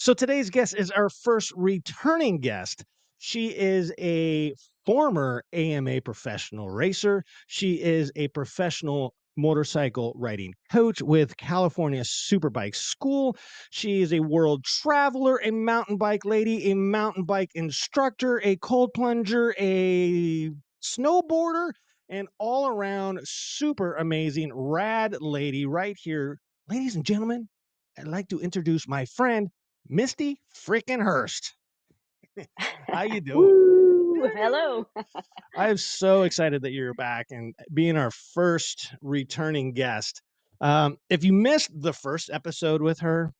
So today's guest is our first returning guest. She is a former AMA professional racer. She is a professional motorcycle riding coach with California Superbike School. She is a world traveler, a mountain bike lady, a mountain bike instructor, a cold plunger, a snowboarder, an all around super amazing rad lady right here. Ladies and gentlemen, I'd like to introduce my friend, Misti freaking Hurst. How you doing? Woo! Hello. I am so excited that you're back and being our first returning guest. If you missed the first episode with her,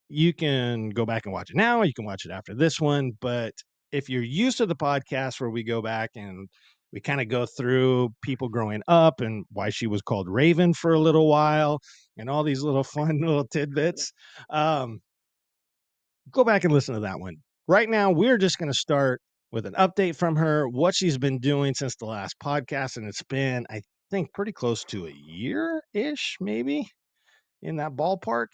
you can go back and watch it now. You can watch it after this one. But if you're used to the podcast where we go back and we kind of go through people growing up and why she was called Raven for a little while and all these little fun little tidbits, um, go back and listen to that one. Right now, we're just going to start with an update from her, what she's been doing since the last podcast. And it's been, I think, pretty close to a year ish, maybe in that ballpark.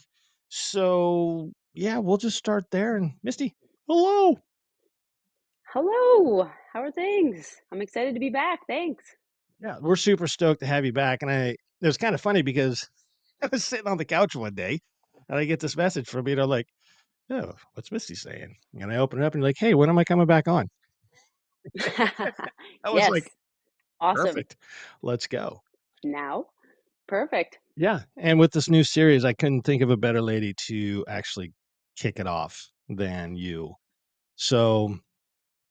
So, yeah, we'll just start there. And Misti, hello. Hello. How are things? I'm excited to be back. Thanks. Yeah, we're super stoked to have you back. And it was kind of funny because I was sitting on the couch one day and I get this message from you, like, oh, what's Misti saying? And I open it up and you're like, hey, when am I coming back on? I was Yes. like, Awesome. perfect. Let's go. Now, perfect. Yeah. And with this new series, I couldn't think of a better lady to actually kick it off than you. So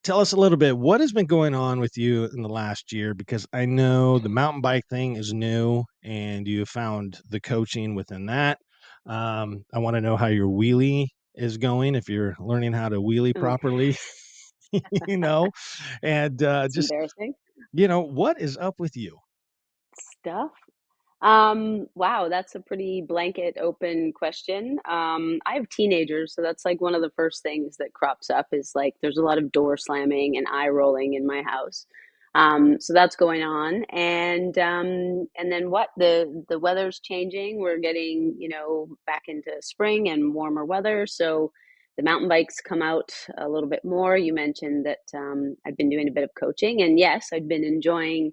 tell us a little bit what has been going on with you in the last year, because I know the mountain bike thing is new and you found the coaching within that. I want to know how your wheelie is going, if you're learning how to wheelie Oh, properly, you know, and it's just, embarrassing what is up with you? stuff. Wow, that's a pretty blanket open question. I have teenagers, so that's like one of the first things that crops up is like there's a lot of door slamming and eye rolling in my house. So that's going on. And then what the weather's changing. We're getting, back into spring and warmer weather. So the mountain bikes come out a little bit more. You mentioned that I've been doing a bit of coaching, and yes, I've been enjoying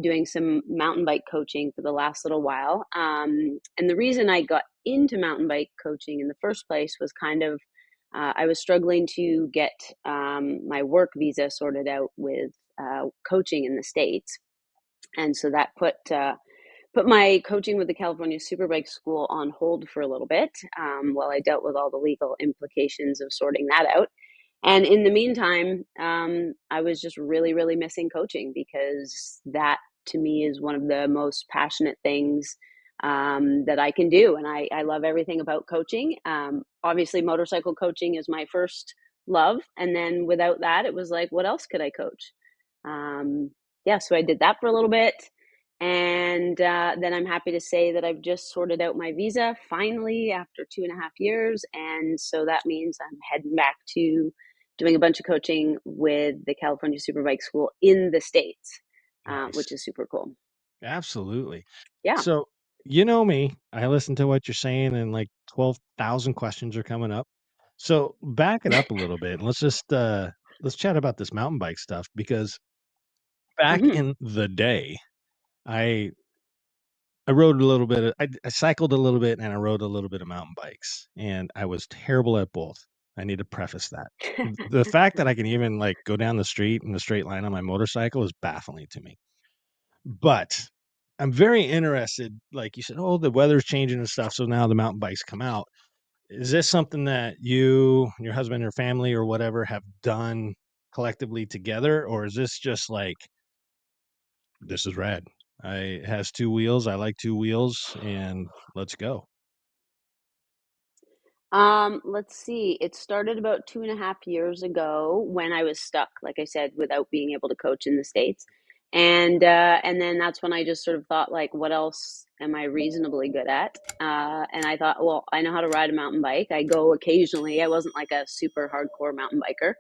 doing some mountain bike coaching for the last little while. And the reason I got into mountain bike coaching in the first place was kind of I was struggling to get my work visa sorted out with coaching in the States. And so that put my coaching with the California Superbike School on hold for a little bit while I dealt with all the legal implications of sorting that out. And in the meantime, I was just really, really missing coaching because that to me is one of the most passionate things that I can do. And I love everything about coaching. Obviously, motorcycle coaching is my first love. And then without that, it was like, what else could I coach? Yeah, so I did that for a little bit. And then I'm happy to say that I've just sorted out my visa finally after 2.5 years. And so that means I'm heading back to doing a bunch of coaching with the California Superbike School in the States, Nice. which is super cool. Absolutely. Yeah. So, you know me, I listen to what you're saying and like 12,000 questions are coming up. So, back it up a little bit. Let's just let's chat about this mountain bike stuff, because back Hmm. in the day, I I rode a little bit I cycled a little bit and I rode a little bit of mountain bikes, and I was terrible at both. I need to preface that. The fact that I can even like go down the street in a straight line on my motorcycle is baffling to me. But I'm very interested, like you said, oh, the weather's changing and stuff, so now the mountain bikes come out. Is this something that you, your husband or family or whatever have done collectively together, or is this just like, "This is rad. It has 2 wheels, I like 2 wheels, and let's go." Let's see. It started about 2.5 years ago when I was stuck, like I said, without being able to coach in the States. And then that's when I just sort of thought, like, what else am I reasonably good at? And I thought, well, I know how to ride a mountain bike. I go occasionally. I wasn't like a super hardcore mountain biker.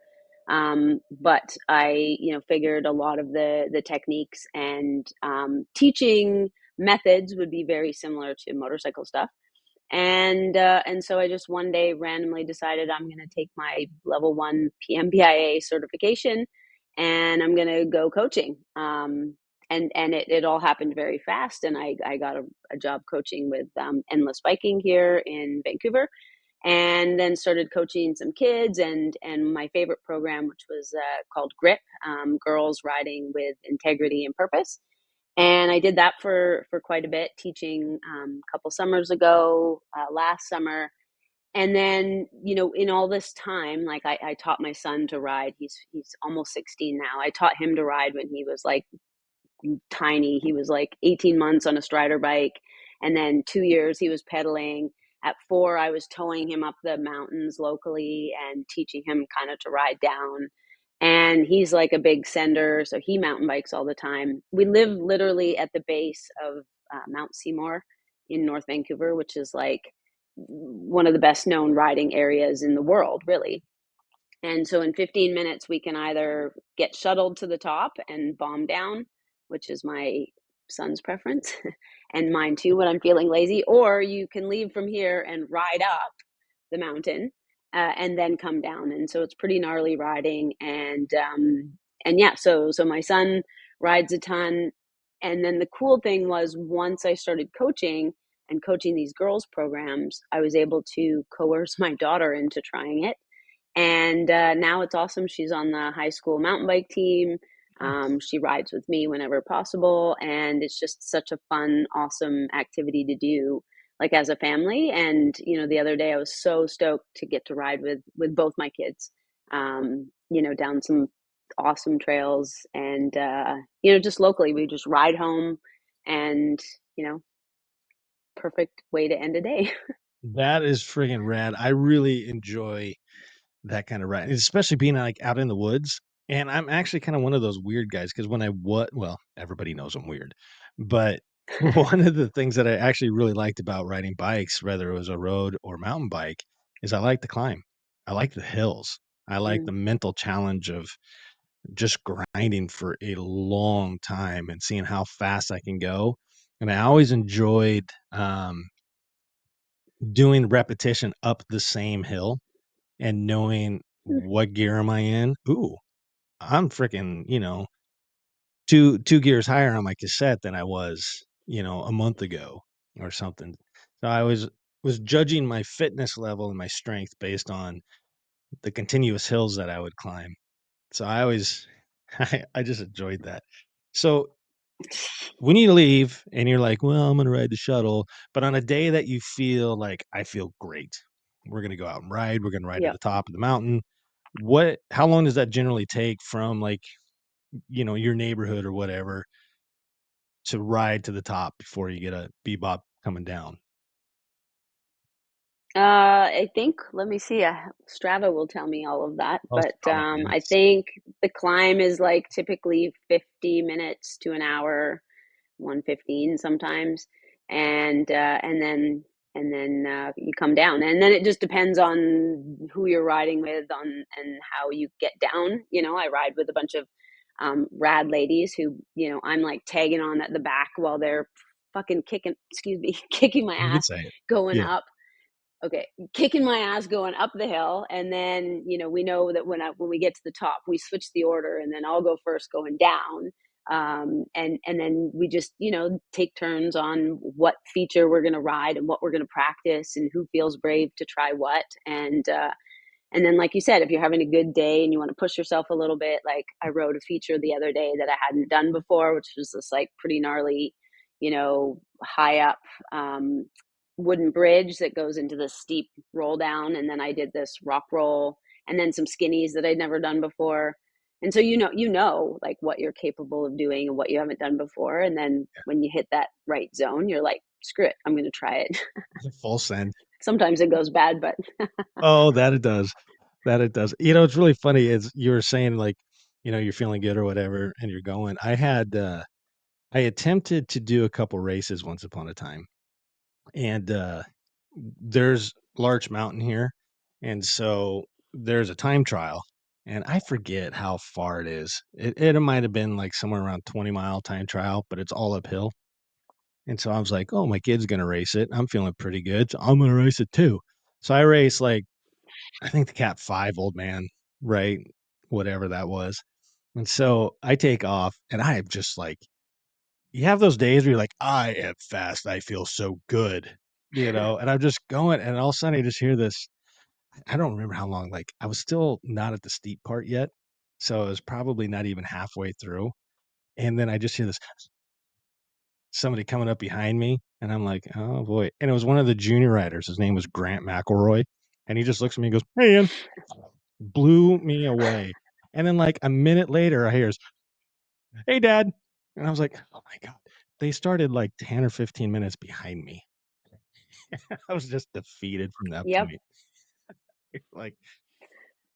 But I, figured a lot of the techniques and teaching methods would be very similar to motorcycle stuff. And so I just one day randomly decided I'm going to take my level 1 PMBIA certification, and I'm going to go coaching. And it all happened very fast, and I got a job coaching with Endless Biking here in Vancouver, and then started coaching some kids, and my favorite program, which was called GRIP, Girls Riding with Integrity and Purpose. And I did that for quite a bit, teaching a couple summers ago, last summer. And then, in all this time, like I taught my son to ride. He's almost 16 now. I taught him to ride when he was like tiny. He was like 18 months on a strider bike, and then 2 years he was pedaling. At 4, I was towing him up the mountains locally and teaching him kind of to ride down. And he's like a big sender, so he mountain bikes all the time. We live literally at the base of Mount Seymour in North Vancouver, which is like one of the best known riding areas in the world, really. And so in 15 minutes, we can either get shuttled to the top and bomb down, which is my son's preference and mine too when I'm feeling lazy, or you can leave from here and ride up the mountain and then come down. And so it's pretty gnarly riding. And yeah, so my son rides a ton. And then the cool thing was, once I started coaching and coaching these girls programs, I was able to coerce my daughter into trying it, and now it's awesome. She's on the high school mountain bike team. She rides with me whenever possible, and it's just such a fun, awesome activity to do, like as a family. And the other day I was so stoked to get to ride with both my kids, down some awesome trails, and just locally we just ride home, and perfect way to end a day. That is friggin' rad. I really enjoy that kind of ride, especially being like out in the woods. And I'm actually kind of one of those weird guys because well, everybody knows I'm weird, but one of the things that I actually really liked about riding bikes, whether it was a road or mountain bike, is I like to climb. I like the hills. I like Mm. the mental challenge of just grinding for a long time and seeing how fast I can go. And I always enjoyed doing repetition up the same hill and knowing what gear am I in. Ooh, I'm freaking, 2 gears higher on my cassette than I was, a month ago or something. So I was judging my fitness level and my strength based on the continuous hills that I would climb. So I always I just enjoyed that. So when you leave and you're like, "Well, I'm gonna ride the shuttle," but on a day that you feel like, "I feel great. We're gonna go out and ride. We're gonna ride to Yep. the top of the mountain." How long does that generally take from, like, your neighborhood or whatever to ride to the top before you get a bebop coming down? I think, let me see. Strava will tell me all of that, Oh, but probably I is. think the climb is like typically 50 minutes to an hour, 115 sometimes, and then you come down, and then it just depends on who you're riding with, and how you get down. I ride with a bunch of rad ladies who, I'm like tagging on at the back while they're fucking kicking, excuse me, kicking my You can ass say it. going Yeah. up. Okay, kicking my ass going up the hill, and then we know that when we get to the top, we switch the order, and then I'll go first going down, and then we just take turns on what feature we're going to ride and what we're going to practice and who feels brave to try what, and then, like you said, if you're having a good day and you want to push yourself a little bit, like I rode a feature the other day that I hadn't done before, which was this like pretty gnarly, high up wooden bridge that goes into this steep roll down. And then I did this rock roll and then some skinnies that I'd never done before. And so, like what you're capable of doing and what you haven't done before. And then when you hit that right zone, you're like, screw it, I'm going to try it. Full send. Sometimes it goes bad, but Oh, that it does. That it does. It's really funny is you were saying, like, you're feeling good or whatever, and you're going. I attempted to do a couple races once upon a time, and, there's Larch Mountain here, and so there's a time trial, and I forget how far it is. It might have been, like, somewhere around 20-mile time trial, but it's all uphill, And so I was like, oh, my kid's going to race it. I'm feeling pretty good. So I'm going to race it too. So I race like, I think the Cat 5 old man, right? Whatever that was. And so I take off and I am just like, you have those days where you're like, I am fast. I feel so good, and I'm just going. And all of a sudden I just hear this. I don't remember how long, like I was still not at the steep part yet. So it was probably not even halfway through. And then I just hear this somebody coming up behind me, and I'm like, "Oh, boy," and it was one of the junior riders, his name was Grant McElroy, and he just looks at me and goes, "Hey, Ian," blew me away, and then, like, a minute later, I hear his, "Hey, Dad," and I was like, "Oh my god." They started, like, 10 or 15 minutes behind me. I was just defeated from that Yep. point. Like,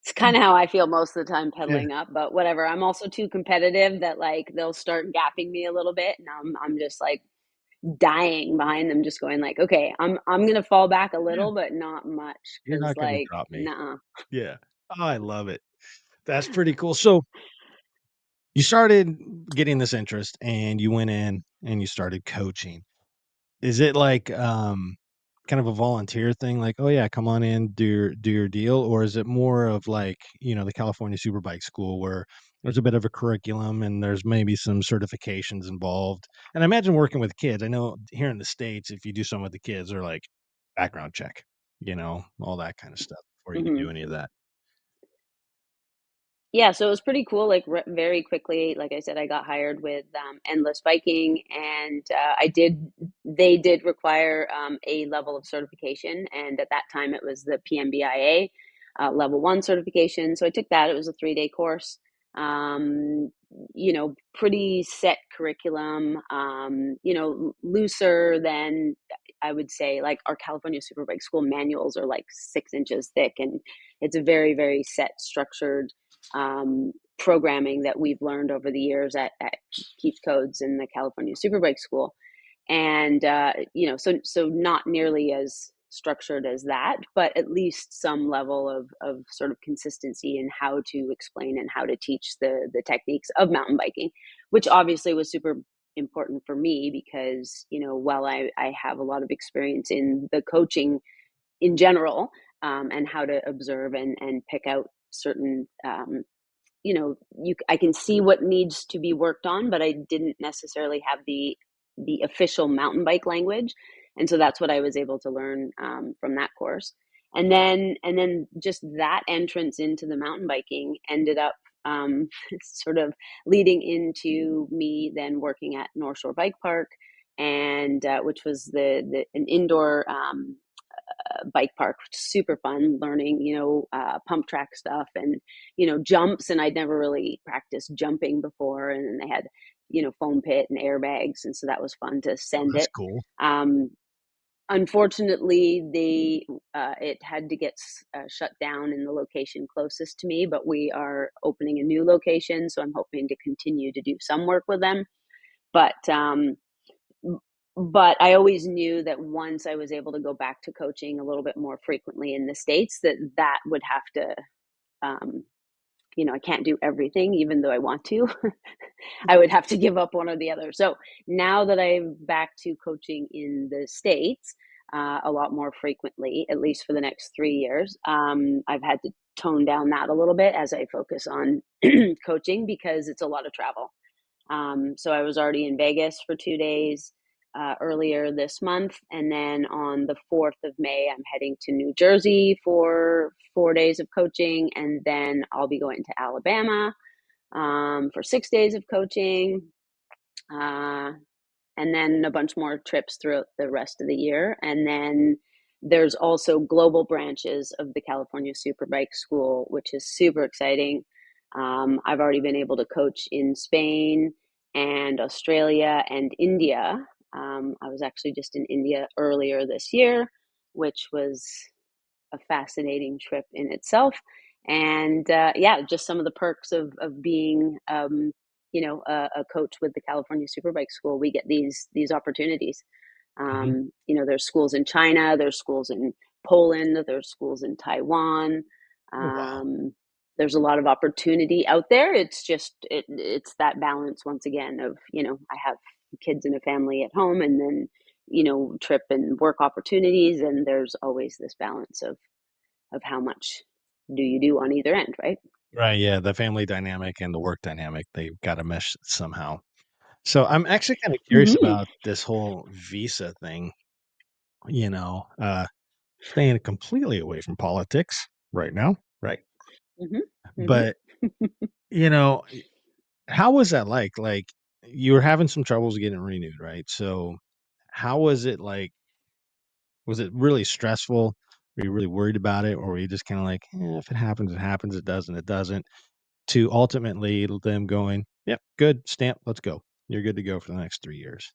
It's kind of how I feel most of the time yeah, pedaling up, but whatever. I'm also too competitive that like they'll start gapping me a little bit, and I'm just like dying behind them, just going like, okay, I'm gonna fall back a yeah, little, but not much, you're because not gonna like, drop me. nah. Yeah. Oh, I love it. That's pretty cool. So, you started getting this interest, and you went in, and you started coaching. Is it like, kind of a volunteer thing, like, "Oh, yeah, come on in, do your deal," or is it more of like, the California Superbike School where there's a bit of a curriculum and there's maybe some certifications involved? And I imagine working with kids, I know here in the States, if you do something with the kids, they're like, background check, all that kind of stuff before you can Hmm. do any of that. Yeah, so it was pretty cool. Like very quickly, like I said, I got hired with Endless Biking, and I did. They did require a level of certification, and at that time it was the PMBIA level one certification. So I took that. It was a 3-day course. Pretty set curriculum. Looser than I would say. Like our California Superbike School manuals are like 6 inches thick, and it's a very very set structured programming that we've learned over the years at Keith Codes in the California Superbike School. And so not nearly as structured as that, but at least some level of sort of consistency in how to explain and how to teach the techniques of mountain biking, which obviously was super important for me because while I have a lot of experience in the coaching in general, and how to observe and pick out certain I can see what needs to be worked on, but I didn't necessarily have the official mountain bike language, and so that's what I was able to learn from that course. And then just that entrance into the mountain biking ended up sort of leading into me then working at North Shore Bike Park, and which was the an indoor bike park. Super fun learning, pump track stuff and, jumps. And I'd never really practiced jumping before. And then they had, foam pit and airbags. And so that was fun to Oh, send that's it. cool. Um, Unfortunately, it had to get shut down in the location closest to me, but we are opening a new location. So I'm hoping to continue to do some work with them. But but I always knew that once I was able to go back to coaching a little bit more frequently in the States, that would have to, um, I can't do everything, even though I want to. I would have to give up one or the other. So now that I'm back to coaching in the States a lot more frequently, at least for the next 3 years, I've had to tone down that a little bit as I focus on coaching because it's a lot of travel. So I was already in Vegas for 2 days earlier this month. And then on the 4th of May, I'm heading to New Jersey for 4 days of coaching. And then I'll be going to Alabama for 6 days of coaching. Uh, and then a bunch more trips throughout the rest of the year. And then there's also global branches of the California Superbike School, which is super exciting. I've already been able to coach in Spain and Australia and India. I was actually just in India earlier this year, which was a fascinating trip in itself. And yeah, just some of the perks of being a coach with the California Superbike School. We get these opportunities. Mhm. There's schools in China, there's schools in Poland, there's schools in Taiwan. Oh, wow. Um, there's a lot of opportunity out there. It's just it's that balance once again of I have kids and a family at home, and then trip and work opportunities, and there's always this balance of how much do you do on either end, right? Right, yeah, the family dynamic and the work dynamic, they've gotta mesh somehow. So, I'm actually kinda curious Hmm. about this whole visa thing, you know, staying completely away from politics right now, right? Hmm. Hmm. But, you know, how was that like? Like, you were having some troubles getting renewed, right? So, how was it like? Was it really stressful? Were you really worried about it? Or were you just kinda like, if it happens, it happens, it doesn't, it doesn't," to ultimately them going, "Yep, good, stamp, let's go. You're good to go for the next 3 years."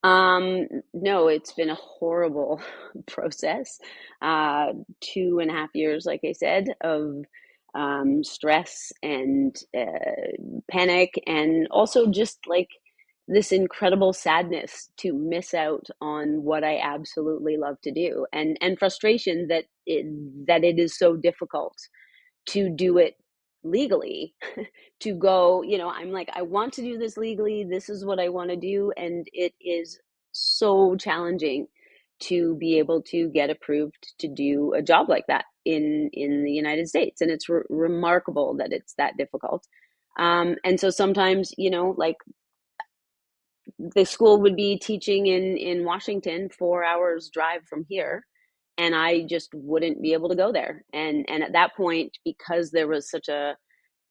No, it's been a horrible process. 2.5 years, like I said, of stress and panic, and also just like this incredible sadness to miss out on what I absolutely love to do, and frustration that it is so difficult to do it legally. To go, I'm like, I want to do this legally. This is what I want to do. And it is so challenging to be able to get approved to do a job like that in the United States. And it's remarkable that it's that difficult. And so sometimes, like the school would be teaching in Washington, 4 hours drive from here, and I just wouldn't be able to go there. And at that point, because there was such a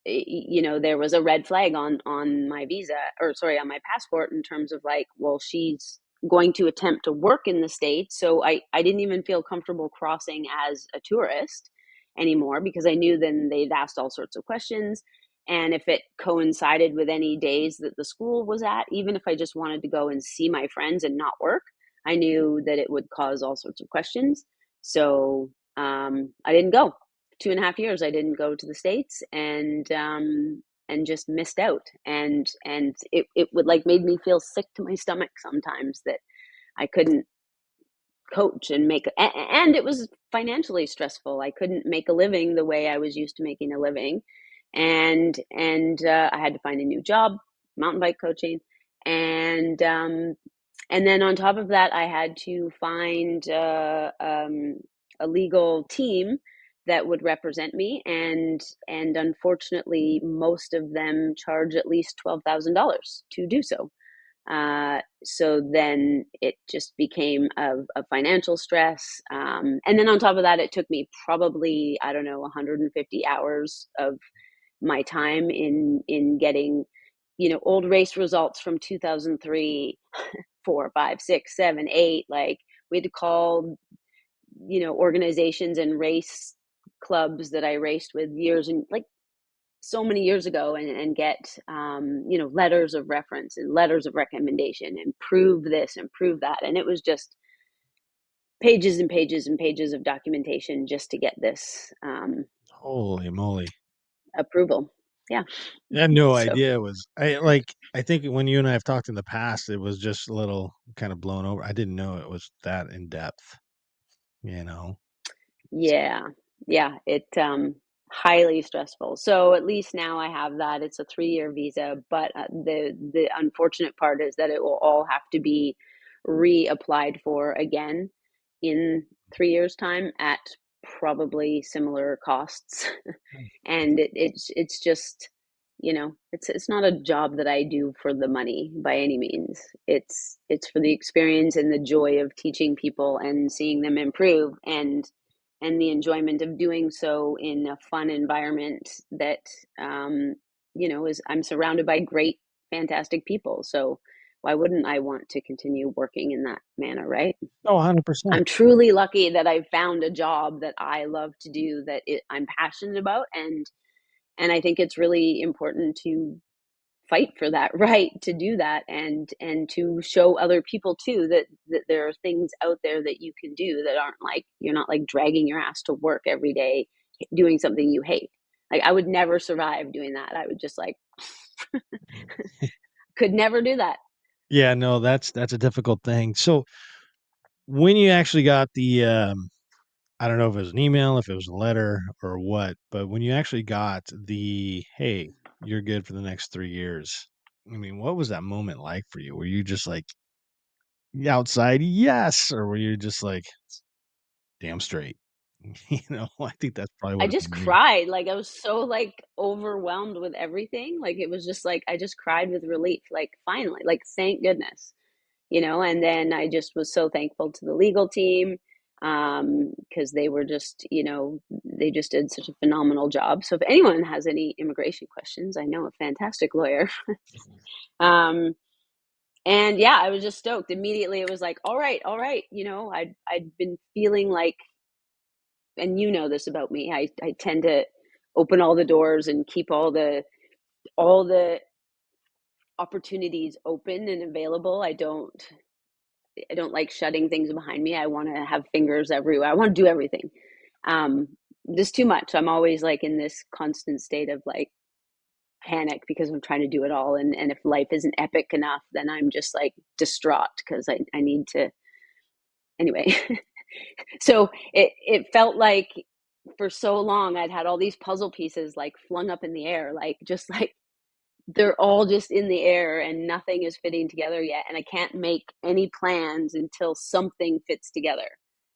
there was a red flag on my visa, or sorry, on my passport, in terms of like, well, she's going to attempt to work in the States. So I didn't even feel comfortable crossing as a tourist anymore, because I knew then they'd asked all sorts of questions. And if it coincided with any days that the school was at, even if I just wanted to go and see my friends and not work, I knew that it would cause all sorts of questions. So I didn't go. 2.5 years I didn't go to the States, and just missed out. And it would like made me feel sick to my stomach sometimes that I couldn't coach and and it was financially stressful. I couldn't make a living the way I was used to making a living. And I had to find a new job, mountain bike coaching. And um and then on top of that, I had to find a legal team that would represent me, and unfortunately, most of them charge at least $12,000 to do so. So then it just became a financial stress. And then on top of that, it took me probably, I don't know, 150 hours of my time in getting, old race results from 2003, 4, 5, 6, 7, 8. Like, we had to call, organizations and race clubs that I raced with years and like so many years ago, and get letters of reference and letters of recommendation, and prove this and prove that. And it was just pages and pages and pages of documentation just to get this Holy moly. approval. Yeah. I had no So idea it was I think when you and I have talked in the past, it was just a little kind of blown over. I didn't know it was that in depth, you know? yeah, yeah, it highly stressful. So at least now I have that. It's a 3-year visa, but the unfortunate part is that it will all have to be reapplied for again in 3 years' time at probably similar costs. And it's just, it's not a job that I do for the money by any means. It's for the experience and the joy of teaching people and seeing them improve, and the enjoyment of doing so in a fun environment that is, I'm surrounded by great, fantastic people. So why wouldn't I want to continue working in that manner, right? Oh, 100%. I'm truly lucky that I've found a job that I love to do, that I'm passionate about. And I think it's really important to fight for that right to do that, and to show other people too that there are things out there that you can do that aren't like, you're not like dragging your ass to work every day doing something you hate. Like, I would never survive doing that. I would just like could never do that. Yeah, no, that's a difficult thing. So, when you actually got the, I don't know if it was an email, if it was a letter or what, but when you actually got the, "Hey, you're good for the next 3 years," I mean, what was that moment like for you? Were you just like outside, yes, or were you just like damn straight? I think that's probably I what it just was me. cried, like, I was so, like, overwhelmed with everything, like, it was just, like, I just cried with relief, like, finally, like, thank goodness, and then I just was so thankful to the legal team, because they were just, they just did such a phenomenal job, so if anyone has any immigration questions, I know a fantastic lawyer. Um, and yeah, I was just stoked. Immediately, it was like, all right, I'd been feeling like, and you know this about me, I tend to open all the doors and keep all the opportunities open and available. I don't like shutting things behind me. I want to have fingers everywhere. I want to do everything. Um, just too much. I'm always like in this constant state of like panic because I'm trying to do it all. And if life isn't epic enough, then I'm just like distraught because I need to anyway. So it felt like for so long I'd had all these puzzle pieces like flung up in the air, like just like they're all just in the air and nothing is fitting together yet. And I can't make any plans until something fits together.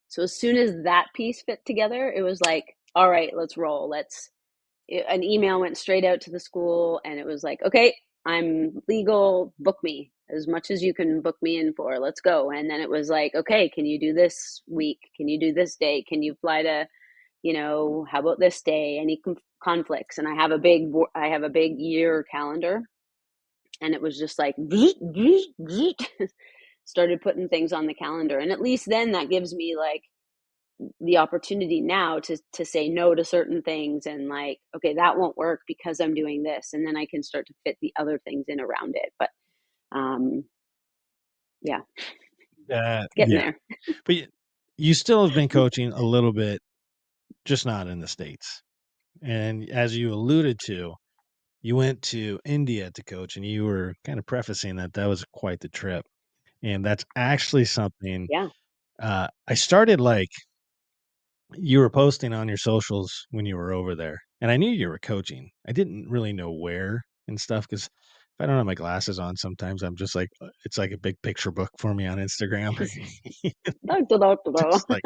So as soon as that piece fit together, it was like, all right, let's roll. An email went straight out to the school and it was like, okay, I'm legal, book me as much as you can book me in for, let's go. And then it was like, okay, can you do this week? Can you do this day? Can you fly to, how about this day? Any conflicts? And I have a big year calendar, and it was just like started putting things on the calendar. And at least then that gives me like the opportunity now to say no to certain things and like, okay, that won't work because I'm doing this, and then I can start to fit the other things in around it. But um yeah, it's getting Yeah, there. but you still have been coaching a little bit, just not in the States. And as you alluded to, you went to India to coach, and you were kind of prefacing that that was quite the trip. And that's actually something Yeah. I started like you were posting on your socials when you were over there, and I knew you were coaching. I didn't really know where and stuff because if I don't have my glasses on, sometimes I'm just like, it's like a big picture book for me on Instagram. Just like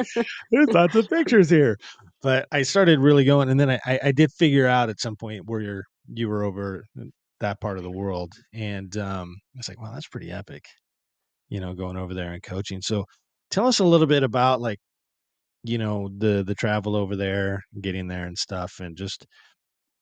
there's lots of pictures here. But I started really going, and then I did figure out at some point where you were over in that part of the world, and I was like, wow, that's pretty epic, going over there and coaching. So tell us a little bit about like the travel over there, getting there and stuff, and just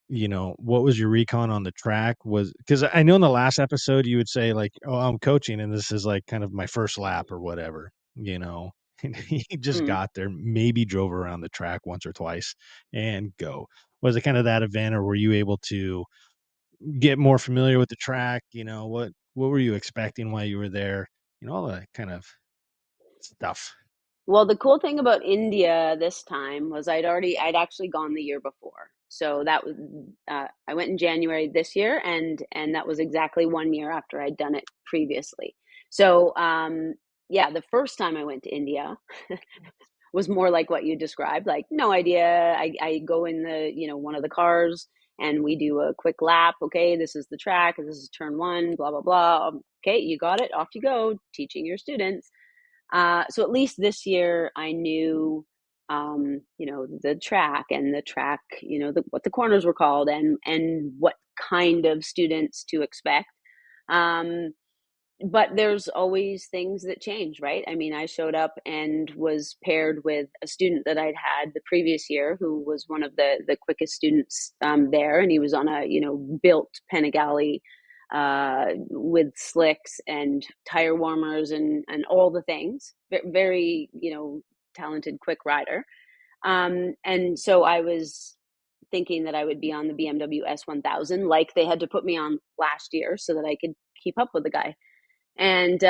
what was your recon on the track? Was because I know in the last episode you would say like, oh, I'm coaching and this is like kind of my first lap or whatever, and he just Mm. got there, maybe drove around the track once or twice and go. Was it kind of that event, or were you able to get more familiar with the track? What were you expecting while you were there? All that kind of stuff. Well, the cool thing about India this time was I'd actually gone the year before. So that was I went in January this year, and that was exactly 1 year after I'd done it previously. So yeah, the first time I went to India was more like what you described, like no idea. I go in the one of the cars and we do a quick lap. Okay, this is the track. This is turn one. Blah blah blah. Okay, you got it. Off you go, teaching your students. So at least this year I knew, the track and what the corners were called and what kind of students to expect. Um, but there's always things that change, right? I mean, I showed up and was paired with a student that I'd had the previous year, who was one of the quickest students there, and he was on a built Panigale with slicks and tire warmers and all the things. Very talented, quick rider. And so I was thinking that I would be on the BMW S1000, like they had to put me on last year, so that I could keep up with the guy. And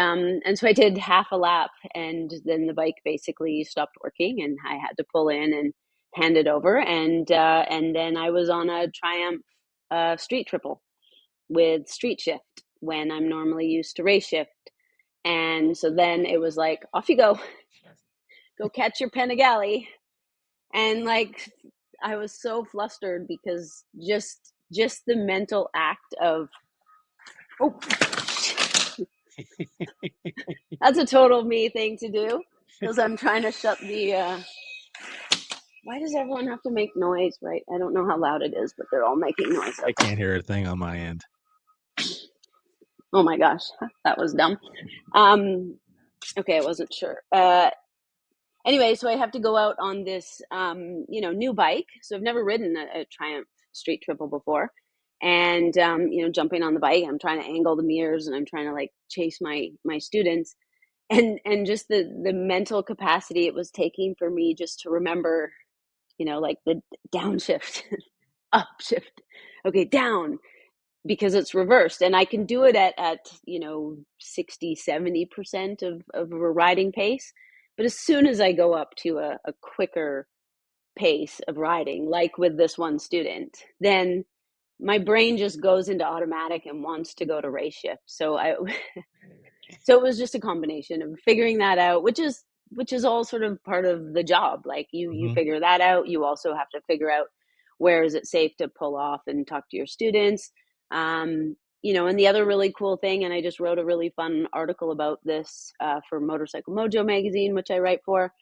so I did half a lap, and then the bike basically stopped working, and I had to pull in and hand it over. And then I was on a Triumph street triple with street shift when I'm normally used to race shift. And so then it was like, off you go, go catch your Panigale. And like, I was so flustered because just the mental act of Oh, that's a total me thing to do because I'm trying to shut the. Why does everyone have to make noise, right? I don't know how loud it is, but they're all making noise I out there. can't hear a thing on my end. Oh my gosh, that was dumb. Okay, I wasn't sure. Anyway, so I have to go out on this, new bike. So I've never ridden a Triumph Street Triple before, and jumping on the bike, I'm trying to angle the mirrors, and I'm trying to like chase my students, and just the mental capacity it was taking for me just to remember, like the downshift, upshift, okay, down, because it's reversed, and I can do it at 60-70% of a riding pace. But as soon as I go up to a quicker pace of riding, like with this one student, then my brain just goes into automatic and wants to go to race shift. So it was just a combination of figuring that out, which is all sort of part of the job. Like you Hmm. figure that out. You also have to figure out where is it safe to pull off and talk to your students. And the other really cool thing, and I just wrote a really fun article about this for Motorcycle Mojo magazine, which I write for,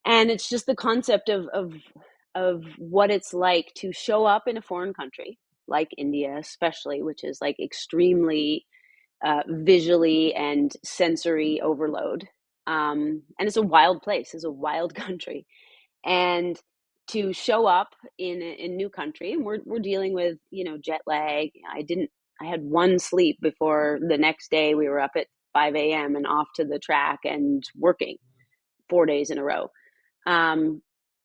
and it's just the concept of what it's like to show up in a foreign country like India, especially, which is like extremely visually and sensory overload. And it's a wild place, it's a wild country. And to show up in a new country, and we're dealing with, jet lag. I had one sleep before the next day. We were up at 5 a.m. and off to the track and working 4 days in a row. Um,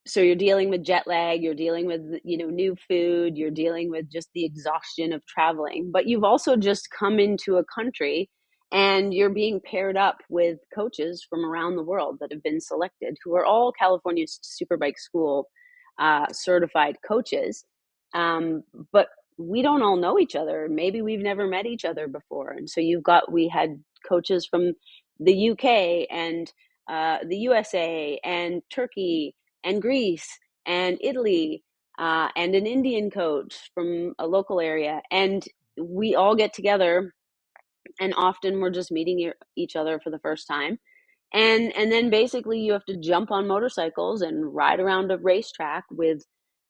so you're dealing with jet lag, you're dealing with, new food, you're dealing with just the exhaustion of traveling, but you've also just come into a country and you're being paired up with coaches from around the world that have been selected, who are all California Superbike School certified coaches. But we don't all know each other. Maybe we've never met each other before. And so we had coaches from the UK and the USA and Turkey and Greece and Italy, and an Indian coach from a local area. And we all get together, and often we're just meeting each other for the first time. And then basically you have to jump on motorcycles and ride around a racetrack with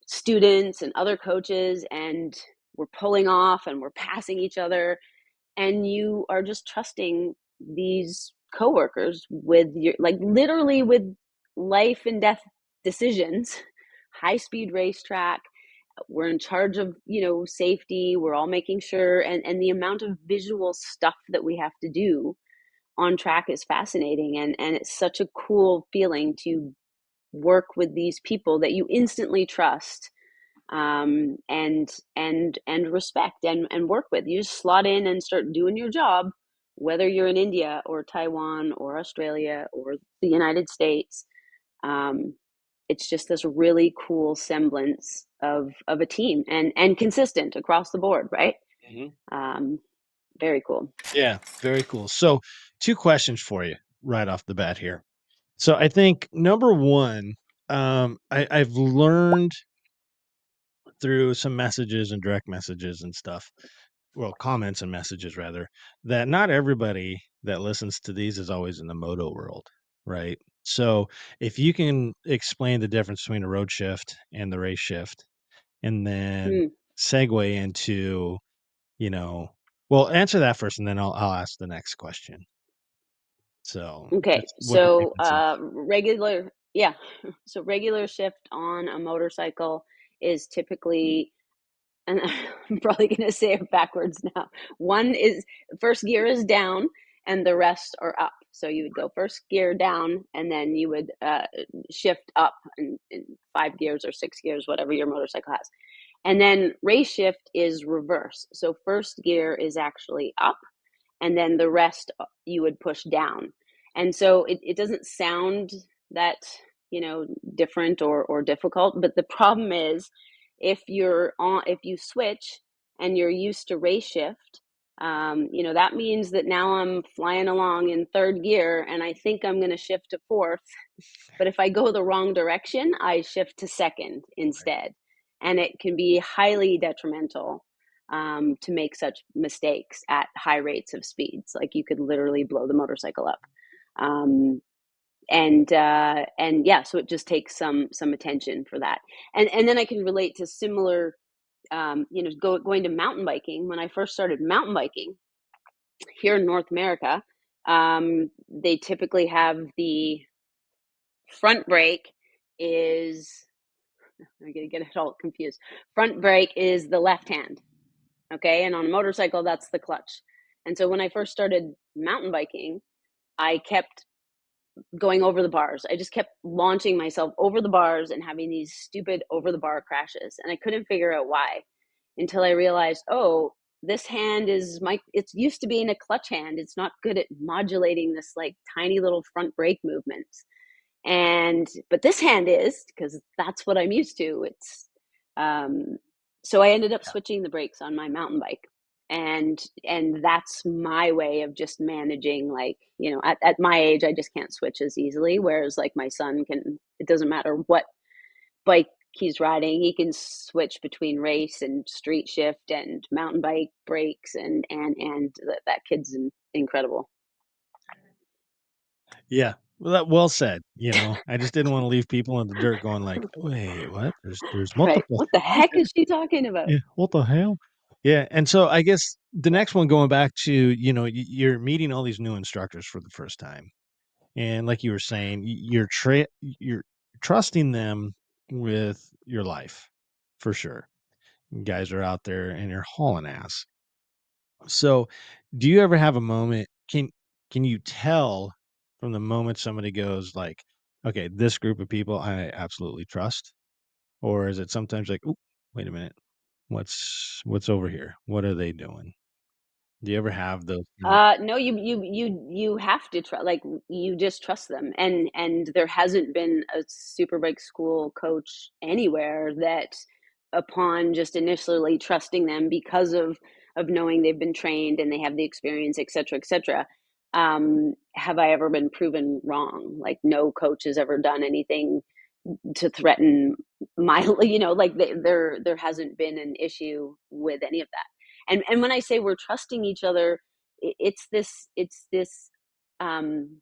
students and other coaches, and we're pulling off and we're passing each other, and you are just trusting these coworkers with your, like, literally with life and death decisions. High speed racetrack, we're in charge of, safety, we're all making sure, and the amount of visual stuff that we have to do on track is fascinating, and it's such a cool feeling to work with these people that you instantly trust, and respect and work with. You just slot in and start doing your job, whether you're in India or Taiwan or Australia or the United States. Um, it's just this really cool semblance of a team, and consistent across the board, right? Hmm. Um, Very cool. Yeah, very cool. So, two questions for you right off the bat here. So, I think number one, I've learned through some messages and direct messages and stuff, well, comments and messages rather, that not everybody that listens to these is always in the moto world, right? So, if you can explain the difference between a road shift and the race shift, and then Hmm. segue into, you know, well, answer that first, and then I'll ask the next question. So, Okay, just what the so difference is. regular, yeah. So regular shift on a motorcycle is typically, and I'm probably going to say it backwards now. One is, first gear is down and the rest are up. So you would go first gear down, and then you would shift up in 5 gears or 6 gears, whatever your motorcycle has. And then race shift is reverse. So first gear is actually up, and then the rest you would push down. And so it doesn't sound that, different or difficult, but the problem is, if you switch and you're used to race shift, that means that now I'm flying along in third gear and I think I'm going to shift to fourth, but if I go the wrong direction, I shift to second Right. instead, and it can be highly detrimental. to make such mistakes at high rates of speeds. Like you could literally blow the motorcycle up. Um, and yeah, so it just takes some attention for that. And then I can relate to similar, going to mountain biking. When I first started mountain biking here in North America, they typically have the front brake is, I'm gonna get it all confused. Front brake is the left hand, okay, and on a motorcycle that's the clutch. And so when I first started mountain biking, I kept going over the bars. I just kept launching myself over the bars and having these stupid over the bar crashes. And I couldn't figure out why until I realized, oh, this hand is it's used to being a clutch hand. It's not good at modulating this like tiny little front brake movement. But this hand is, because that's what I'm used to. Um, so I ended up switching the brakes on my mountain bike, and that's my way of just managing, like, at my age I just can't switch as easily, whereas like my son can. It doesn't matter what bike he's riding, he can switch between race and street shift and mountain bike brakes, and that kid's incredible. Yeah. Well, well said. I just didn't want to leave people in the dirt going like, wait, what? There's Right, multiple what the hands heck here? is she talking about? Yeah. What the hell? Yeah. And so I guess the next one, going back to, you're meeting all these new instructors for the first time. And like you were saying, you're trusting them with your life for sure. You guys are out there and you're hauling ass. So, do you ever have a moment? Can you tell from the moment somebody goes like, "Okay, this group of people I absolutely trust," or is it sometimes like, "Ooh, wait a minute, what's over here? What are they doing?" Do you ever have those kind of? No, you have to trust, like, you just trust them, and there hasn't been a Superbike school coach anywhere that, upon just initially trusting them because of knowing they've been trained and they have the experience, et cetera, have I ever been proven wrong? Like, no coach has ever done anything to threaten my, like, there hasn't been an issue with any of that. And when I say we're trusting each other, it's this um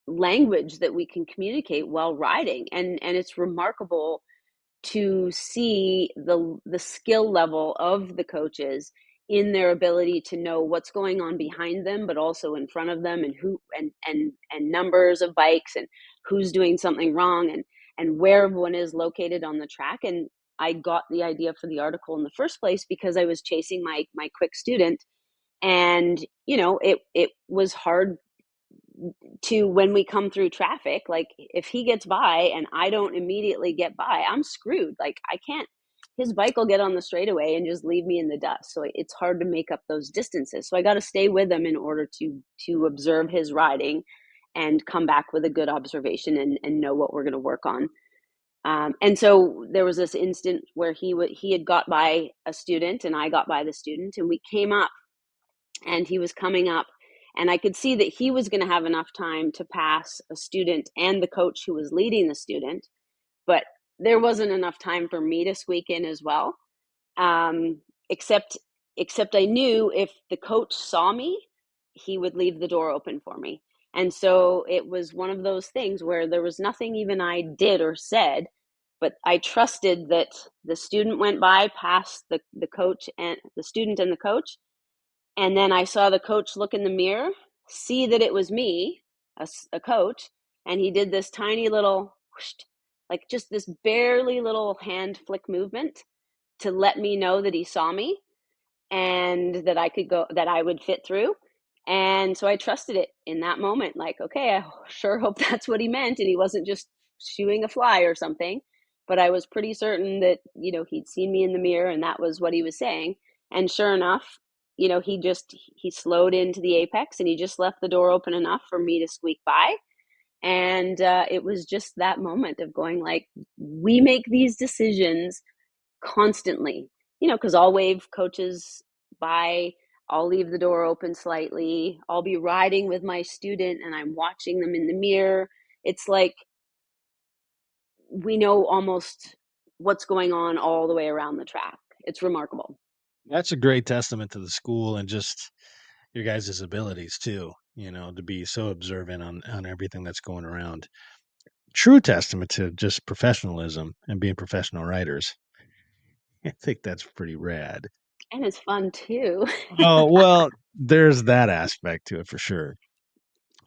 language that we can communicate while riding, and it's remarkable to see the skill level of the coaches in their ability to know what's going on behind them, but also in front of them, and who and numbers of bikes, and who's doing something wrong, and where everyone is located on the track. And I got the idea for the article in the first place because I was chasing my quick student, and it was hard to, when we come through traffic, like, if he gets by and I don't immediately get by, I'm screwed. Like, I can't, his bike will get on the straightaway and just leave me in the dust. So it's hard to make up those distances. So I got to stay with him in order to observe his riding and come back with a good observation, and know what we're going to work on. And so there was this instant where he had got by a student and I got by the student, and we came up, and he was coming up, and I could see that he was going to have enough time to pass a student and the coach who was leading the student, but there wasn't enough time for me to squeak in as well. um, except except I knew if the coach saw me, he would leave the door open for me. And so it was one of those things where there was nothing even I did or said, but I trusted that the student went by past the coach and the student and the coach, and then I saw the coach look in the mirror, see that it was me, a coach, and he did this tiny little whoosh, like just this barely little hand flick movement to let me know that he saw me and that I could go, that I would fit through. And so I trusted it in that moment. Like, okay, I sure hope that's what he meant and he wasn't just shooing a fly or something. But I was pretty certain that, he'd seen me in the mirror and that was what he was saying. And sure enough, he slowed into the apex and he just left the door open enough for me to squeak by. And it was just that moment of going like, we make these decisions constantly, because I'll wave coaches by, I'll leave the door open slightly, I'll be riding with my student and I'm watching them in the mirror. It's like we know almost what's going on all the way around the track. It's remarkable. That's a great testament to the school and just your guys' abilities too, to be so observant on everything that's going around. True testament to just professionalism and being professional writers. I think that's pretty rad. And it's fun too. Oh, well, there's that aspect to it for sure.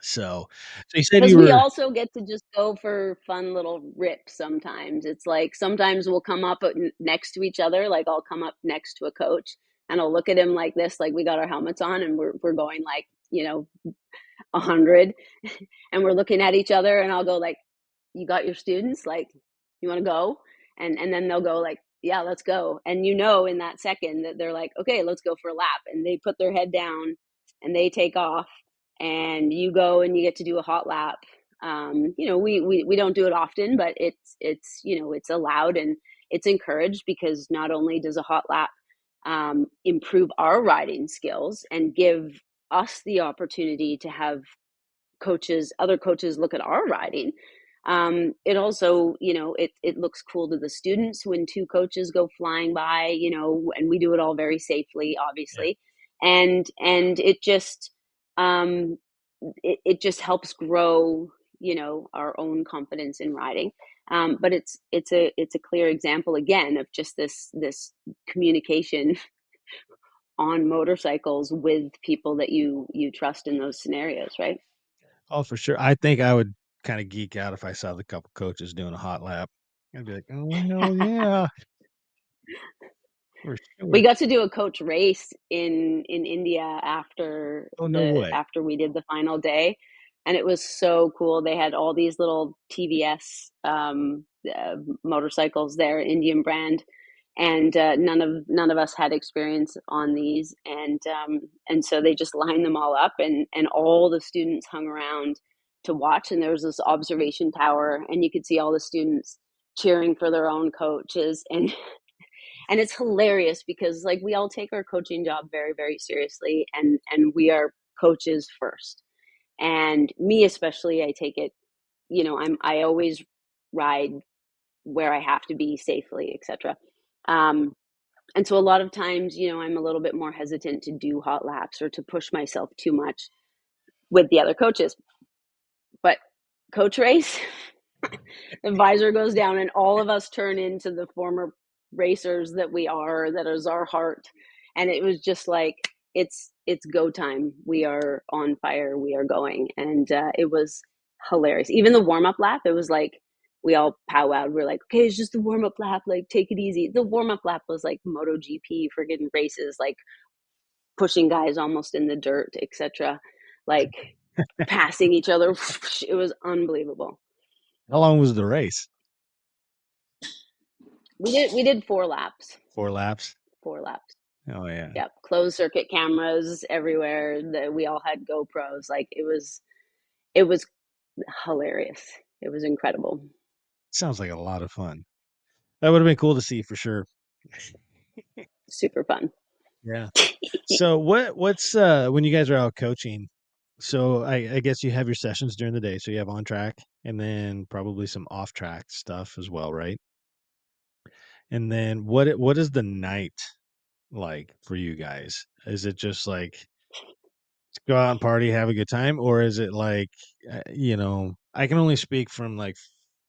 So you said Because you we were also get to just go for fun little rips sometimes. It's like sometimes we'll come up next to each other, like I'll come up next to a coach and I'll look at him like this, like we got our helmets on and we're going like, 100 and we're looking at each other and I'll go like, you got your students? Like, you want to go? And then they'll go like, yeah, let's go. And in that second that they're like, okay, let's go for a lap. And they put their head down and they take off and you go and you get to do a hot lap. We don't do it often, but it's allowed and it's encouraged because not only does a hot lap improve our riding skills and give us the opportunity to have other coaches look at our riding. It also, it looks cool to the students when two coaches go flying by, and we do it all very safely, yeah. obviously. And um, it just helps grow, our own confidence in riding. But it's a clear example again of just this communication on motorcycles with people that you trust in those scenarios, right? Oh, for sure. I think I would kinda geek out if I saw the couple coaches doing a hot lap. I'd be like, "Oh, hell yeah, for We sure." got to do a coach race in India after Oh, no way. we did the final day, and it was so cool. They had all these little TVS motorcycles there, Indian brand, and none of us had experience on these, and so they just lined them all up, and all the students hung around to watch, and there was this observation tower, and you could see all the students cheering for their own coaches, and it's hilarious because like we all take our coaching job very very seriously, and we are coaches first, and me especially, I take it, I always ride where I have to be safely, etc. And so a lot of times, I'm a little bit more hesitant to do hot laps or to push myself too much with the other coaches, but coach race, the visor goes down and all of us turn into the former racers that we are, that is our heart. And it was just like, it's go time. We are on fire. We are going. And it was hilarious. Even the warm up lap, it was like, we all powwowed. We're like, okay, it's just the warm up lap. Like, take it easy. The warm up lap was like MotoGP friggin' races, like pushing guys almost in the dirt, etc. Like passing each other. It was unbelievable. How long was the race? We did 4 laps. 4 laps? 4 laps. Oh, yeah. Yep. Closed circuit cameras everywhere. We all had GoPros. Like it was hilarious. It was incredible. Sounds like a lot of fun. That would've been cool to see for sure. Super fun. Yeah. So what's, when you guys are out coaching, so I guess you have your sessions during the day, so you have on track and then probably some off track stuff as well, right? And then what is the night like for you guys? Is it just like go out and party, have a good time, or is it like, I can only speak from like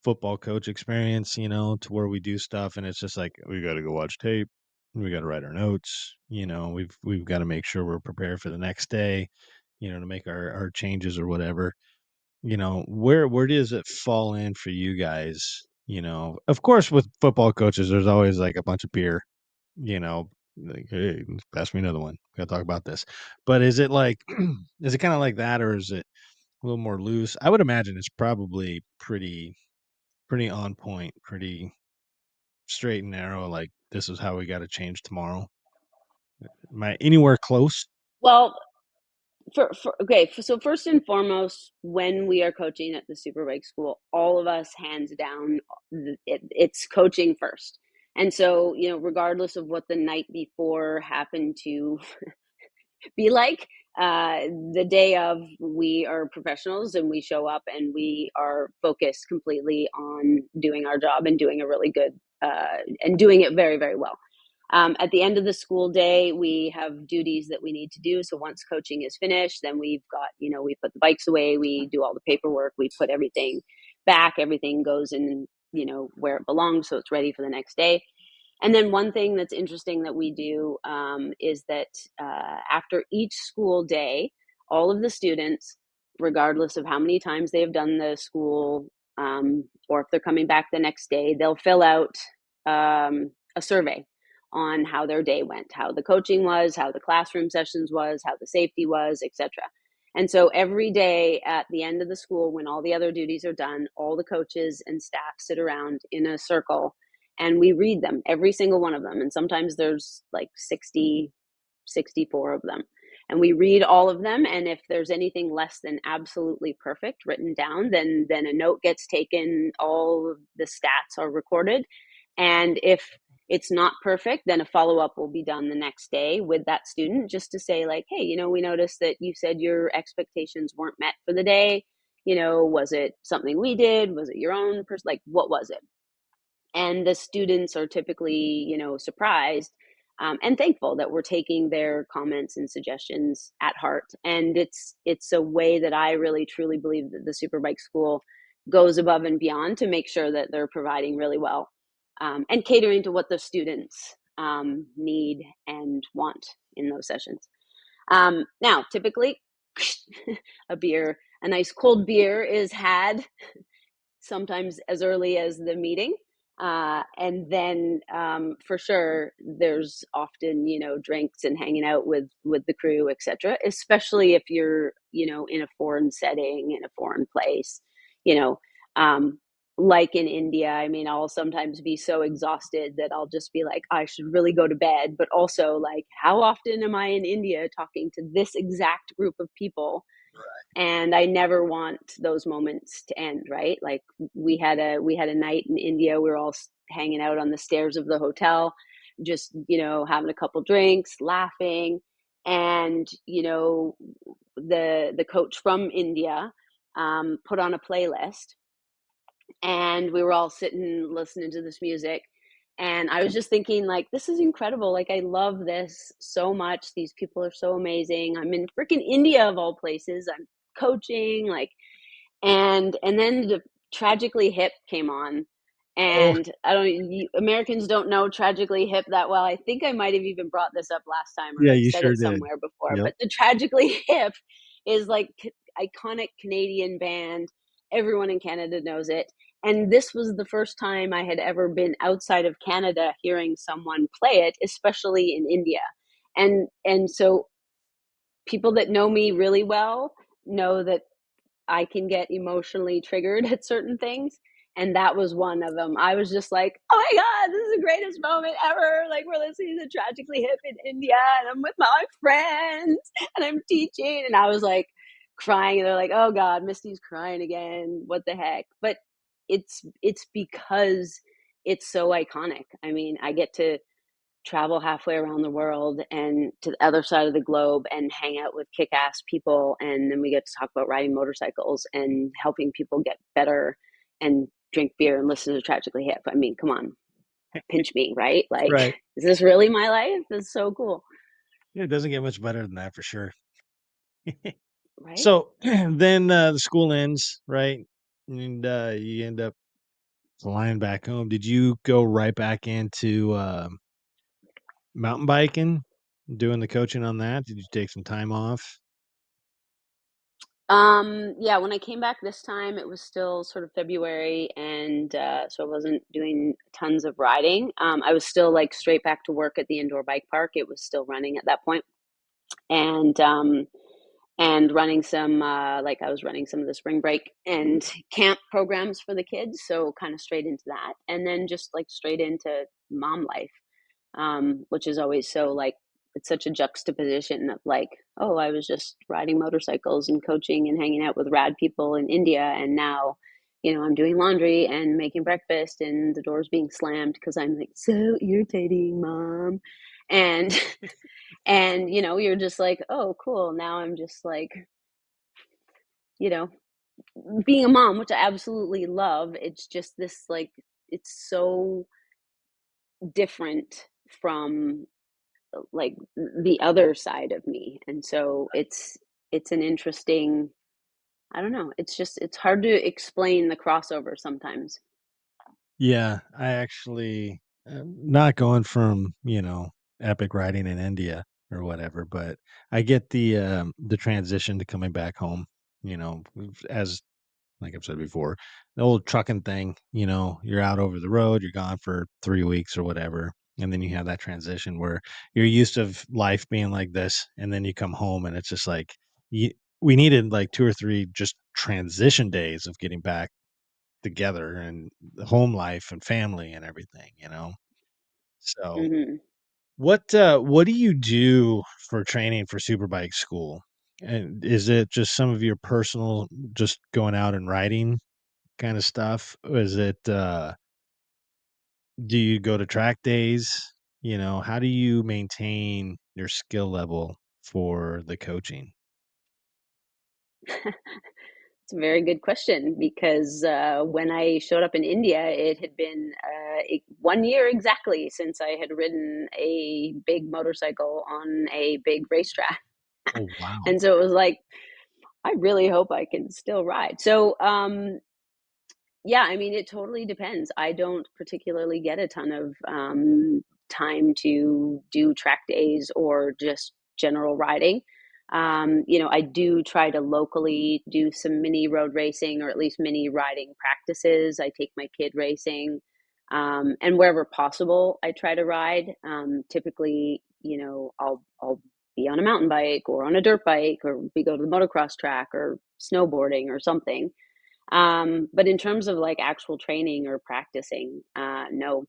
football coach experience, to where we do stuff and it's just like we got to go watch tape, we got to write our notes, we've got to make sure we're prepared for the next day, to make our changes or whatever. Where does it fall in for you guys? Of course, with football coaches, there's always like a bunch of beer, you know, like, hey, pass me another one. We gotta talk about this. But is it like, is it kind of like that, or is it a little more loose? I would imagine it's probably pretty on point, pretty straight and narrow. Like this is how we got to change tomorrow. Am I anywhere close? Well, okay, so first and foremost, when we are coaching at the Superbike School, all of us, hands down, it's coaching first. And so, regardless of what the night before happened to be like, the day of, we are professionals and we show up and we are focused completely on doing our job and doing a really good and doing it very very well. At the end of the school day, we have duties that we need to do. So once coaching is finished, then we've got, we put the bikes away, we do all the paperwork, we put everything back, everything goes in, where it belongs. So it's ready for the next day. And then one thing that's interesting that we do is that after each school day, all of the students, regardless of how many times they have done the school, or if they're coming back the next day, they'll fill out a survey on how their day went, how the coaching was, how the classroom sessions was, how the safety was, etc. And so every day at the end of the school, when all the other duties are done, all the coaches and staff sit around in a circle and we read them, every single one of them. And sometimes there's like 60, 64 of them. And we read all of them. And if there's anything less than absolutely perfect written down, then a note gets taken, all of the stats are recorded. And if it's not perfect, then a follow-up will be done the next day with that student, just to say like, hey, we noticed that you said your expectations weren't met for the day. Was it something we did? Was it your own person? Like, what was it? And the students are typically, surprised and thankful that we're taking their comments and suggestions at heart. And it's a way that I really truly believe that the Superbike School goes above and beyond to make sure that they're providing really well and catering to what the students need and want in those sessions. Now, typically, a nice cold beer is had sometimes as early as the meeting. And then for sure, there's often, drinks and hanging out with the crew, etc. Especially if you're, in a foreign setting, in a foreign place, you know, um, like in India. I mean, I'll sometimes be so exhausted that I'll just be like, I should really go to bed. But also, like, how often am I in India talking to this exact group of people? And I never want those moments to end, right? Like we had a night in India. We were all hanging out on the stairs of the hotel, just having a couple drinks, laughing, and the coach from India put on a playlist, and we were all sitting listening to this music. And I was just thinking, like, this is incredible. Like, I love this so much. These people are so amazing. I'm in freaking India of all places. I'm coaching, like, and then the Tragically Hip came on. Oh, And I don't, Americans don't know Tragically Hip that well. I think I might have even brought this up last time, or yeah, I've you said sure it did. somewhere before, Yep. but the Tragically Hip is like iconic Canadian band. Everyone in Canada knows it. And this was the first time I had ever been outside of Canada hearing someone play it, especially in India. And so people that know me really well know that I can get emotionally triggered at certain things. And that was one of them. I was just like, oh my God, this is the greatest moment ever. Like, we're listening to Tragically Hip in India, and I'm with my friends, and I'm teaching. And I was like crying. And they're like, oh God, Misti's crying again. What the heck? But it's because it's so iconic. I mean, I get to travel halfway around the world and to the other side of the globe and hang out with kick-ass people, and then we get to talk about riding motorcycles and helping people get better and drink beer and listen to Tragically Hip. I mean, come on, pinch me, right? Like, Right. is this really my life? That's so cool. Yeah, it doesn't get much better than that for sure. Right. So then the school ends, right? And you end up flying back home. Did you go right back into mountain biking, doing the coaching on that? Did you take some time off? Yeah, when I came back this time, it was still sort of February, and so I wasn't doing tons of riding. I was still like straight back to work at the indoor bike park. It was still running at that point. And running some like I was running some of the spring break and camp programs for the kids, so kind of straight into that, and then just like straight into mom life, which is always so like it's such a juxtaposition of like, oh, I was just riding motorcycles and coaching and hanging out with rad people in India, and now I'm doing laundry and making breakfast and the door's being slammed because I'm like, so irritating, mom. And and you're just like, oh cool, now I'm just like, you know being a mom, which I absolutely love. It's just this like, it's so different from like the other side of me. And so it's an interesting, I don't know, it's hard to explain the crossover sometimes. Yeah, I actually not going from, epic riding in India or whatever, but I get the transition to coming back home, as like I've said before, the old trucking thing, you're out over the road, you're gone for 3 weeks or whatever, and then you have that transition where you're used to life being like this, and then you come home and it's just like you, we needed like 2 or 3 just transition days of getting back together and the home life and family and everything. So, Hmm. what do you do for training for superbike school? And is it just some of your personal just going out and riding kind of stuff? Or is it do you go to track days? How do you maintain your skill level for the coaching? It's a very good question because when I showed up in India, it had been 1 year exactly since I had ridden a big motorcycle on a big racetrack. Oh, wow. And so it was like, I really hope I can still ride. So, yeah, I mean, it totally depends. I don't particularly get a ton of time to do track days or just general riding. I do try to locally do some mini road racing or at least mini riding practices. I take my kid racing, and wherever possible, I try to ride. Typically, I'll be on a mountain bike or on a dirt bike, or we go to the motocross track or snowboarding or something. But in terms of like actual training or practicing, no,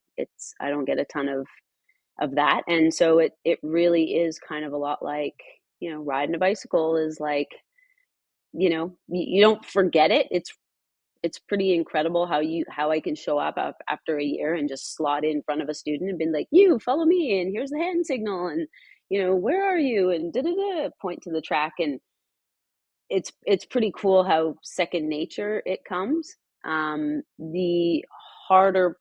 I don't get a ton of that. And so it really is kind of a lot like, riding a bicycle is like, you don't forget it. It's pretty incredible how I can show up after a year and just slot in front of a student and be like, you follow me, and here's the hand signal, and where are you, and da da da, point to the track. And it's pretty cool how second nature it comes. The harder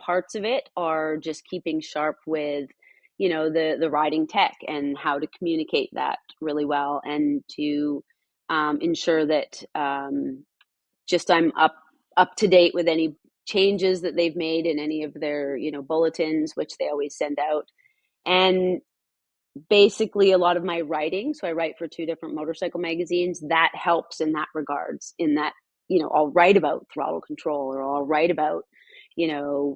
parts of it are just keeping sharp with, the riding tech and how to communicate that really well, and to ensure that just I'm up to date with any changes that they've made in any of their bulletins, which they always send out. And basically a lot of my writing, so I write for two different motorcycle magazines, that helps in that regards, in that I'll write about throttle control, or I'll write about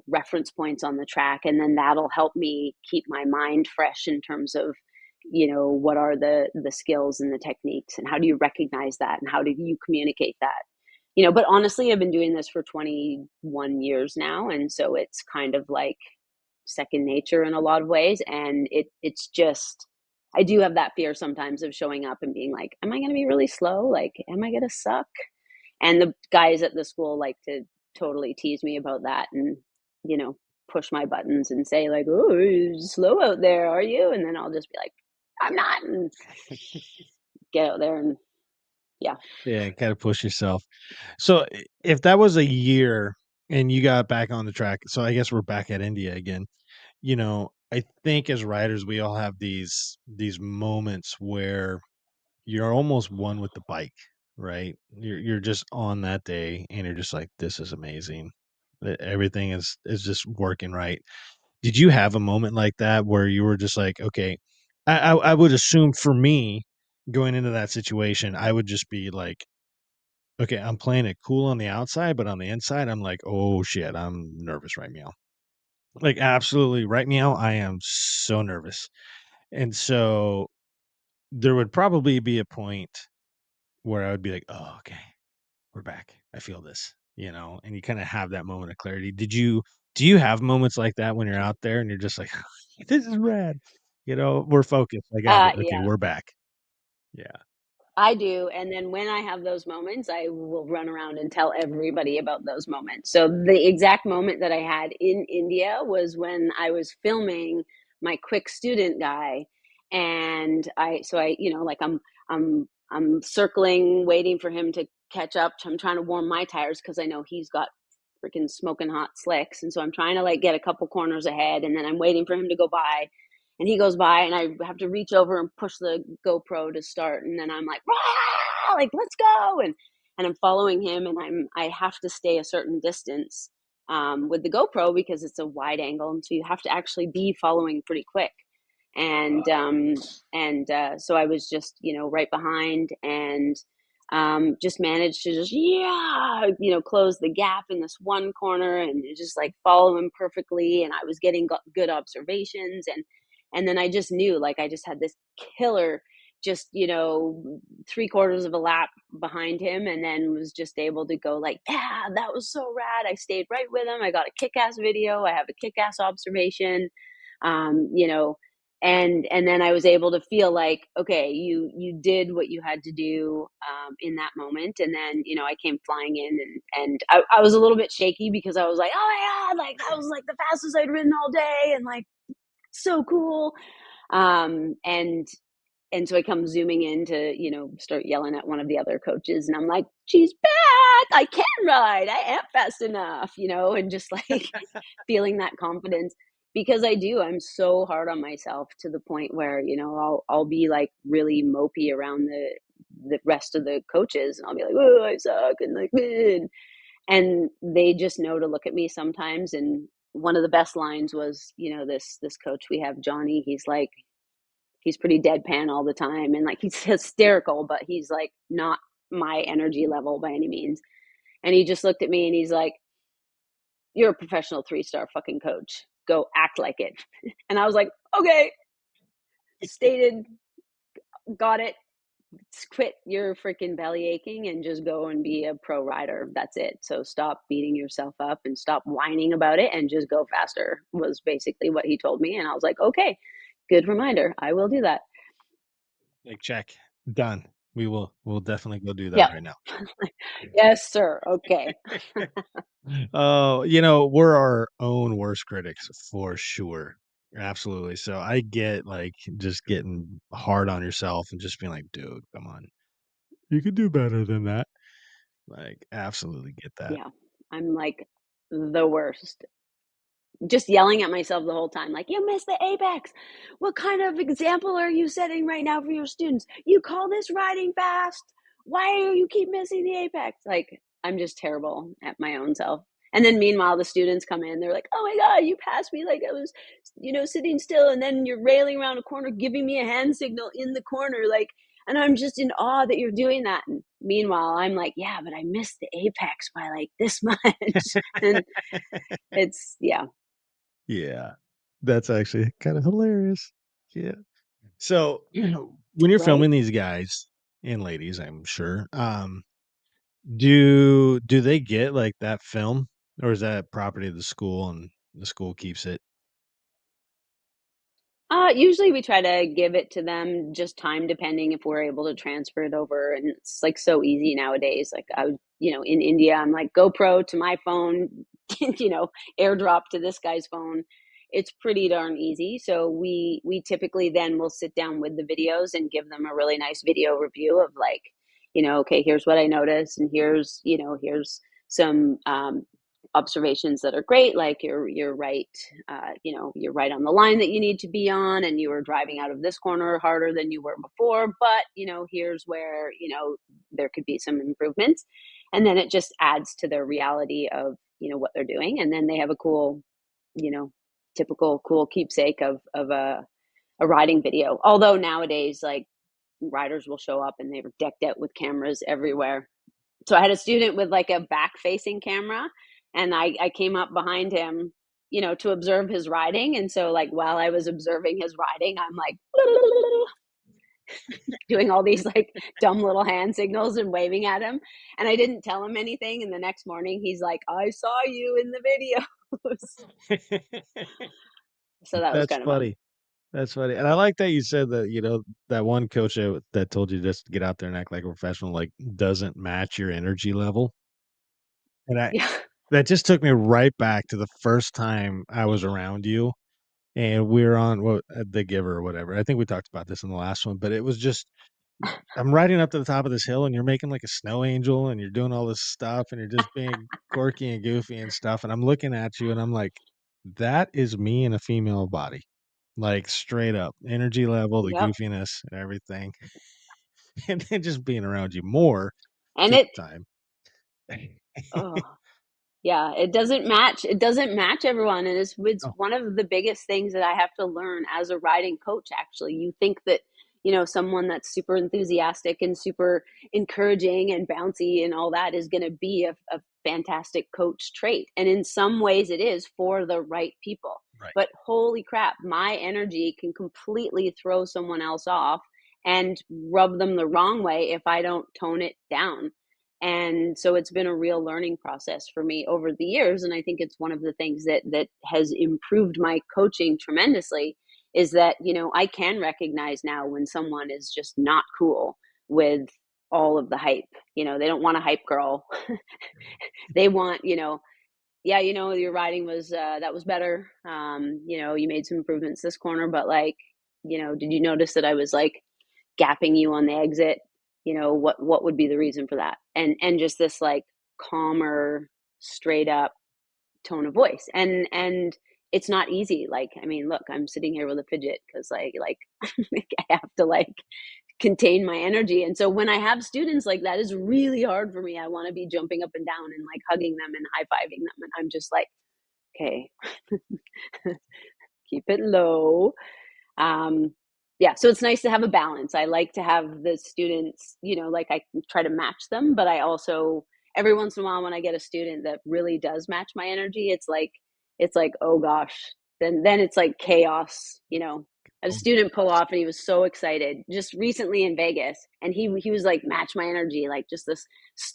reference points on the track, and then that'll help me keep my mind fresh in terms of what are the skills and the techniques, and how do you recognize that, and how do you communicate that. But honestly, I've been doing this for 21 years now, and so it's kind of like second nature in a lot of ways. And it's just, I do have that fear sometimes of showing up and being like, am I going to be really slow, like am I going to suck? And the guys at the school like to totally tease me about that, and you know push my buttons and say like, oh, you're slow out there, are you? And then I'll just be like, I'm not, and get out there. And yeah. Yeah, kind of push yourself. So if that was a year and you got back on the track, so I guess we're back at India again. I think as riders we all have these moments where you're almost one with the bike, right? You're just on that day and you're just like, this is amazing. Everything is just working right. Did you have a moment like that where you were just like, okay, I would assume for me going into that situation, I would just be like, okay, I'm playing it cool on the outside, but on the inside, I'm like, "Oh shit, I'm nervous right now." Like, absolutely right now, I am so nervous. And so there would probably be a point where I would be like, "Oh, okay, we're back. I feel this," and you kinda have that moment of clarity. Do you have moments like that when you're out there and you're just like, "This is rad." We're focused. I got it. Okay, Yeah, we're back. Yeah. I do. And then when I have those moments, I will run around and tell everybody about those moments. So the exact moment that I had in India was when I was filming my quick student guy. And like I'm circling, waiting for him to catch up. I'm trying to warm my tires because I know he's got freaking smoking hot slicks. And so I'm trying to like get a couple corners ahead, and then I'm waiting for him to go by, and he goes by, and I have to reach over and push the GoPro to start. And then I'm like, "Rah!" Like, let's go. And I'm following him, and I have to stay a certain distance with the GoPro because it's a wide angle. And so you have to actually be following pretty quick. And so I was just, right behind, and just managed to just, close the gap in this one corner and just like follow him perfectly. And I was getting good observations. And then I just knew, like, I just had this killer, just, 3/4 of a lap behind him, and then was just able to go like, yeah, that was so rad. I stayed right with him. I got a kick-ass video. I have a kick-ass observation. Um, you know, and then I was able to feel like, okay, you did what you had to do in that moment. And then, I came flying in, and I was a little bit shaky because I was like, oh my God, like that was like the fastest I'd ridden all day, and like so cool. Um, and and so I come zooming in to, start yelling at one of the other coaches, and I'm like, she's back. I can ride. I am fast enough, and just like feeling that confidence, because I do. I'm so hard on myself to the point where, I'll be like really mopey around the rest of the coaches, and I'll be like, oh, I suck, and like, man. And they just know to look at me sometimes. And one of the best lines was, this coach we have, Johnny, he's like, he's pretty deadpan all the time, and like he's hysterical, but he's like not my energy level by any means. And he just looked at me and he's like, you're a professional 3-star fucking coach. Go act like it. And I was like, okay, stated, got it. Quit your freaking belly aching and just go and be a pro rider. That's it. So stop beating yourself up and stop whining about it and just go faster, was basically what he told me. And I was like, okay, good reminder. I will do that. Like, check, done. We'll definitely go do that Yep. right now. Yes, sir. Okay. Oh, we're our own worst critics for sure. Absolutely. So I get like just getting hard on yourself and just being like, dude, come on. You could do better than that. Like, absolutely get that. Yeah. I'm like the worst. Just yelling at myself the whole time, like, you missed the apex. What kind of example are you setting right now for your students? You call this riding fast? Why do you keep missing the apex? Like, I'm just terrible at my own self. And then meanwhile, the students come in, they're like, oh my God, you passed me like I was, sitting still. And then you're railing around a corner, giving me a hand signal in the corner. Like, and I'm just in awe that you're doing that. And meanwhile, I'm like, yeah, but I missed the apex by like this much. And yeah. Yeah. That's actually kind of hilarious. Yeah. So, when you're Right. filming these guys and ladies, I'm sure, do they get like that film, or is that property of the school and the school keeps it? Usually we try to give it to them just time depending if we're able to transfer it over. And it's like so easy nowadays. Like in India, I'm like GoPro to my phone, airdrop to this guy's phone. It's pretty darn easy. So we typically then will sit down with the videos and give them a really nice video review of like, okay, here's what I noticed, and here's some observations that are great, like you're right, you're right on the line that you need to be on, and you were driving out of this corner harder than you were before, but here's where there could be some improvements. And then it just adds to their reality of what they're doing, and then they have a cool, typical cool keepsake of a riding video. Although nowadays, like, riders will show up and they were decked out with cameras everywhere. So I had a student with like a back facing camera, and I came up behind him, to observe his riding. And so like while I was observing his riding, I'm like doing all these like dumb little hand signals and waving at him. And I didn't tell him anything. And the next morning he's like, I saw you in the videos. So that was That's kind of fun. funny. That's funny. And I like that you said that, that one coach that told you just to get out there and act like a professional, like, doesn't match your energy level. And Yeah. that just took me right back to the first time I was around you, and we were on the Giver or whatever. I think we talked about this in the last one, but it was just I'm riding up to the top of this hill and you're making like a snow angel and you're doing all this stuff and you're just being quirky and goofy and stuff. And I'm looking at you and I'm like, that is me in a female body. Like straight up energy level, the Yep. goofiness and everything. And then just being around you more And took it, time. oh, yeah, it doesn't match everyone, and it's Oh, one of the biggest things that I have to learn as a riding coach, actually. You think that, someone that's super enthusiastic and super encouraging and bouncy and all that is going to be a fantastic coach trait. And in some ways it is for the right people. right. But holy crap, my energy can completely throw someone else off and rub them the wrong way if I don't tone it down. And so it's been a real learning process for me over the years, and I think it's one of the things that has improved my coaching tremendously, is that I can recognize now when someone is just not cool with all of the hype. They don't want a hype girl. They want, yeah, your riding was that was better. You made some improvements this corner, but like, did you notice that I was like gapping you on the exit? What would be the reason for that? And just this like calmer, straight up tone of voice. And it's not easy. Like, I mean, look, I'm sitting here with a fidget because like I have to like contain my energy. And so when I have students like that, it's really hard for me. I want to be jumping up and down and like hugging them and high-fiving them. And I'm just like, okay, keep it low. um yeah, so it's nice to have a balance. I like to have the students, like I try to match them, but I also, every once in a while when I get a student that really does match my energy, it's like, oh gosh, then it's like chaos. I had a Oh, student pull off and he was so excited just recently in Vegas, and he was like, match my energy, like just this,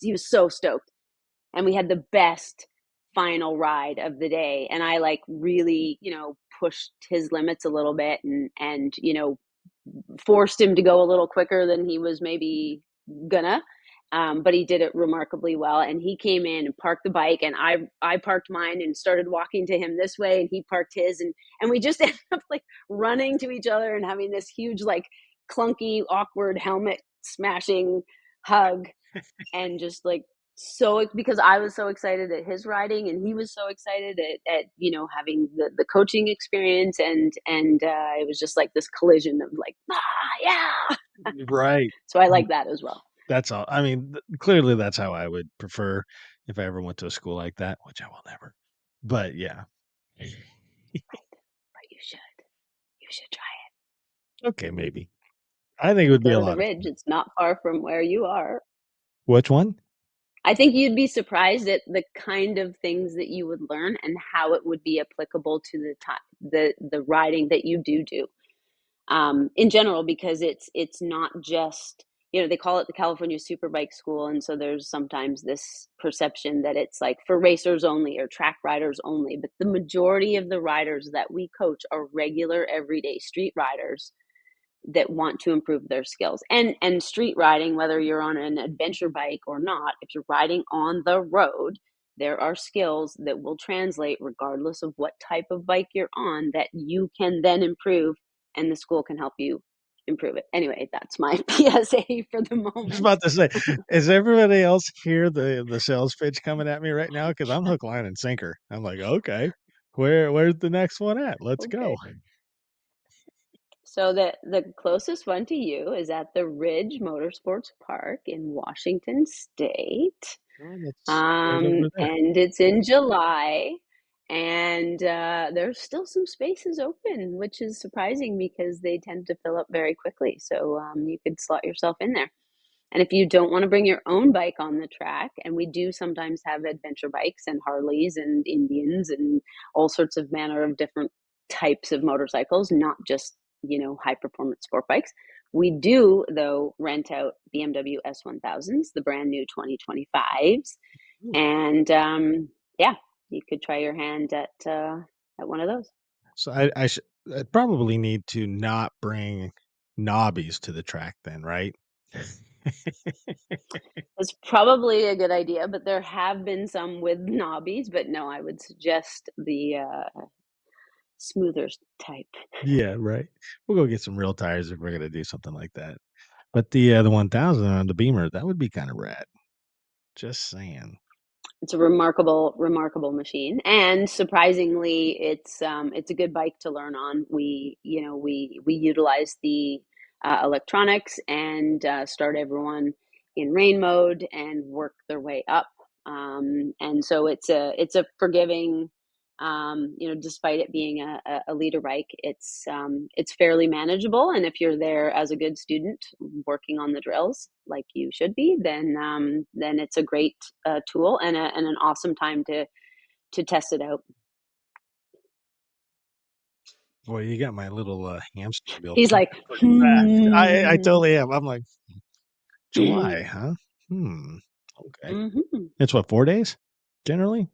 he was so stoked, and we had the best final ride of the day, and I like really pushed his limits a little bit, and forced him to go a little quicker than he was maybe gonna. But he did it remarkably well, and he came in and parked the bike, and I parked mine and started walking to him this way, and he parked his, and we just ended up like running to each other and having this huge like clunky awkward helmet smashing hug, and just like, so because I was so excited at his riding and he was so excited at having the coaching experience, and it was just like this collision of like, yeah. right. So I like that as well. That's all. I mean, clearly that's how I would prefer if I ever went to a school like that, which I will never. But yeah. But you should try Okay, maybe. I think it it. would be Go a to the lot of Ridge, fun. it's not far from where you are. Which one? I think you'd be surprised at the kind of things that you would learn and how it would be applicable to the riding that you do, in general, because it's not just, they call it the California Superbike School, and so there's sometimes this perception that it's like for racers only or track riders only, but the majority of the riders that we coach are regular everyday street riders that want to improve their skills. And street riding, whether you're on an adventure bike or not, if you're riding on the road, there are skills that will translate regardless of what type of bike you're on, that you can then improve, and the school can help you improve it. Anyway, that's my PSA for the I was moment. about to say, is everybody else hear the sales pitch coming at me right now? Because I'm hook, line, and sinker. I'm like, okay, where's the next one at? Let's go. Okay. So the closest one to you is at the Ridge Motorsports Park in Washington State. Oh, that's right over there. And it's in July, and there's still some spaces open, which is surprising because they tend to fill up very quickly. So you could slot yourself in there. And if you don't want to bring your own bike on the track, and we do sometimes have adventure bikes and Harleys and Indians and all sorts of manner of different types of motorcycles, not just, high performance sport bikes. We do, though, rent out BMW S1000s, the brand new 2025s. Ooh. And yeah, you could try your hand at one of those. So I probably need to not bring knobbies to the track then, right? It's probably a good idea, but there have been some with knobbies. But no, I would suggest the smoother type. Yeah, right. We'll go get some real tires if we're gonna do something like that. But the 1000 on the Beamer, that would be kind of rad. Just saying. It's a remarkable machine, and surprisingly, it's a good bike to learn on. We utilize the electronics and start everyone in rain mode and work their way up. And so it's a forgiving. Despite it being a leader bike, it's fairly manageable. And if you're there as a good student working on the drills like you should be, then it's a great tool and an awesome time to test it out. Boy, you got my little hamster wheel He's like, pretty fast. I totally am. I'm like, July, huh? Okay. Mm-hmm. It's what, 4 days generally?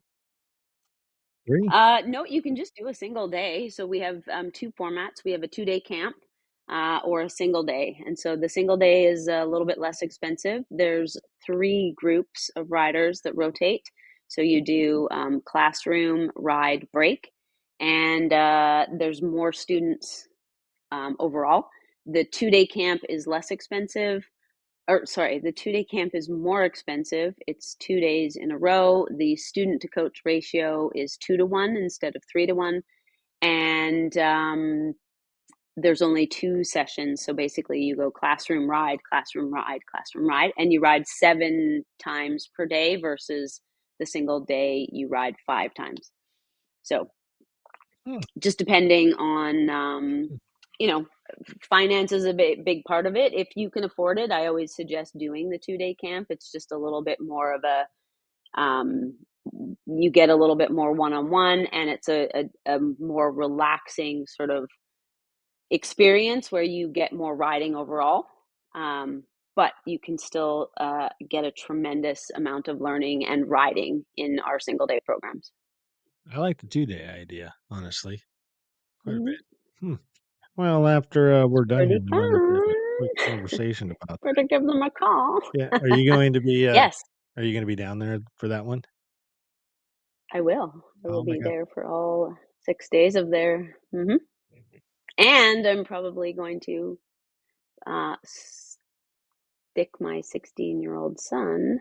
Three? No, you can just do a single day. So we have two formats. We have a 2-day camp or a single day. And so the single day is a little bit less expensive. There's 3 groups of riders that rotate. So you do classroom, ride, break, and there's more students overall. The 2-day camp is less expensive. Or sorry, the 2-day camp is more expensive. It's 2 days in a row. The student to coach ratio is 2-to-1 instead of 3-to-1. And there's only 2 sessions. So basically, you go classroom, ride, classroom, ride, classroom, ride, and you ride 7 times per day versus the single day you ride 5 times. So just depending on, finance is a big part of it. If you can afford it, I always suggest doing the 2-day camp. It's just a little bit more of you get a little bit more one-on-one, and it's a more relaxing sort of experience where you get more riding overall. But you can still get a tremendous amount of learning and riding in our single day programs. I like the 2-day idea, honestly, quite a Mm-hmm. bit. Well, after we're done here, Pretty we might have to have a quick fun. conversation about that. Better give them a call. Yeah, are you going to be Yes, down there for that one? I will. I will Oh my be god. there for all 6 days of their. And I'm probably going to stick my 16-year-old son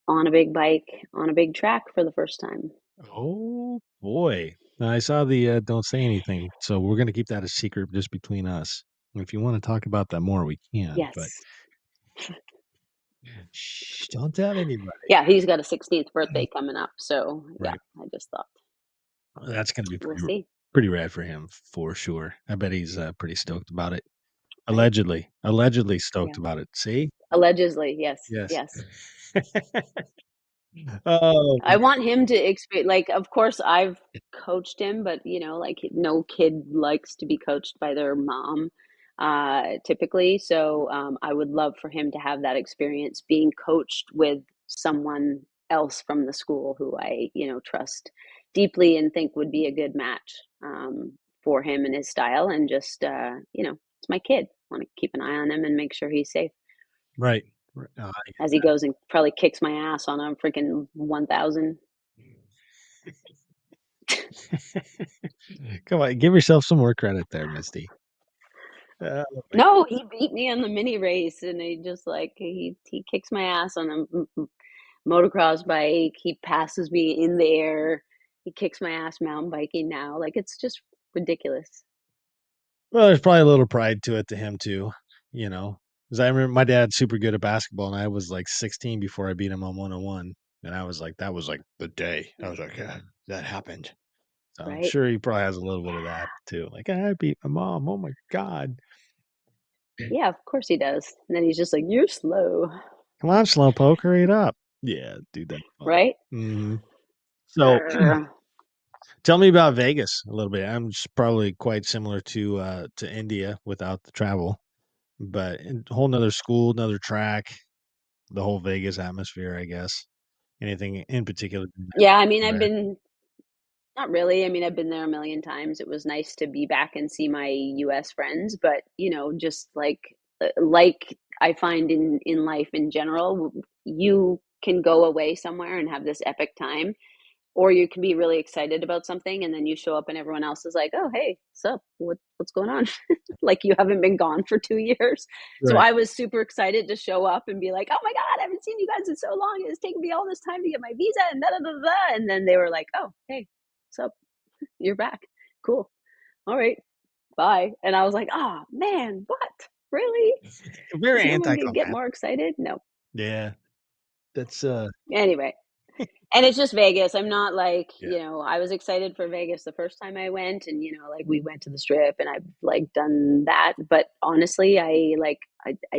on a big bike on a big track for the first time. Oh boy. Now, I saw the don't say anything, so we're gonna keep that a secret just between us. If you want to talk about that more, we can, but Yes. shh, don't tell anybody. Yeah, he's got a 16th birthday coming up. So, yeah, Right. I just thought That's gonna be we'll see. pretty rad for him for sure. I bet he's pretty stoked about it. Right? Allegedly stoked Yeah. about it. See? Allegedly. Yes. Yes. Yes. Oh, I want him to experience, like, of course, I've coached him, but like no kid likes to be coached by their mom, typically. So I would love for him to have that experience being coached with someone else from the school who I, trust deeply and think would be a good match for him and his style. And just, it's my kid. I want to keep an eye on him and make sure he's safe right. as he goes and probably kicks my ass on a freaking 1000. Come on, give yourself some more credit there, Misty. Oh my No, he beat me on the mini race, and he just like he kicks my ass on a motocross bike. He passes me in the air. He kicks my ass mountain biking now. Like it's just ridiculous, Well, there's probably a little pride to it to him too, you know. Because I remember my dad's super good at basketball, and I was like 16 before I beat him on 101, and I was like, that was like the day. I was like, yeah, that happened. So I'm right? sure he probably has a little bit of Yeah, that too. Like I beat my mom. Oh my god! yeah. Of course he does. And then he's just like, "You're slow," Come on, slowpoke, hurry it up. Yeah, dude, that's funny. right? hmm So Grr. tell me about Vegas a little bit. Probably quite similar to India without the travel, but a whole nother school, another track, the whole Vegas atmosphere, I guess. Anything in particular? Yeah, I mean, I've Where? been not really. I mean, I've been there a million times. It was nice to be back and see my US friends, but just like I find in life in general, you can go away somewhere and have this epic time, or you can be really excited about something and then you show up and everyone else is like, oh, hey, sup, what's going on? Like you haven't been gone for 2 years. So Right. I was super excited to show up and be like, oh my God, I haven't seen you guys in so long. It's taken me all this time to get my visa and da da da da. And then they were like, oh, hey, sup, you're back. Cool. All right, bye. And I was like, oh man, what? Really? Very Does no one get anticlimactic. more excited? No. Yeah. That's Anyway, and it's just Vegas. I'm not like, yeah. I was excited for Vegas the first time I went and, like we went to the strip and I've like done that. But honestly, I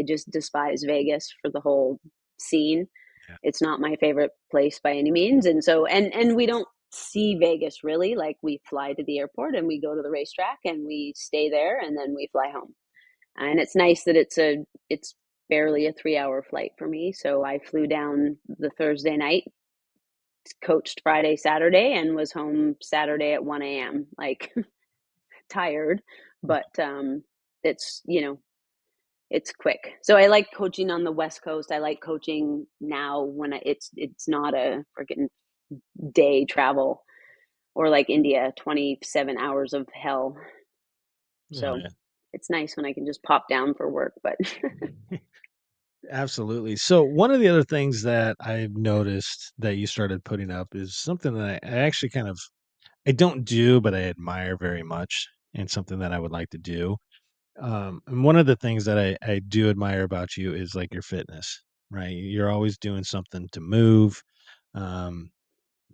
just despise Vegas for the whole scene. Yeah. It's not my favorite place by any means. And so, and we don't see Vegas really. Like we fly to the airport and we go to the racetrack and we stay there and then we fly home. And it's nice that it's barely a 3 hour flight for me. So I flew down the Thursday night, coached Friday, Saturday, and was home Saturday at 1 a.m. Like tired, but it's it's quick. So I like coaching on the West Coast. I like coaching now when it's not a freaking day travel or like India, 27 hours of hell. Oh, So yeah. it's nice when I can just pop down for work, but Absolutely. So one of the other things that I've noticed that you started putting up is something that I actually kind of I don't do, but I admire very much, and something that I would like to do. And one of the things that I do admire about you is like your fitness, right? You're always doing something to move. Um,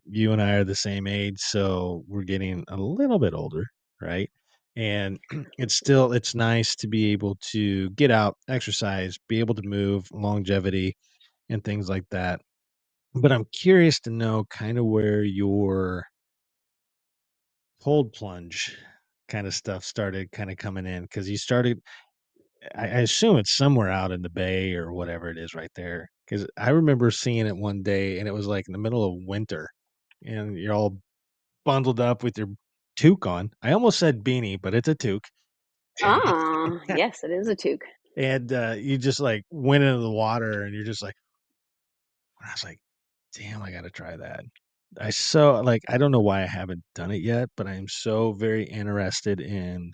you and I are the same age, so we're getting a little bit older, right? And it's nice to be able to get out, exercise, be able to move, longevity, and things like that. But I'm curious to know kind of where your cold plunge kind of stuff started kind of coming in, because you started I assume it's somewhere out in the bay or whatever it is right there. Because I remember seeing it one day and it was like in the middle of winter and you're all bundled up with your toque on. I almost said beanie, but it's a toque. yes, it is a toque. And you just like went into the water and you're just like, I was like, damn, I got to try that. I don't know why I haven't done it yet, but I am so very interested in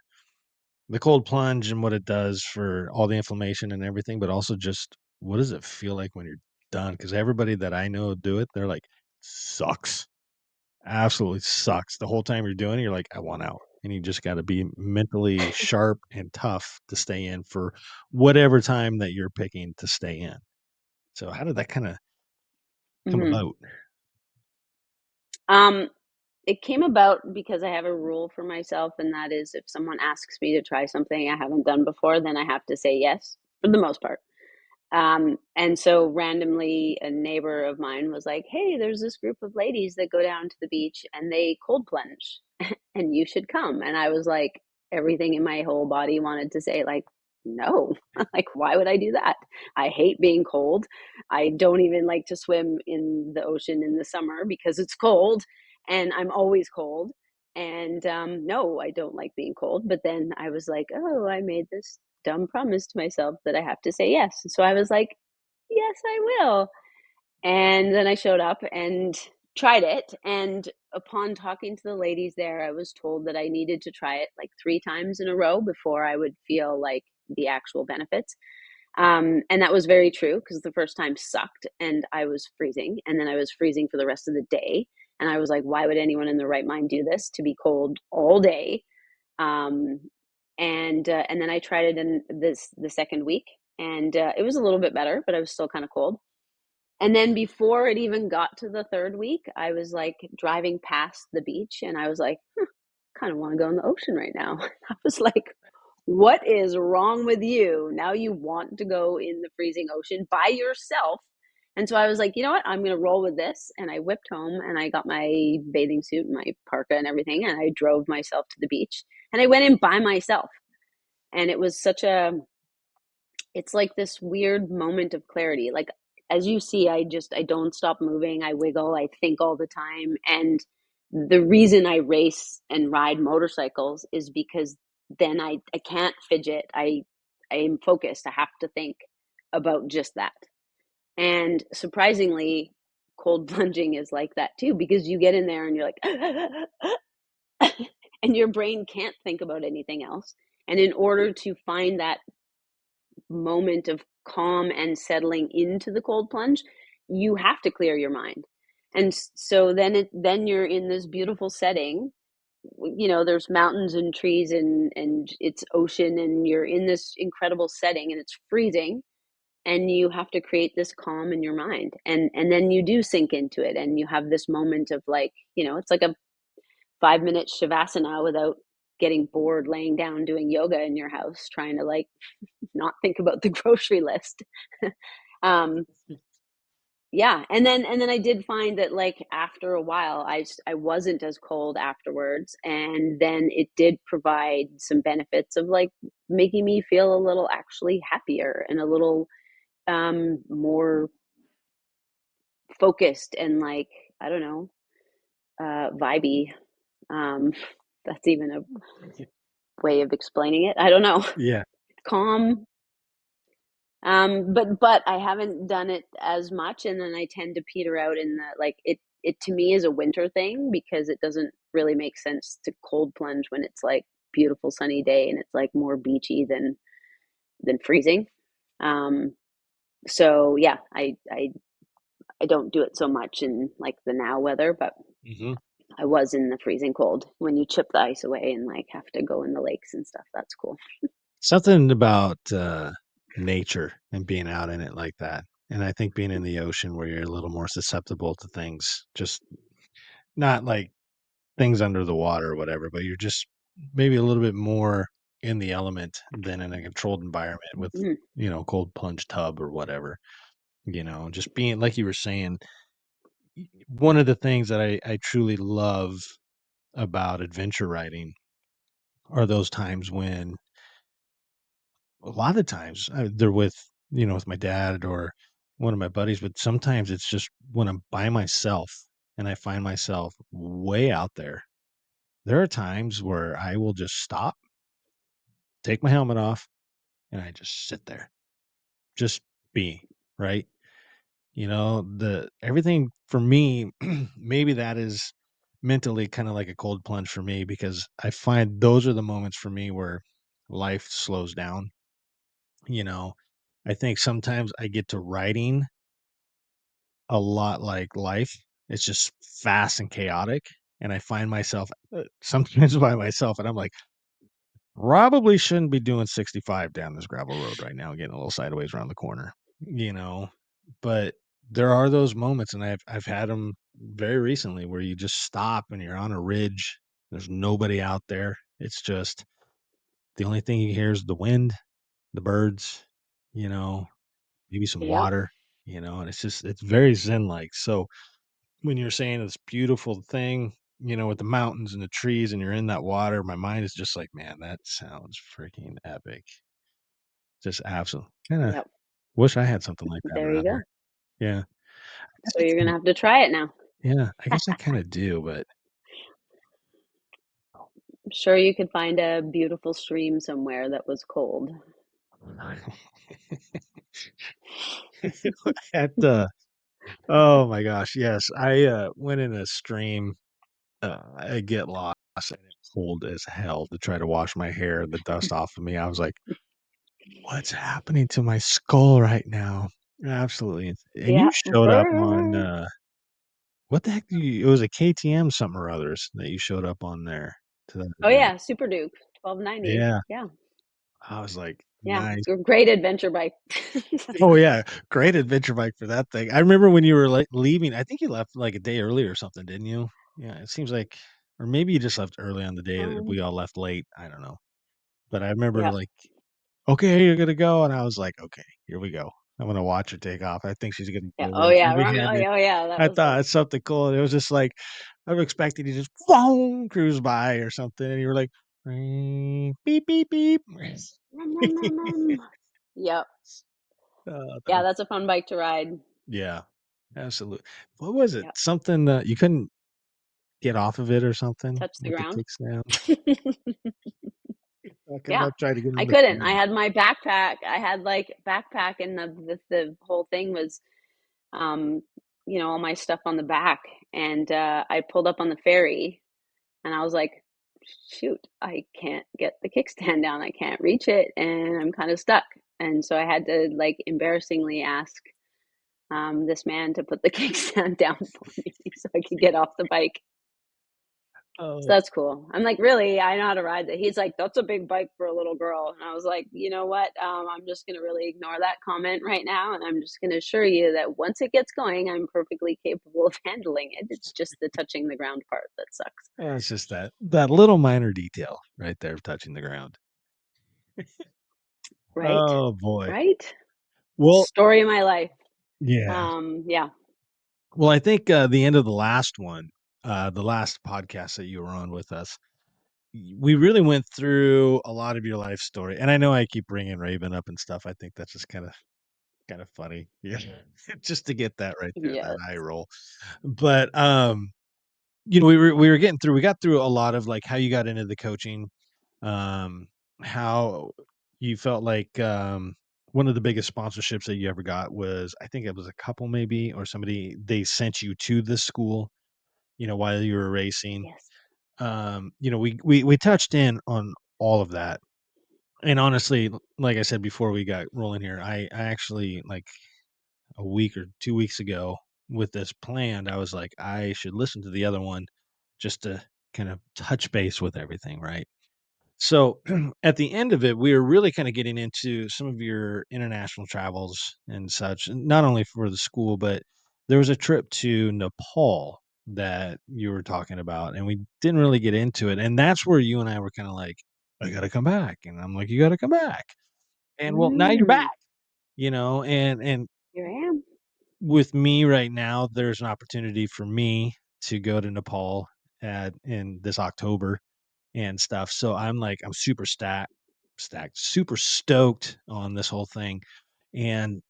the cold plunge and what it does for all the inflammation and everything, but also just what does it feel like when you're done? Because everybody that I know do it, they're like, sucks. Absolutely sucks. The whole time you're doing it, you're like, I want out. And you just got to be mentally sharp and tough to stay in for whatever time that you're picking to stay in. So how did that kind of come Hmm. about? Um, it came about because I have a rule for myself, and that is if someone asks me to try something I haven't done before, then I have to say yes for the most part. And so randomly, a neighbor of mine was like, hey, there's this group of ladies that go down to the beach and they cold plunge, and you should come. And I was like, everything in my whole body wanted to say, like, no, like, why would I do that? I hate being cold. I don't even like to swim in the ocean in the summer because it's cold and I'm always cold. And no, I don't like being cold. But then I was like, oh, I made this dumb promise to myself that I have to say yes. So I was like, yes, I will. And then I showed up and tried it. And upon talking to the ladies there, I was told that I needed to try it like 3 times in a row before I would feel like the actual benefits. And that was very true because the first time sucked and I was freezing. And then I was freezing for the rest of the day. And I was like, why would anyone in their right mind do this to be cold all day? Um, and then I tried it in the second week, and it was a little bit better, but I was still kind of cold. And then before it even got to the third week, I was like driving past the beach, and I was like, kind of want to go in the ocean right now. I was like, what is wrong with you? Now you want to go in the freezing ocean by yourself. And so I was like, you know what? I'm going to roll with this. And I whipped home and I got my bathing suit and my parka and everything. And I drove myself to the beach and I went in by myself. And it was it's like this weird moment of clarity. Like, as you see, I don't stop moving. I wiggle, I think all the time. And the reason I race and ride motorcycles is because then I can't fidget. I am focused. I have to think about just that. And surprisingly, cold plunging is like that too, because you get in there and you're like, and your brain can't think about anything else. And in order to find that moment of calm and settling into the cold plunge, you have to clear your mind. And so then you're in this beautiful setting. You know, there's mountains and trees and it's ocean, and you're in this incredible setting and it's freezing, and you have to create this calm in your mind, and then you do sink into it, and you have this moment of like, you know, it's like a 5 minute shavasana without getting bored laying down doing yoga in your house, trying to like not think about the grocery list. um yeah, and then I did find that like after a while I wasn't as cold afterwards, and then it did provide some benefits of like making me feel a little actually happier and a little more focused and like, I don't know, vibey. um that's even a way of explaining it, I don't know. Yeah. Calm. But I haven't done it as much, and then I tend to peter out in the like it to me is a winter thing, because it doesn't really make sense to cold plunge when it's like beautiful sunny day and it's like more beachy than freezing. Um, so yeah, I don't do it so much in like the now weather, but Hmm. I was in the freezing cold when you chip the ice away and like have to go in the lakes and stuff. That's cool. Something about nature and being out in it like that. And I think being in the ocean where you're a little more susceptible to things, just not like things under the water or whatever, but you're just maybe a little bit more in the element than in a controlled environment with, Mm, cold plunge tub or whatever, just being, like you were saying, one of the things that I truly love about adventure riding are those times when a lot of times they're with my dad or one of my buddies, but sometimes it's just when I'm by myself and I find myself way out there. There are times where I will just stop, take my helmet off, and I just sit there, just be, right? The everything for me, maybe that is mentally kind of like a cold plunge for me because I find those are the moments for me where life slows down. You know, I think sometimes I get to writing a lot like life. It's just fast and chaotic. And I find myself sometimes by myself, and I'm like, probably shouldn't be doing 65 down this gravel road right now, getting a little sideways around the corner, you know. But there are those moments, and I've had them very recently where you just stop and you're on a ridge. There's nobody out there. It's just the only thing you hear is the wind, the birds, you know, maybe some yep. water, and it's very zen like. So when you're saying this beautiful thing, with the mountains and the trees and you're in that water, my mind is just like, man, that sounds freaking epic. Just absolutely kind of Yep. wish I had something like that There you around go. here. Yeah. I guess So I you're kind gonna of, have to try it now. yeah, I guess I kind of do, but I'm sure you could find a beautiful stream somewhere that was cold. at oh my gosh, yes. I went in a stream. I get lost and it's cold as hell to try to wash my hair, the dust off of me. I was like, what's happening to my skull right now? Absolutely. And you Yeah. showed up on, Brr. what the heck it was a KTM something or others that you showed up on there to that Oh event. yeah, Super Duke 1290. Yeah. Yeah. I was like, Yeah. nice. Great adventure bike. Oh yeah. Great adventure bike for that thing. I remember when you were like leaving, I think you left like a day early or something, didn't you? Yeah. It seems like, or maybe you just left early on the day that we all left late. I don't know. But I remember Yeah. like, okay, you're gonna go. And I was like, okay, here we go. I'm gonna watch her take off. I think she's gonna Yeah. go Oh real yeah. heavy Oh handed. yeah. Oh yeah. That I was thought fun. it's something cool, and it was just like I was expecting to just boom, cruise by or something, and you were like, beep, beep, beep. Rum, rum, rum, rum. Yep. That Yeah, was that's a fun bike to ride. yeah, absolutely. What was it? Yep. Something, you couldn't get off of it or something Touch the with the ground. kickstand? Talking Yeah. about trying to get I on the couldn't. I ground. had my backpack. I had like backpack, and the whole thing was um all my stuff on the back, and I pulled up on the ferry, and I was like, shoot, I can't get the kickstand down. I can't reach it, and I'm kind of stuck. And so I had to like embarrassingly ask this man to put the kickstand down for me so I could get off the bike. So Oh, that's cool. I'm like, really? I know how to ride that. He's like, that's a big bike for a little girl. And I was like, you know what? I'm just going to really ignore that comment right now. And I'm just going to assure you that once it gets going, I'm perfectly capable of handling it. It's just the touching the ground part that sucks. it's just that little minor detail right there of touching the ground. Right? Oh boy. Right? Well, Story of my life. yeah. Yeah. Well, I think the end of the last one, the last podcast that you were on with us, we really went through a lot of your life story. And I know I keep bringing Raven up and stuff. I think that's just kind of funny. Yeah. Just to get that right there, that eye Yes. roll. But we got through a lot of like how you got into the coaching, um, how you felt like one of the biggest sponsorships that you ever got was, I think it was a couple maybe, or somebody, they sent you to the school, while you were racing. Yes. We touched in on all of that. And honestly, like I said before we got rolling here, I actually, like a week or 2 weeks ago, with this planned, I was like, I should listen to the other one just to kind of touch base with everything, right? So at the end of it, we were really kind of getting into some of your international travels and such, and not only for the school, but there was a trip to Nepal that you were talking about, and we didn't really get into it. And that's where you and I were kind of like, I got to come back. And I'm like, you got to come back. And well, now you're back, Mm, and here I am. with me right now, there's an opportunity for me to go to Nepal in this October and stuff. So I'm super stacked, super stoked on this whole thing. And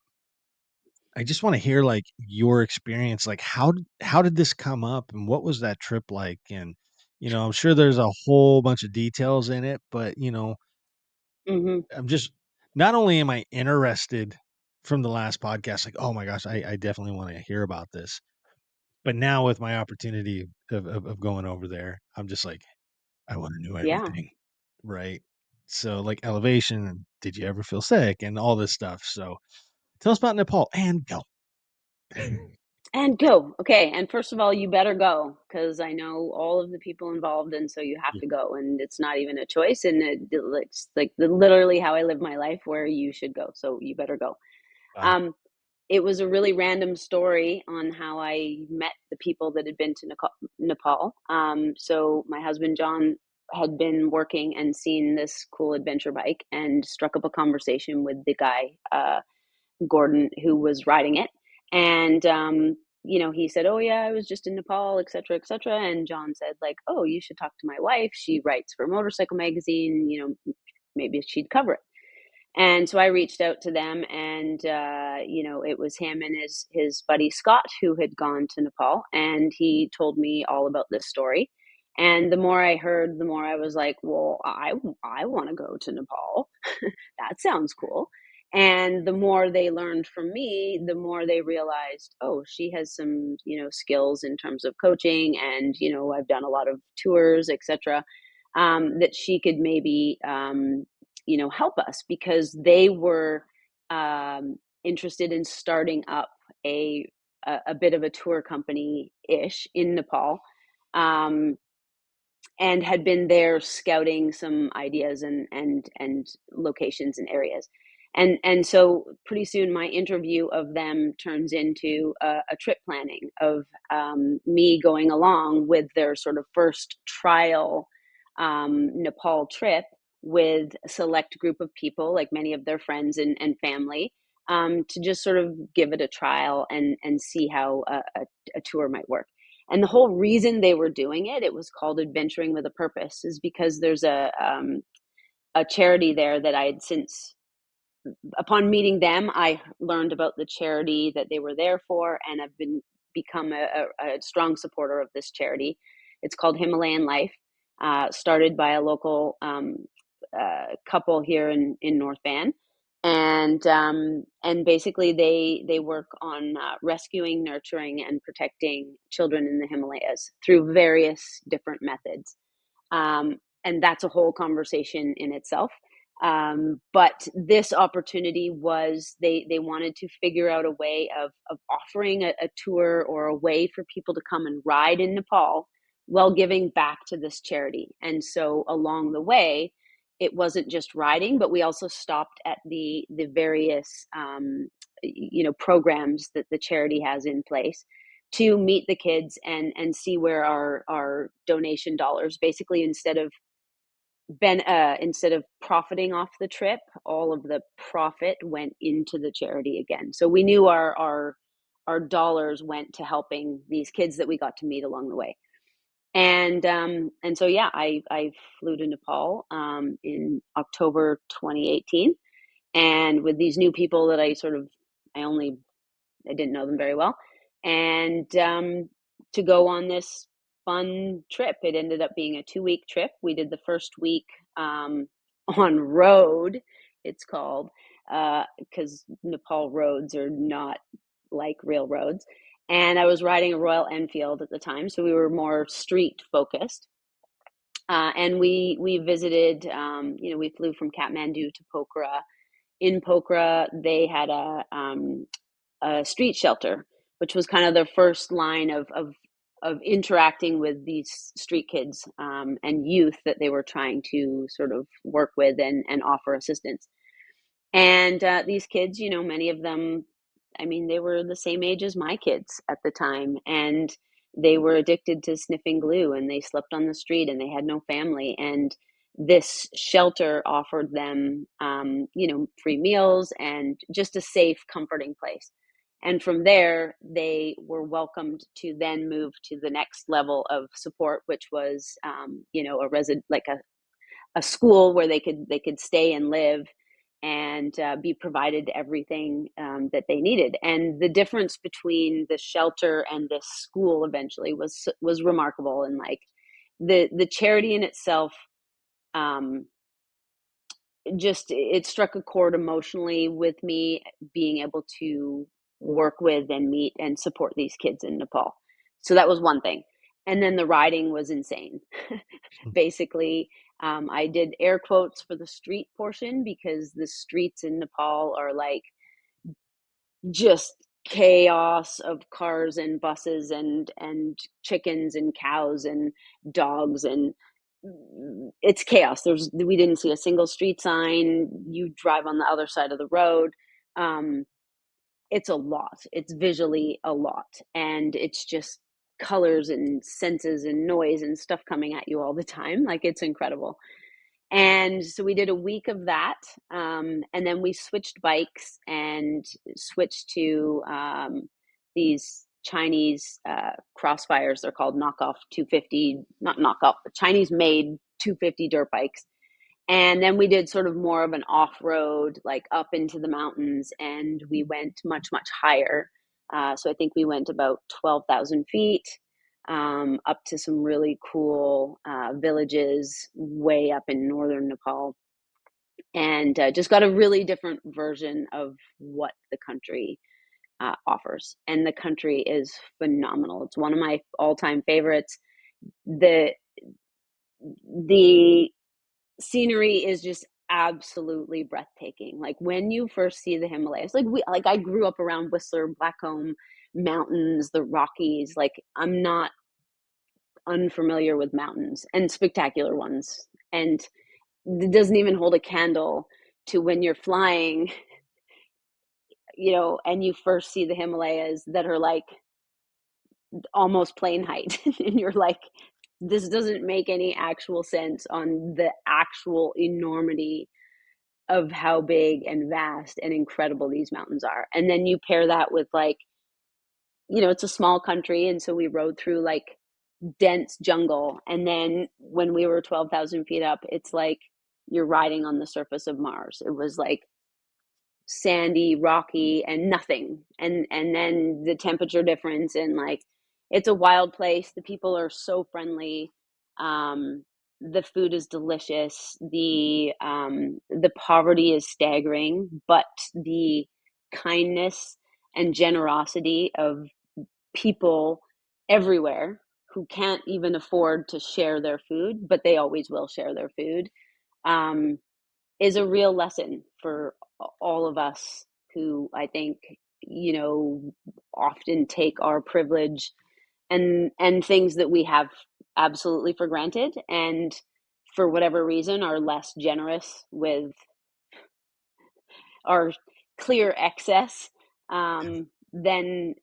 I just want to hear like your experience. Like how did this come up and what was that trip like? And I'm sure there's a whole bunch of details in it, but Hmm. I'm just, not only am I interested from the last podcast, like, oh my gosh, I definitely want to hear about this. But now with my opportunity of going over there, I'm just like, I wanna know Yeah. everything, right? So, like, elevation, and did you ever feel sick, and all this stuff. So, tell us about Nepal and go. And go. Okay. And first of all, you better go because I know all of the people involved, and so you have Yeah, to go. And it's not even a choice. And it's like literally how I live my life, where you should go. So you better go. wow. Um, it was a really random story on how I met the people that had been to Nepal. So my husband John had been working and seen this cool adventure bike and struck up a conversation with the guy, Gordon, who was riding it. And, he said, oh, yeah, I was just in Nepal, et cetera, et cetera. And John said, like, oh, you should talk to my wife. She writes for Motorcycle Magazine, maybe she'd cover it. And so I reached out to them, and it was him and his buddy Scott who had gone to Nepal, and he told me all about this story. And the more I heard, the more I was like, well, I want to go to Nepal. That sounds cool. And the more they learned from me, the more they realized, oh, she has some, skills in terms of coaching, and I've done a lot of tours, etc. That she could maybe help us, because they were interested in starting up a a bit of a tour company ish in Nepal. Um, and had been there scouting some ideas and locations and areas. And so pretty soon my interview of them turns into a trip planning of me going along with their sort of first trial Nepal trip, with a select group of people, like many of their friends and family, to just sort of give it a trial and see how a tour might work. And the whole reason they were doing it, it was called Adventuring with a Purpose, is because there's a charity there that I had since, upon meeting them, I learned about the charity that they were there for, and I've become a strong supporter of this charity. It's called Himalayan Life, started by a local couple here in North Van. and basically they work on rescuing, nurturing, and protecting children in the Himalayas through various different methods. And that's a whole conversation in itself. But this opportunity was they wanted to figure out a way of offering a tour or a way for people to come and ride in Nepal while giving back to this charity. And so along the way, it wasn't just riding, but we also stopped at the various programs that the charity has in place to meet the kids and see where our donation dollars, basically instead of profiting off the trip, all of the profit went into the charity again. So we knew our dollars went to helping these kids that we got to meet along the way. And so yeah, I flew to Nepal in October 2018, and with these new people that I didn't know them very well, and to go on this fun trip. It ended up being a 2-week trip. We did the first week on road, it's called, because Nepal roads are not like real roads. And I was riding a Royal Enfield at the time, so we were more street focused. And we visited, we flew from Kathmandu to Pokhara. In Pokhara, they had a street shelter, which was kind of their first line of interacting with these street kids and youth that they were trying to sort of work with and offer assistance. And these kids, many of them, I mean, they were the same age as my kids at the time, and they were addicted to sniffing glue, and they slept on the street, and they had no family. And this shelter offered them, free meals and just a safe, comforting place. And from there, they were welcomed to then move to the next level of support, which was, a school where they could stay and live and be provided everything that they needed. And the difference between the shelter and this school eventually was remarkable. And like the charity in itself, um, just it struck a chord emotionally with me, being able to work with and meet and support these kids in Nepal. So that was one thing. And then the riding was insane. Basically, I did air quotes for the street portion because the streets in Nepal are like just chaos of cars and buses and chickens and cows and dogs, and it's chaos. We didn't see a single street sign. You drive on the other side of the road. It's a lot. It's visually a lot, and it's just colors and senses and noise and stuff coming at you all the time. Like, it's incredible. And so we did a week of that, and then we switched bikes and switched to these Chinese crossfires. They're called knockoff 250, not knockoff, but Chinese made 250 dirt bikes. And then we did sort of more of an off-road, like up into the mountains, and we went much, much higher. So I think we went about 12,000 feet, up to some really cool villages way up in northern Nepal, and just got a really different version of what the country offers. And the country is phenomenal. It's one of my all-time favorites. The the scenery is just absolutely breathtaking. Like, when you first see the Himalayas, like I grew up around Whistler, Blackcomb Mountains, the Rockies. Like, I'm not unfamiliar with mountains, and spectacular ones. And it doesn't even hold a candle to when you're flying, and you first see the Himalayas that are like almost plane height. And you're like, this doesn't make any actual sense on the actual enormity of how big and vast and incredible these mountains are. And then you pair that with, like, it's a small country, and so we rode through like dense jungle. And then when we were 12,000 feet up, it's like you're riding on the surface of Mars. It was like sandy, rocky, and nothing. And then the temperature difference, and like, it's a wild place. The people are so friendly. the food is delicious. The poverty is staggering, but the kindness and generosity of people everywhere who can't even afford to share their food, but they always will share their food, um, is a real lesson for all of us who I think, often take our privilege and things that we have absolutely for granted, and for whatever reason are less generous with our clear excess, then then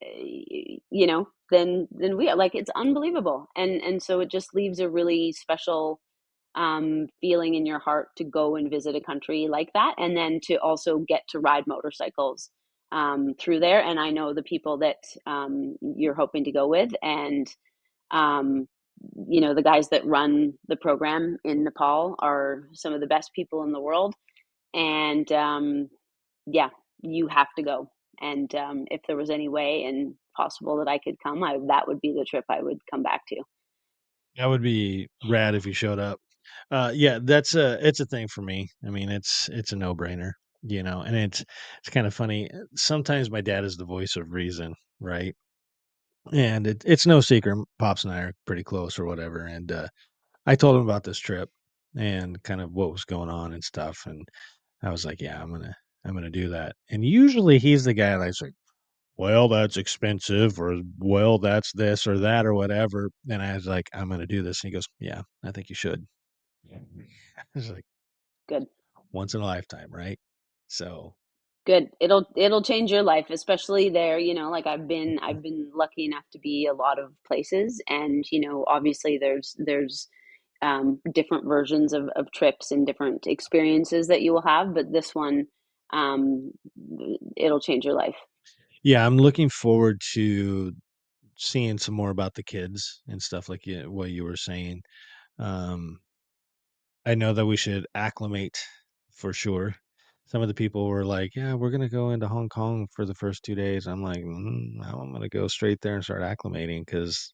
we are. Like, it's unbelievable, and so it just leaves a really special feeling in your heart to go and visit a country like that, and then to also get to ride motorcycles through there. And I know the people that you're hoping to go with, and um, the guys that run the program in Nepal are some of the best people in the world. And yeah, you have to go. And if there was any way and possible that I could come, that would be the trip I would come back to. That would be rad if you showed up. Yeah, it's a thing for me. I mean, it's a no-brainer, and it's kind of funny. Sometimes my dad is the voice of reason, right? And it's no secret, Pops and I are pretty close or whatever. And I told him about this trip and kind of what was going on and stuff. And I was like, yeah, I'm gonna do that. And usually he's the guy that's like, well, that's expensive, or well, that's this or that or whatever. And I was like, I'm gonna do this. And he goes, yeah, I think you should. Yeah. It's like Good. once in a lifetime, right? So Good. It'll change your life, especially there, like I've been lucky enough to be a lot of places, and obviously there's different versions of trips and different experiences that you will have, but this one, um, it'll change your life. yeah, I'm looking forward to seeing some more about the kids and stuff like what you were saying. Um, I know that we should acclimate for sure. Some of the people were like, "Yeah, we're gonna go into Hong Kong for the first 2 days." I'm like, "No, I'm gonna go straight there and start acclimating because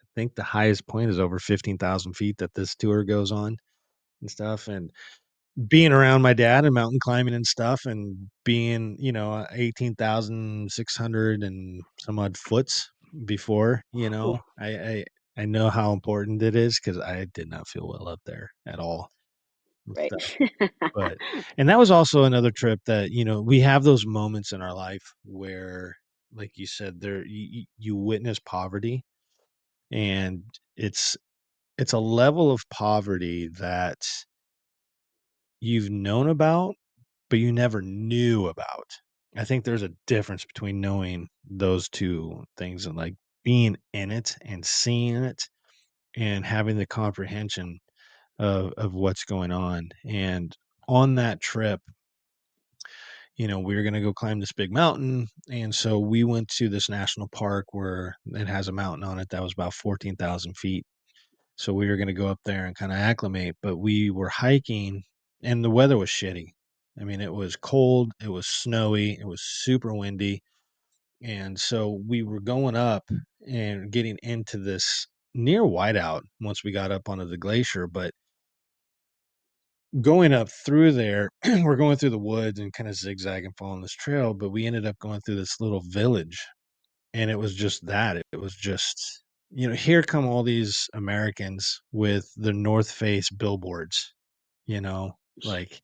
I think the highest point is over 15,000 feet that this tour goes on and stuff." And being around my dad and mountain climbing and stuff, and being 18,600 and some odd foots before, Whew, I know how important it is because I did not feel well up there at all and right. stuff. But and that was also another trip that, we have those moments in our life where, like you said, you witness poverty, and it's a level of poverty that you've known about, but you never knew about. I think there's a difference between knowing those two things and like being in it and seeing it and having the comprehension of what's going on. And on that trip, we were going to go climb this big mountain. And so we went to this national park where it has a mountain on it that was about 14,000 feet. So we were going to go up there and kind of acclimate, but we were hiking and the weather was shitty. I mean, it was cold, it was snowy, it was super windy. And so we were going up and getting into this near whiteout once we got up onto the glacier. But going up through there, we're going through the woods and kind of zigzagging following this trail, but we ended up going through this little village. And it was just that. It was just, here come all these Americans with the North Face billboards, you know, like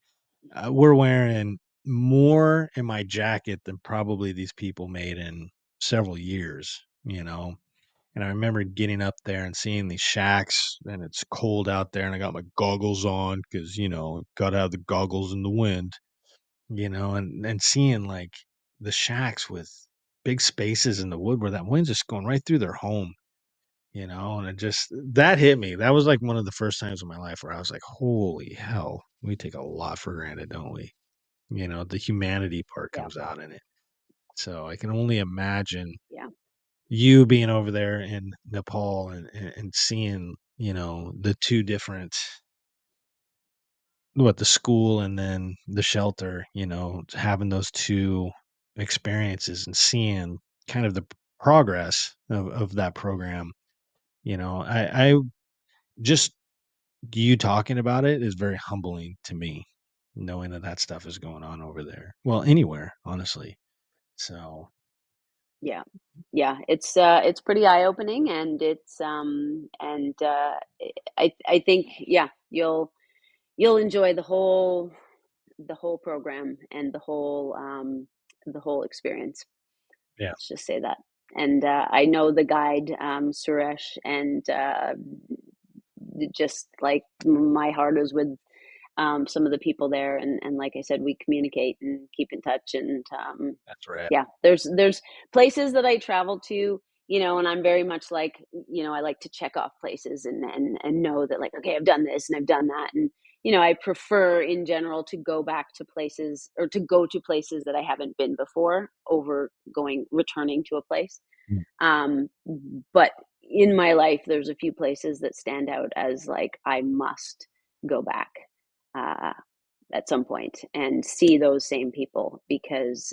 we're wearing more in my jacket than probably these people made in several years. And I remember getting up there and seeing these shacks, and it's cold out there, and I got my goggles on because, gotta have the goggles in the wind, and seeing like the shacks with big spaces in the wood where that wind's just going right through their home, and it just that hit me. That was like one of the first times in my life where I was like, holy hell, we take a lot for granted, don't we? The humanity part Yeah, comes out in it. So I can only imagine yeah, you being over there in Nepal and seeing, the two different, what, the school and then the shelter, having those two experiences and seeing kind of the progress of that program. I just you talking about it is very humbling to me, knowing that that stuff is going on over there. Well, anywhere, honestly. So, Yeah. Yeah, it's pretty eye-opening, and I think, yeah, you'll enjoy the whole program and the whole experience. yeah, Let's just say that. And I know the guide, Suresh, and just like my heart is with some of the people there, and like I said, we communicate and keep in touch, and that's right. yeah, there's places that I travel to, and I'm very much like, I like to check off places, and know that, like, okay, I've done this and I've done that, and I prefer in general to go back to places, or to go to places that I haven't been before, over returning to a place. Mm. um but in my life, there's a few places that stand out as like I must go back uh at some point and see those same people, because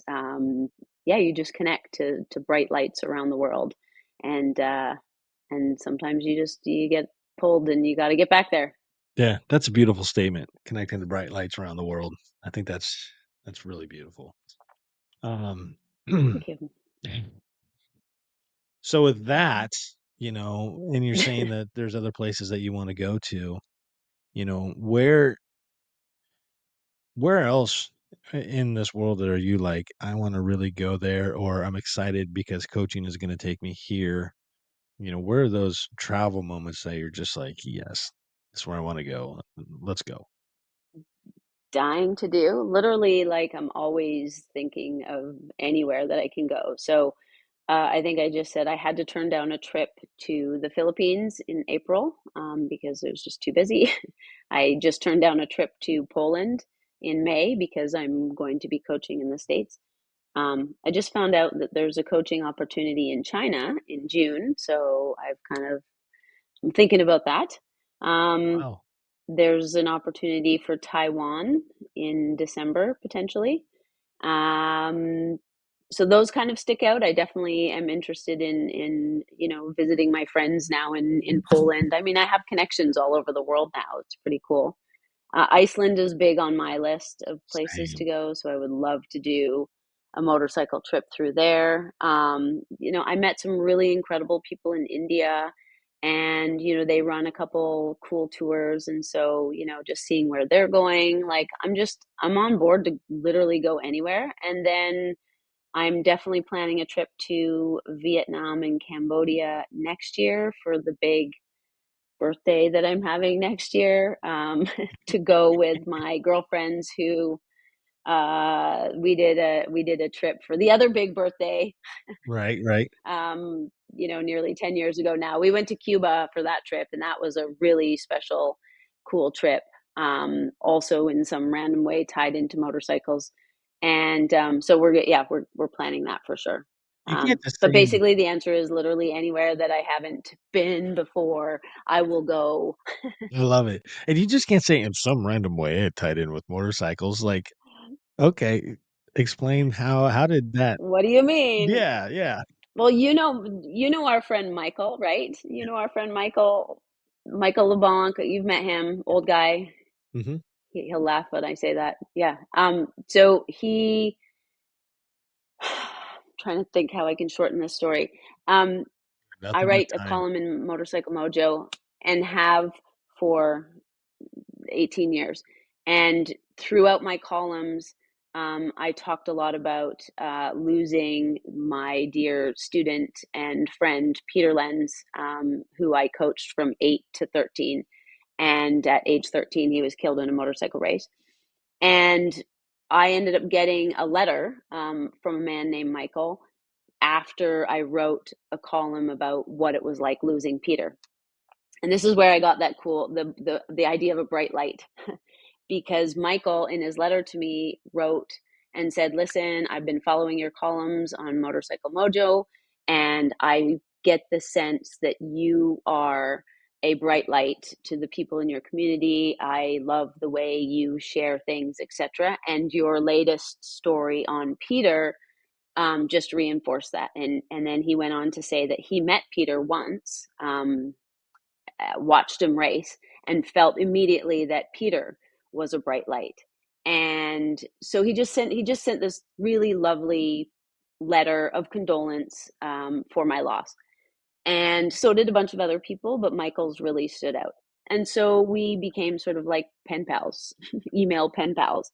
yeah, you just connect to bright lights around the world, and sometimes you get pulled and you got to get back there. Yeah, that's a beautiful statement. Connecting the bright lights around the world. I think that's really beautiful. Um, Thank you. so with that, and you're saying that there's other places that you want to go to, where else in this world are you like, I want to really go there, or I'm excited because coaching is going to take me here? Where are those travel moments that you're just like, yes, that's where I want to go. Let's go. Dying to do, literally, like, I'm always thinking of anywhere that I can go. So I think I just said I had to turn down a trip to the Philippines in April, because it was just too busy. I just turned down a trip to Poland in May because I'm going to be coaching in the States. I just found out that there's a coaching opportunity in China in June, so I'm thinking about that. Um, Wow. there's an opportunity for Taiwan in December, potentially. Um, so those kind of stick out. I definitely am interested in visiting my friends now in Poland. I mean, I have connections all over the world now. It's pretty cool. Iceland is big on my list of places to Same. go, so I would love to do a motorcycle trip through there. I met some really incredible people in India, and they run a couple cool tours, and so just seeing where they're going, like, I'm on board to literally go anywhere. And then I'm definitely planning a trip to Vietnam and Cambodia next year for the big birthday that I'm having next year, to go with my girlfriends who we did a trip for the other big birthday, Right, right. nearly 10 years ago now. We went to Cuba for that trip, and that was a really special, cool trip. Also in some random way tied into motorcycles. And so we're planning that for sure. You get the But same. basically the answer is literally anywhere that I haven't been before, I will go. I love it. And you just can't say in some random way it tied in with motorcycles. Like, okay, explain how did that. What do you mean? Yeah, yeah. Well, our friend Michael, right? You know our friend Michael LeBlanc. You've met him, old guy. Mhm. He'll laugh when I say that. Yeah. So trying to think how I can shorten this story. Um, I Nothing but write a time. column in Motorcycle Mojo, and have for 18 years. And throughout my columns, I talked a lot about losing my dear student and friend, Peter Lenz, who I coached from 8 to 13. And at age 13, he was killed in a motorcycle race. And I ended up getting a letter from a man named Michael after I wrote a column about what it was like losing Peter. And this is where I got that cool the idea of a bright light, because Michael, in his letter to me, wrote and said, "Listen, I've been following your columns on Motorcycle Mojo, and I get the sense that you are a bright light to the people in your community. I love the way you share things, etc. And your latest story on Peter just reinforced that." And then he went on to say that he met Peter once, watched him race, and felt immediately that Peter was a bright light. And so he just sent this really lovely letter of condolence for my loss. And so did a bunch of other people, but Michael's really stood out. And so we became sort of like pen pals, email pen pals.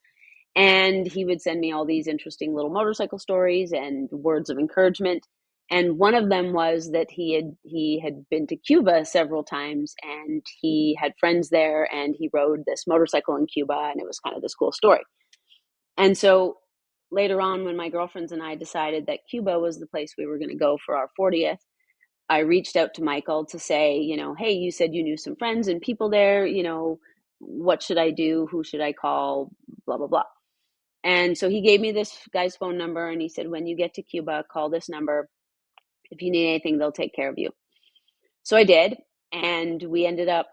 And he would send me all these interesting little motorcycle stories and words of encouragement. And one of them was that he had been to Cuba several times, and he had friends there, and he rode this motorcycle in Cuba, and it was kind of this cool story. And so later on, when my girlfriends and I decided that Cuba was the place we were going to go for our 40th, I reached out to Michael to say, hey, you said you knew some friends and people there, what should I do? Who should I call? Blah, blah, blah. And so he gave me this guy's phone number, and he said, when you get to Cuba, call this number. If you need anything, they'll take care of you. So I did, and we ended up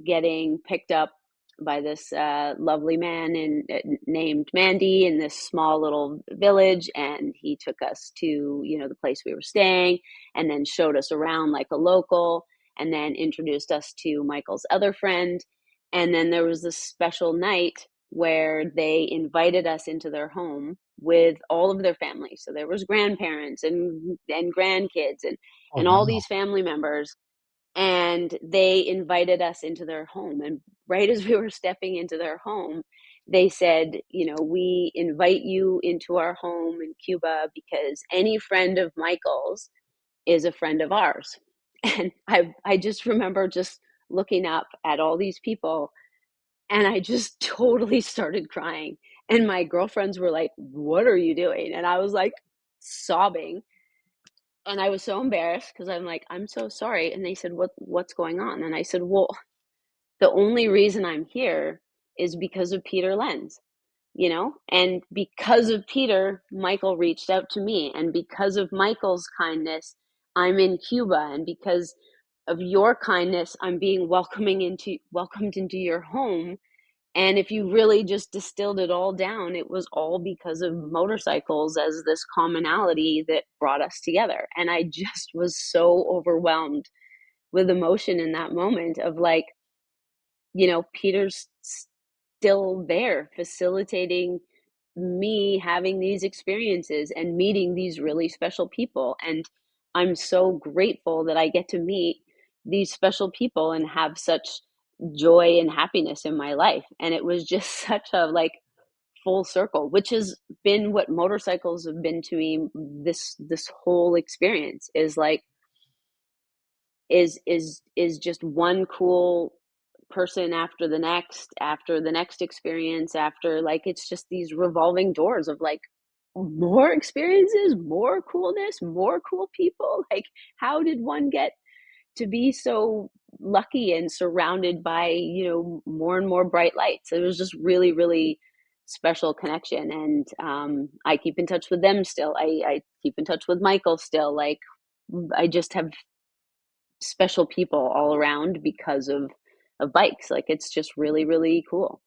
getting picked up by this lovely man named Mandy in this small little village, and he took us to the place we were staying, and then showed us around like a local, and then introduced us to Michael's other friend. And then there was this special night where they invited us into their home with all of their family. So there was grandparents and grandkids Oh, and all wow. these family members, and they invited us into their home. And right as we were stepping into their home, they said, we invite you into our home in Cuba because any friend of Michael's is a friend of ours. And I just remember just looking up at all these people, and I just totally started crying. And my girlfriends were like, "What are you doing?" And I was like sobbing, and I was so embarrassed because I'm like, "I'm so sorry." And they said, "What's going on?" And I said, "Well, the only reason I'm here is because of Peter Lenz, and because of Peter, Michael reached out to me, and because of Michael's kindness, I'm in Cuba, and because of your kindness, I'm being welcomed into your home." And if you really just distilled it all down, it was all because of motorcycles as this commonality that brought us together. And I just was so overwhelmed with emotion in that moment of like, Peter's still there facilitating me having these experiences and meeting these really special people. And I'm so grateful that I get to meet these special people and have such joy and happiness in my life. And it was just such a like full circle, which has been what motorcycles have been to me. This whole experience is like is just one cool person after the next experience, after like it's just these revolving doors of like more experiences, more coolness, more cool people. Like, how did one get to be so lucky and surrounded by more and more bright lights? It was just really, really special connection. And I keep in touch with them still. I keep in touch with Michael still. Like, I just have special people all around because of bikes. Like, it's just really, really cool.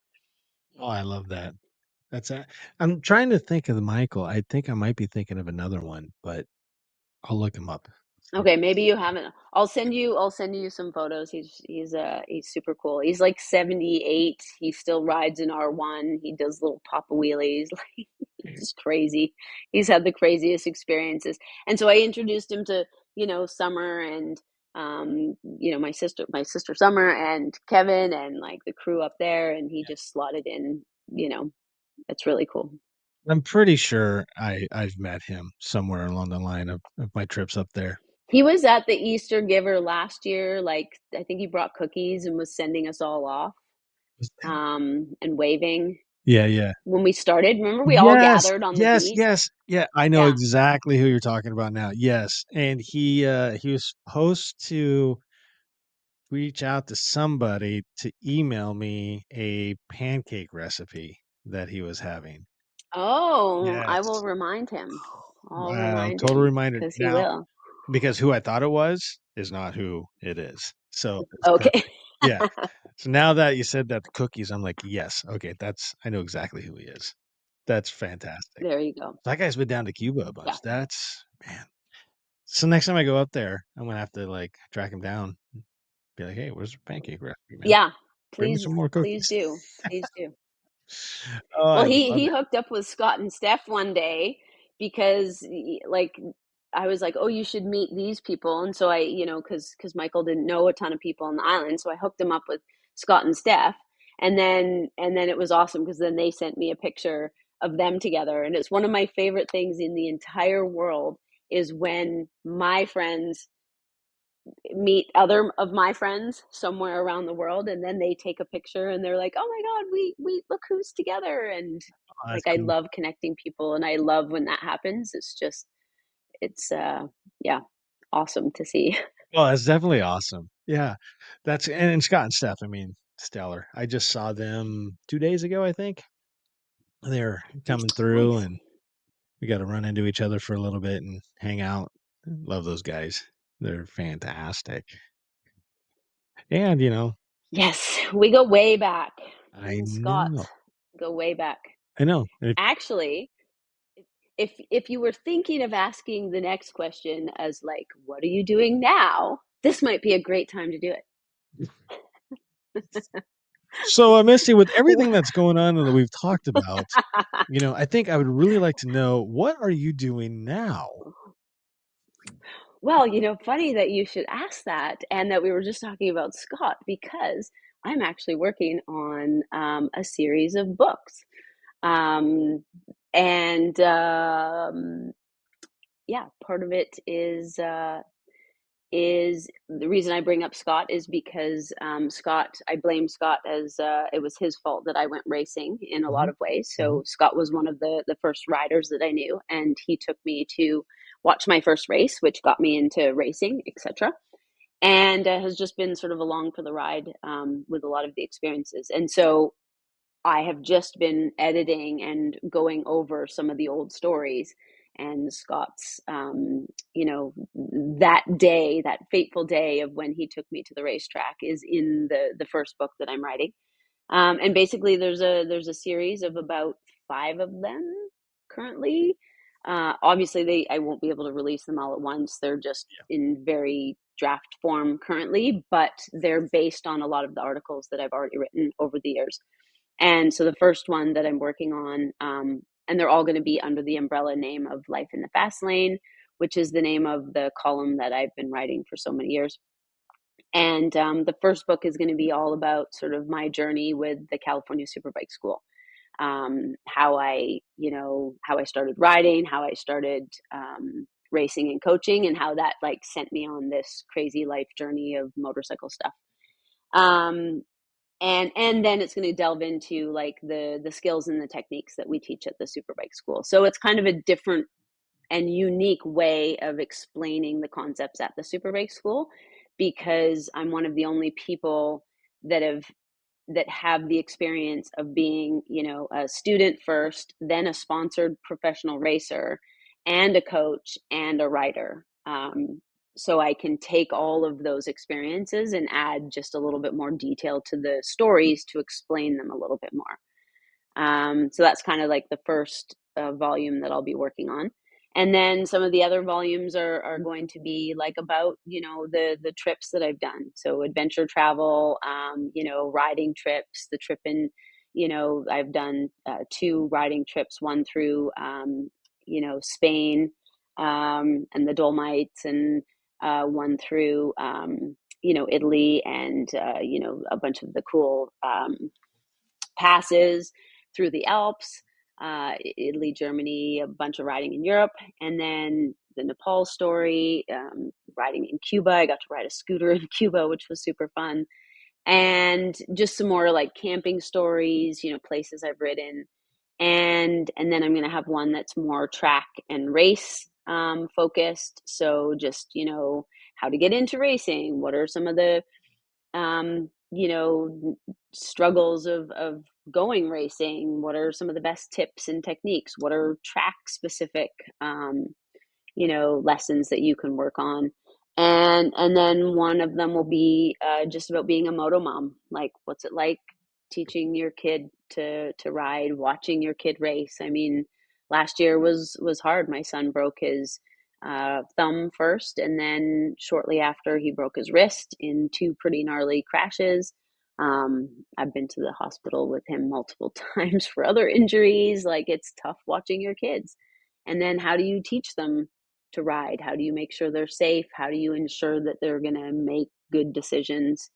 Oh, I love that. That's a I'm trying to think of the Michael. I think I might be thinking of another one, but I'll look him up. See. Okay, maybe you haven't. I'll send you some photos. He's super cool. He's like 78. He still rides an R1. He does little papa wheelies. Like, he's crazy. He's had the craziest experiences. And so I introduced him to, Summer and my sister Summer and Kevin and like the crew up there, and he just slotted in, it's really cool. I'm pretty sure I've met him somewhere along the line of my trips up there. He was at the Easter Giver last year. Like, I think he brought cookies and was sending us all off, Was that and waving Yeah, yeah. when we started. Remember, we all Yes, gathered on the yes, beach? yes. Yeah, I know Yeah. exactly who you're talking about now. Yes, and he was supposed to reach out to somebody to email me a pancake recipe that he was having. Oh, I will Yes. remind him. I'll Wow, remind total him reminder. because he Now, will. because who I thought it was is not who it is. So it's Okay. perfect. Yeah. So now that you said that the cookies, I'm like, yes, okay, that's I know exactly who he is. That's fantastic. There you go. That guy's been down to Cuba a Yeah. bunch. That's man. So next time I go up there, I'm gonna have to like track him down, be like, hey, where's the pancake recipe, man? Yeah. Bring me some more Please cookies. do. Please do. Oh, Well, I he love it. hooked up with Scott and Steph one day because like I was like, "Oh, you should meet these people." And so I, cuz Michael didn't know a ton of people on the island, so I hooked him up with Scott and Steph. And then it was awesome because then they sent me a picture of them together, and it's one of my favorite things in the entire world is when my friends meet other of my friends somewhere around the world, and then they take a picture and they're like, "Oh my god, we look who's together." And Oh, that's like I cool. love connecting people, and I love when that happens. It's yeah, awesome to see. Well, that's definitely awesome. Yeah. And Scott and Steph, I mean, stellar. I just saw them 2 days ago, I think. They're coming through, Nice. and we got to run into each other for a little bit and hang out. Love those guys. They're fantastic. And, Yes, we go way back. Me I and Scott know. go way back. I know. Actually, if you were thinking of asking the next question as like, what are you doing now? This might be a great time to do So, Misty, with everything it. that's going on and that we've talked about, I think I would really like to know, what are you doing now? Well, funny that you should ask that and that we were just talking about Scott because I'm actually working on a series of books. Um, and yeah, part of it is the reason I bring up Scott is because Scott, I blame Scott as it was his fault that I went racing in a lot Mhm, of ways. mhm. So Scott was one of the first riders that I knew, and he took me to watch my first race, which got me into racing, etc. And has just been sort of along for the ride with a lot of the experiences. And so I have just been editing and going over some of the old stories. And Scott's, that day, that fateful day of when he took me to the racetrack, is in the first book that I'm writing. And basically, there's a series of about five of them currently. Obviously, they I won't be able to release them all at once. They're just in very draft form currently, but they're based on a lot of the articles that I've already written over the years. And so the first one that I'm working on, and they're all going to be under the umbrella name of Life in the Fast Lane, which is the name of the column that I've been writing for so many years. And the first book is going to be all about sort of my journey with the California Superbike School, how I started riding, how I started racing and coaching, and how that like sent me on this crazy life journey of motorcycle stuff. Um, and then it's going to delve into like the skills and the techniques that we teach at the Superbike School. So it's kind of a different and unique way of explaining the concepts at the Superbike School because I'm one of the only people that have the experience of being, a student first, then a sponsored professional racer, and a coach and a writer. So I can take all of those experiences and add just a little bit more detail to the stories to explain them a little bit more. So that's kind of like the first volume that I'll be working on. And then some of the other volumes are going to be like about, the trips that I've done. So adventure travel, riding trips, the trip in, I've done two riding trips, one through, Spain and the Dolomites, and one through, Italy, and, a bunch of the cool passes through the Alps, Italy, Germany, a bunch of riding in Europe, and then the Nepal story, riding in Cuba. I got to ride a scooter in Cuba, which was super fun, and just some more like camping stories, places I've ridden, and then I'm going to have one that's more track and race focused. So just how to get into racing. What are some of the struggles of going racing? What are some of the best tips and techniques? What are track specific, lessons that you can work on? And then one of them will be just about being a moto mom. Like, what's it like teaching your kid to ride, watching your kid race? I mean, last year was hard. My son broke his thumb first, and then shortly after he broke his wrist in two pretty gnarly crashes. I've been to the hospital with him multiple times for other injuries. Like, it's tough watching your kids. And then how do you teach them to ride? How do you make sure they're safe? How do you ensure that they're going to make good decisions?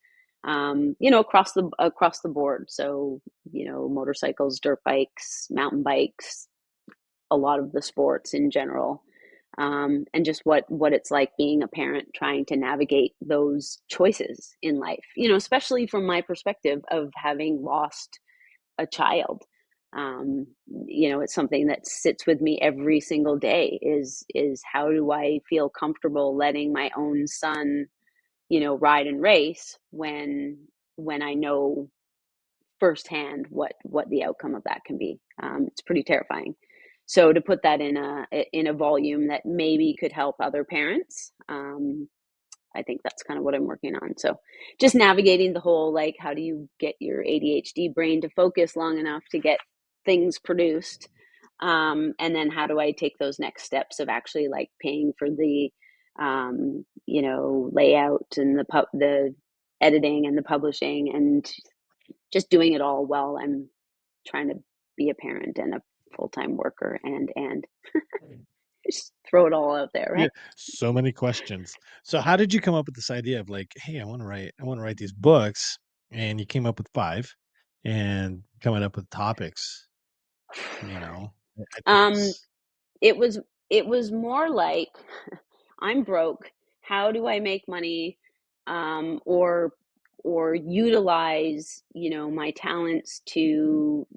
Across the board. So, motorcycles, dirt bikes, mountain bikes, a lot of the sports in general, and just what it's like being a parent trying to navigate those choices in life. Especially from my perspective of having lost a child. It's something that sits with me every single day. Is how do I feel comfortable letting my own son, ride and race when I know firsthand what the outcome of that can be. It's pretty terrifying. So to put that in a volume that maybe could help other parents, I think that's kind of what I'm working on. So just navigating the whole, like, how do you get your ADHD brain to focus long enough to get things produced, and then how do I take those next steps of actually like paying for the layout and the editing and the publishing and just doing it all while I'm trying to be a parent and a full-time worker and just throw it all out there, Yeah, right? so many questions. So how did you come up with this idea of like, hey, I want to write these books, and you came up with five, and coming up with topics, you know? I think Um, it's it was it was more like I'm broke. How do I make money, or utilize my talents to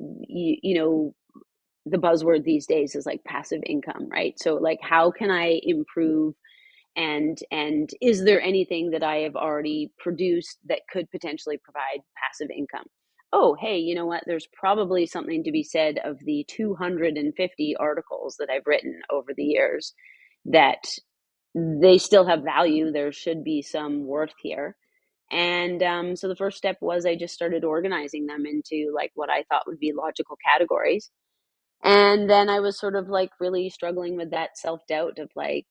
the buzzword these days is like passive income, right? So like, how can I improve, and is there anything that I have already produced that could potentially provide passive income? Oh, hey, you know what? There's probably something to be said of the 250 articles that I've written over the years, that they still have value. There should be some worth here. And so the first step was I just started organizing them into like what I thought would be logical categories. And then I was sort of like really struggling with that self doubt of like,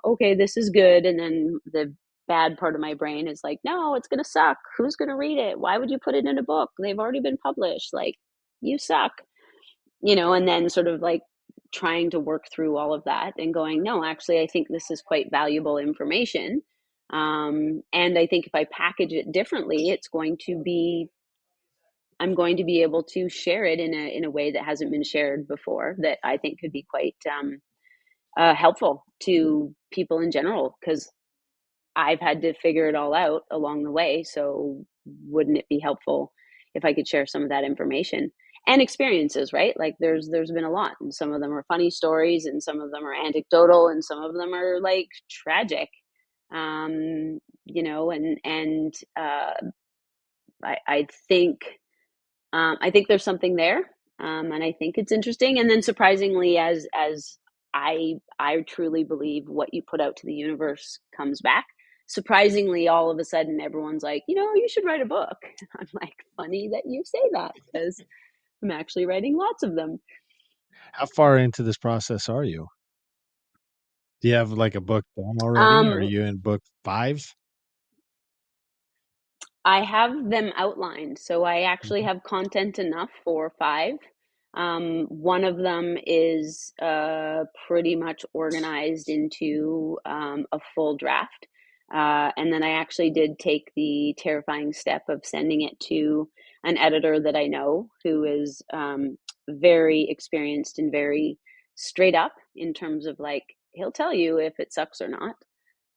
okay, this is good. And then the bad part of my brain is like, no, it's going to suck. Who's going to read it? Why would you put it in a book? They've already been published. Like, you suck, and then sort of like trying to work through all of that and going, no, actually, I think this is quite valuable information. And I think if I package it differently, I'm going to be able to share it in a way that hasn't been shared before, that I think could be quite helpful to people in general, because I've had to figure it all out along the way. So wouldn't it be helpful if I could share some of that information and experiences, right? Like, there's been a lot, and some of them are funny stories, and some of them are anecdotal, and some of them are like tragic. And I think there's something there, and I think it's interesting. And then surprisingly, as I truly believe what you put out to the universe comes back. Surprisingly, all of a sudden, everyone's like, you should write a book. I'm like, funny that you say that, because I'm actually writing lots of them. how far into this process are you? Do you have, like, a book done already? Are Um, you in book 5? I have them outlined, so I actually Mhm. have content enough for five. One of them is pretty much organized into a full draft. And then I actually did take the terrifying step of sending it to an editor that I know, who is very experienced and very straight up in terms of like, he'll tell you if it sucks or not.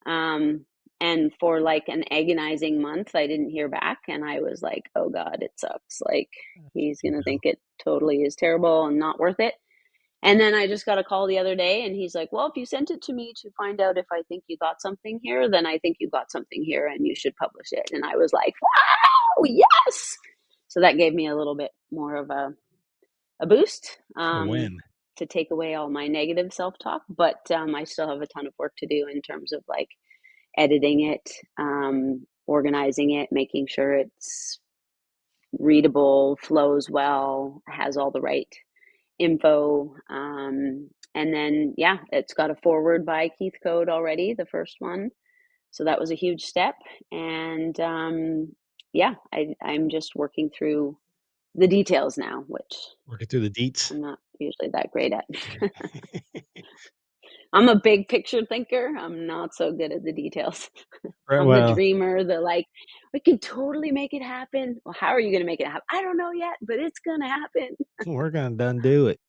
Um, and for like an agonizing month, I didn't hear back. And I was like, oh God, it sucks. Like, he's going to Yeah. think it totally is terrible and not worth it. And then I just got a call the other day, and he's like, well, if you sent it to me to find out if I think you got something here, then I think you got something here and you should publish it. And I was like, wow, yes. So that gave me a little bit more of a boost, A win. to take away all my negative self talk. But I still have a ton of work to do in terms of like editing it, organizing it, making sure it's readable, flows well, has all the right info. And then, yeah, it's got a forward by Keith Code already, the first one. So that was a huge step. And yeah, I'm just working through the details now, which Working through the deets. I'm not usually that great at. I'm a big picture thinker. I'm not so good at the details. Right. I'm the Well, dreamer, the like, we can totally make it happen. Well, how are you going to make it happen? I don't know yet, but it's going to happen. we're gonna done do it.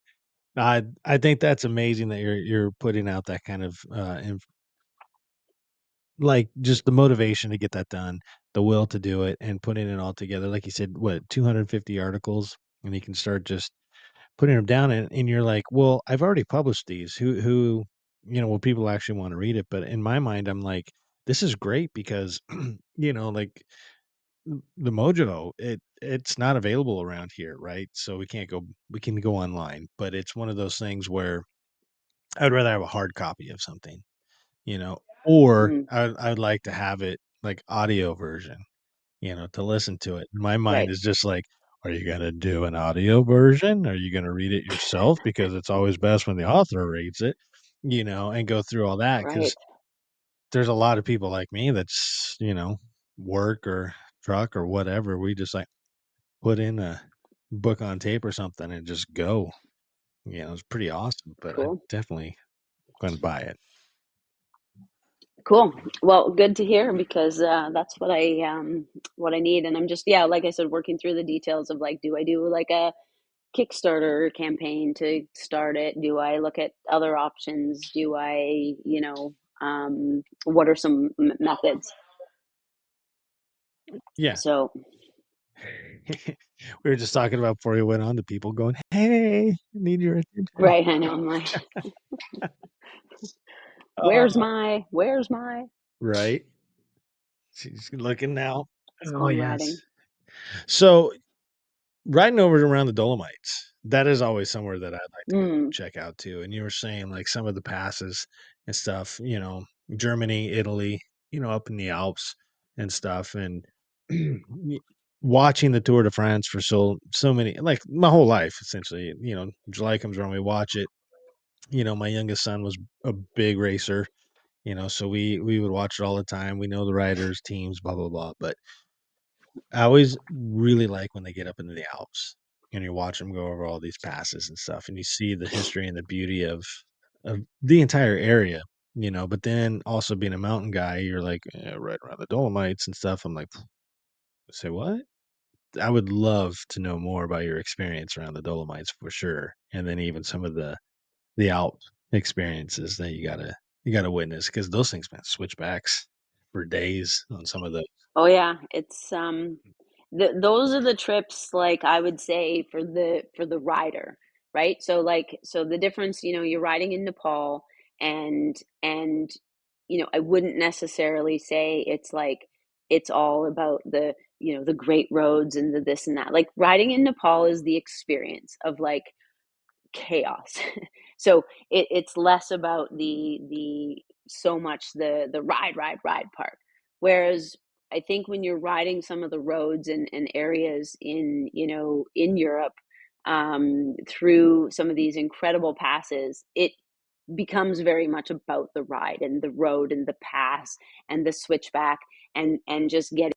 I think that's amazing that you're putting out that kind of like just the motivation to get that done, the will to do it, and putting it all together. Like you said, what 250 articles, and you can start just putting them down, and you're like, well, I've already published these. Who will people actually want to read it? But in my mind, I'm like, this is great because like the Mojo, it's not available around here, right? So we can go online, but it's one of those things where I'd rather have a hard copy of something, or Mm, I'd like to have it like audio version, to listen to it. My mind right, is just like, are you gonna do an audio version? Are you gonna read it yourself? Because it's always best when the author reads it, and go through all that. right. Because there's a lot of people like me that's, work or truck or whatever. We just like put in a book on tape or something and just go. It's pretty awesome, but I Cool. definitely gonna buy it. Cool. Well, good to hear because that's what I need, and I'm just yeah, like I said, working through the details of like, do I do like a Kickstarter campaign to start it? Do I look at other options? Do I, what are some methods? Yeah. So, We were just talking about before you went on, the people going, "Hey, I need your attention." right, I know. I'm like, Uh, where's my right. She's looking now. it's Oh, fun yes. riding. So, riding over around the Dolomites, that is always somewhere that I'd like to go Mm, check out too, and you were saying, like, some of the passes and stuff, Germany, Italy, up in the Alps and stuff, and y watching the Tour de France for so many like, my whole life, essentially, July comes around, we watch it. My youngest son was a big racer, so we would watch it all the time. We know the riders, teams, blah blah blah. But I always really like when they get up into the Alps and you watch them go over all these passes and stuff, and you see the history and the beauty of the entire area. But then also being a mountain guy, you're like right around the Dolomites and stuff. I'm like, say what? I would love to know more about your experience around the Dolomites for sure, and then even some of the Alp experiences that you gotta witness because those things, man, switchbacks for days on some of the. oh yeah, it's those are the trips like I would say for the rider, right? So like so the difference, you're riding in Nepal and I wouldn't necessarily say it's like it's all about the, the great roads and the this and that. Like riding in Nepal is the experience of like chaos. So it's less about the so much the ride part. Whereas I think when you're riding some of the roads and areas in in Europe through some of these incredible passes, it becomes very much about the ride and the road and the pass and the switchback and just getting.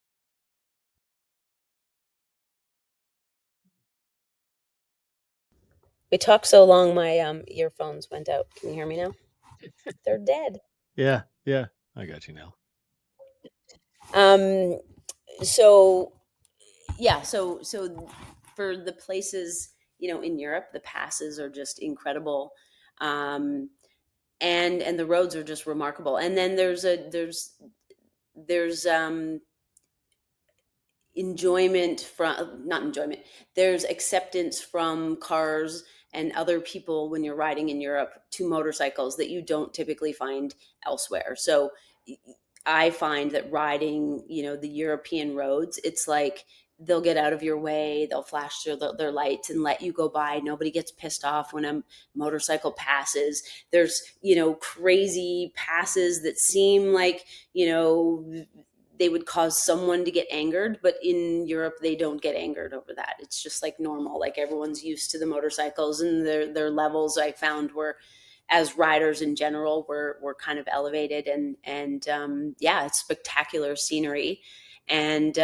We talked so long, my earphones went out. Can you hear me now? They're dead. Yeah, yeah, I got you now. Um, so yeah, so for the places, in Europe, the passes are just incredible. Um, and the roads are just remarkable. And then there's enjoyment from not enjoyment there's acceptance from cars and other people when you're riding in Europe to motorcycles that you don't typically find elsewhere. So I find that riding the European roads, it's like they'll get out of your way, they'll flash through their lights and let you go by. Nobody gets pissed off when a motorcycle passes. There's crazy passes that seem like they would cause someone to get angered, but in Europe they don't get angered over that. It's just like normal, like everyone's used to the motorcycles, and their levels, I found, were, as riders in general, were kind of elevated. And yeah, it's spectacular scenery. And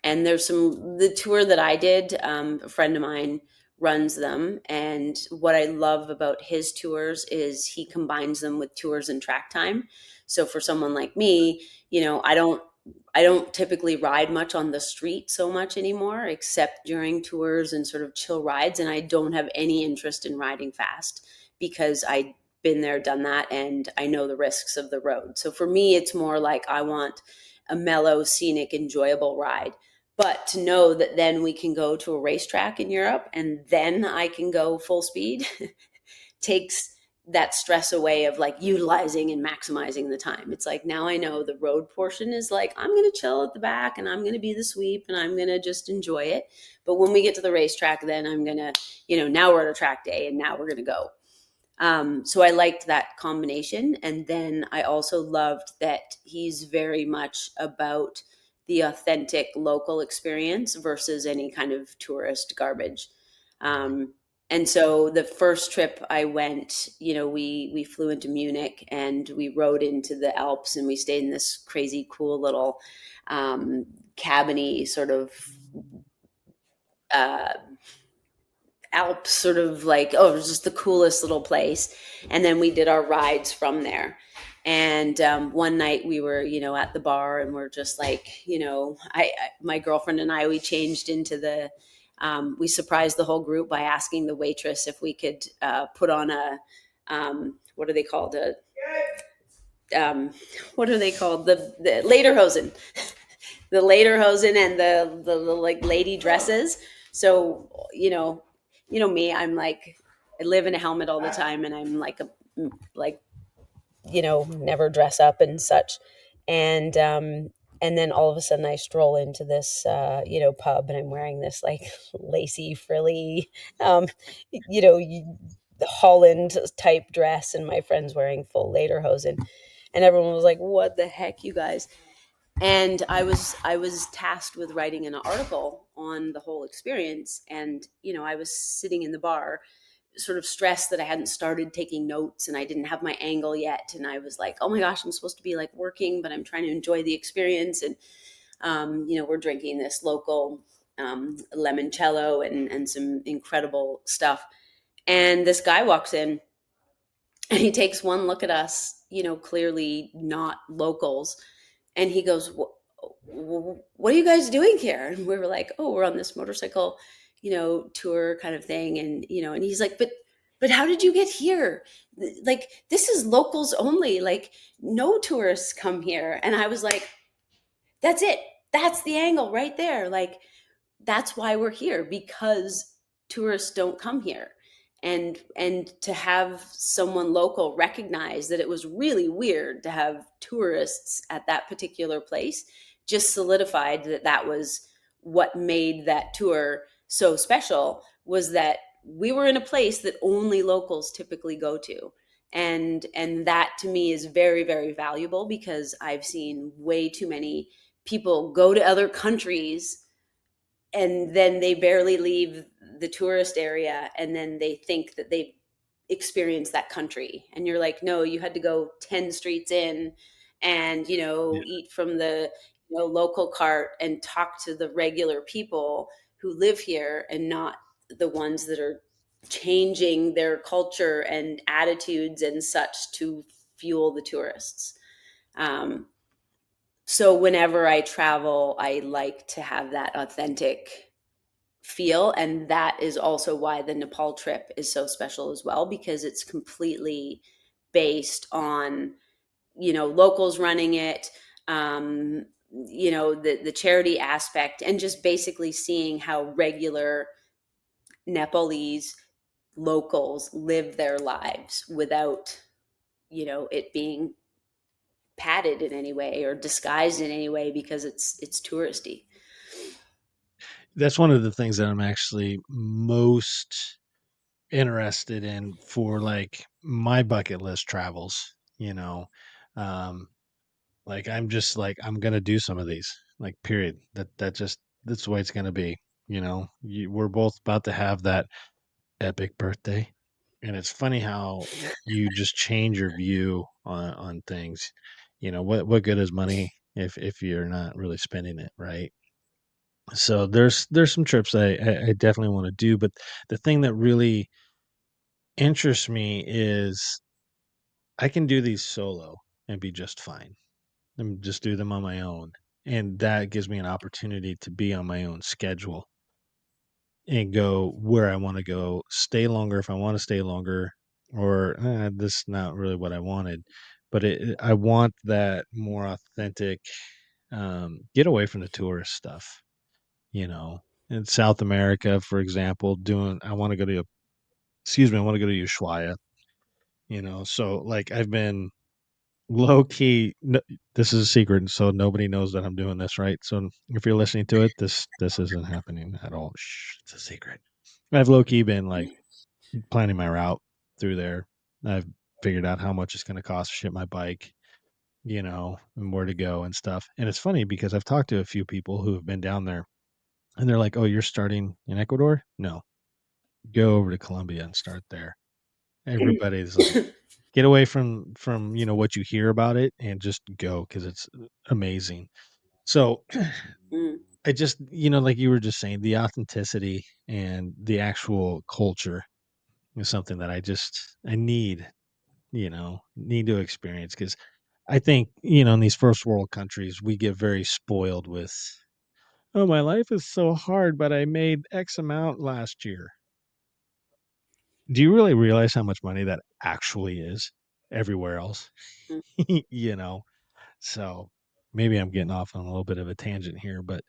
And there's the tour that I did, a friend of mine runs them. And what I love about his tours is he combines them with tours and track time. So for someone like me, I don't typically ride much on the street so much anymore, except during tours and sort of chill rides. And I don't have any interest in riding fast because I've been there, done that, and I know the risks of the road. So for me, it's more like I want a mellow, scenic, enjoyable ride. But to know that then we can go to a racetrack in Europe and then I can go full speed takes that stress away of like utilizing and maximizing the time. It's like now I know the road portion is like I'm going to chill at the back and I'm going to be the sweep and I'm going to just enjoy it. But when we get to the racetrack, then I'm going to, now we're at a track day and now we're going to go. So I liked that combination. And then I also loved that he's very much about the authentic local experience versus any kind of tourist garbage. Um, and so the first trip I went, we flew into Munich and we rode into the Alps and we stayed in this crazy cool little cabiny sort of uh, Alps sort of like, oh, it was just the coolest little place. And then we did our rides from there. And one night we were, at the bar and we're just like, my girlfriend and I, we changed into we surprised the whole group by asking the waitress if we could put on what are they called? Um, what are they called? The lederhosen, the lederhosen and the like lady dresses. So, me, I'm like, I live in a helmet all the time and I'm like, never dress up and such. And, and then all of a sudden I stroll into this, pub and I'm wearing this like lacy, frilly, um, you know, Holland type dress and my friend's wearing full lederhosen. And everyone was like, what the heck, you guys? And I was tasked with writing an article on the whole experience. And I was sitting in the bar sort of stressed that I hadn't started taking notes and I didn't have my angle yet. And I was like, oh my gosh, I'm supposed to be like working, but I'm trying to enjoy the experience. And, we're drinking this local limoncello and some incredible stuff. And this guy walks in and he takes one look at us, clearly not locals. And he goes, what are you guys doing here? And we were like, oh, we're on this motorcycle, tour kind of thing. And he's like, but how did you get here? Like, this is locals only. Like, no tourists come here. And I was like, that's it. That's the angle right there. Like, that's why we're here, because tourists don't come here. And to have someone local recognize that it was really weird to have tourists at that particular place just solidified that that was what made that tour so special, was that we were in a place that only locals typically go to. And that to me is very, very valuable, because I've seen way too many people go to other countries and then they barely leave the tourist area and then they think that they've experienced that country. And you're like, no, you had to go 10 streets in and Yeah. eat from the local cart and talk to the regular people who live here, and not the ones that are changing their culture and attitudes and such to fuel the tourists. Um, so whenever I travel, I like to have that authentic feel. And that is also why the Nepal trip is so special as well, because it's completely based on, locals running it, the charity aspect, and just basically seeing how regular Nepalese locals live their lives without, it being padded in any way or disguised in any way because it's touristy. That's one of the things that I'm actually most interested in for like my bucket list travels, you know. Um, like I'm just like I'm gonna do some of these, like period. That's the way it's gonna be, you know. We're both about to have that epic birthday. And it's funny how you just change your view on things. You know, what good is money if you're not really spending it, right? So there's some trips I definitely want to do, but the thing that really interests me is I can do these solo and be just fine, and just do them on my own, and that gives me an opportunity to be on my own schedule and go where I wanna go, stay longer if I wanna stay longer, or, this is not really what I wanted, but I want that more authentic, get away from the tourist stuff, you know? In South America, for example, doing I wanna go to excuse me, I wanna go to Ushuaia, so, like, I've been low key n this is a secret, so nobody knows that I'm doing this, right? So, if you're listening to it, this isn't happening at all. Shh, it's a secret. I've low key been, like, planning my route through there. I've figured out how much it's gonna cost to ship my bike, and where to go and stuff, and it's funny because I've talked to a few people who have been down there, and they're like, "Oh, you're starting in Ecuador? No, go over to Colombia and start there." Everybody's like, "Get away from, what you hear about it and just go because it's amazing." So, Mm, I just like you were just saying, the authenticity and the actual culture is something that I need to experience because I think, in these first world countries, we get very spoiled with, "Oh, my life is so hard, but I made X amount last year." Do you really realize how much money that actually is everywhere else? mm. You know? So, maybe I'm getting off on a little bit of a tangent here, but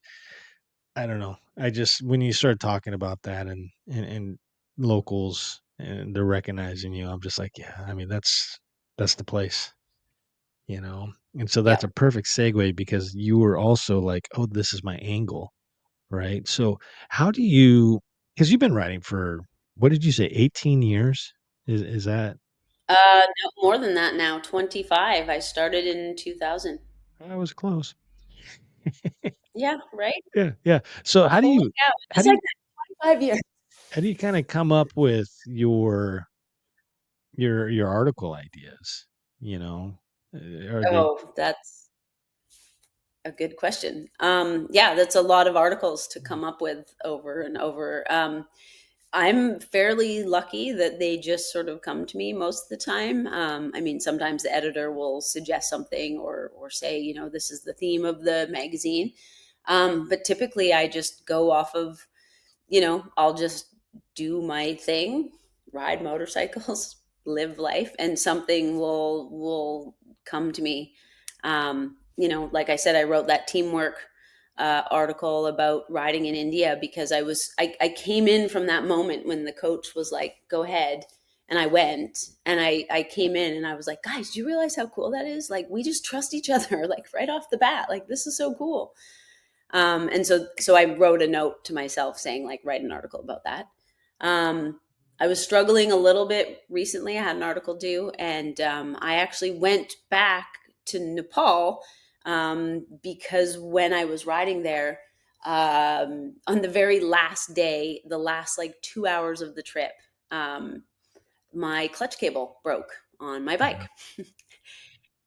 I don't know. I just when you start talking about that and locals and they're recognizing you, I'm just like, yeah, I mean, that's the place. And so Yeah. that's a perfect segue because you were also like, "Oh, this is my angle," right? So, how do you because you've been writing for what did you say, 18 years? Is that No, more than that now, 25. I started in 2000. I was close. Yeah, right? Yeah, yeah. So, Holy cow, how just do like you that, 25 years. how do you kinda come up with your article ideas, you know? Are they Oh, that's a good question. Yeah, that's a lot of articles to come up with over and over. I'm fairly lucky that they just sort of come to me most of the time. I mean, sometimes the editor will suggest something or say, this is the theme of the magazine. But typically, I just go off of, I'll just do my thing, ride motorcycles, live life, and something will come to me. Like I said, I wrote that teamwork article about riding in India because I came in from that moment when the coach was like, "Go ahead." And I went and I came in and I was like, guys, do you realize how cool that is? Like, we just trust each other, like right off the bat. Like, this is so cool. And so I wrote a note to myself saying, like, write an article about that. I was struggling a little bit recently. I had an article due, and I actually went back to Nepal because when I was riding there, on the very last day, the last like 2 hours of the trip, um, my clutch cable broke on my bike. Mhm.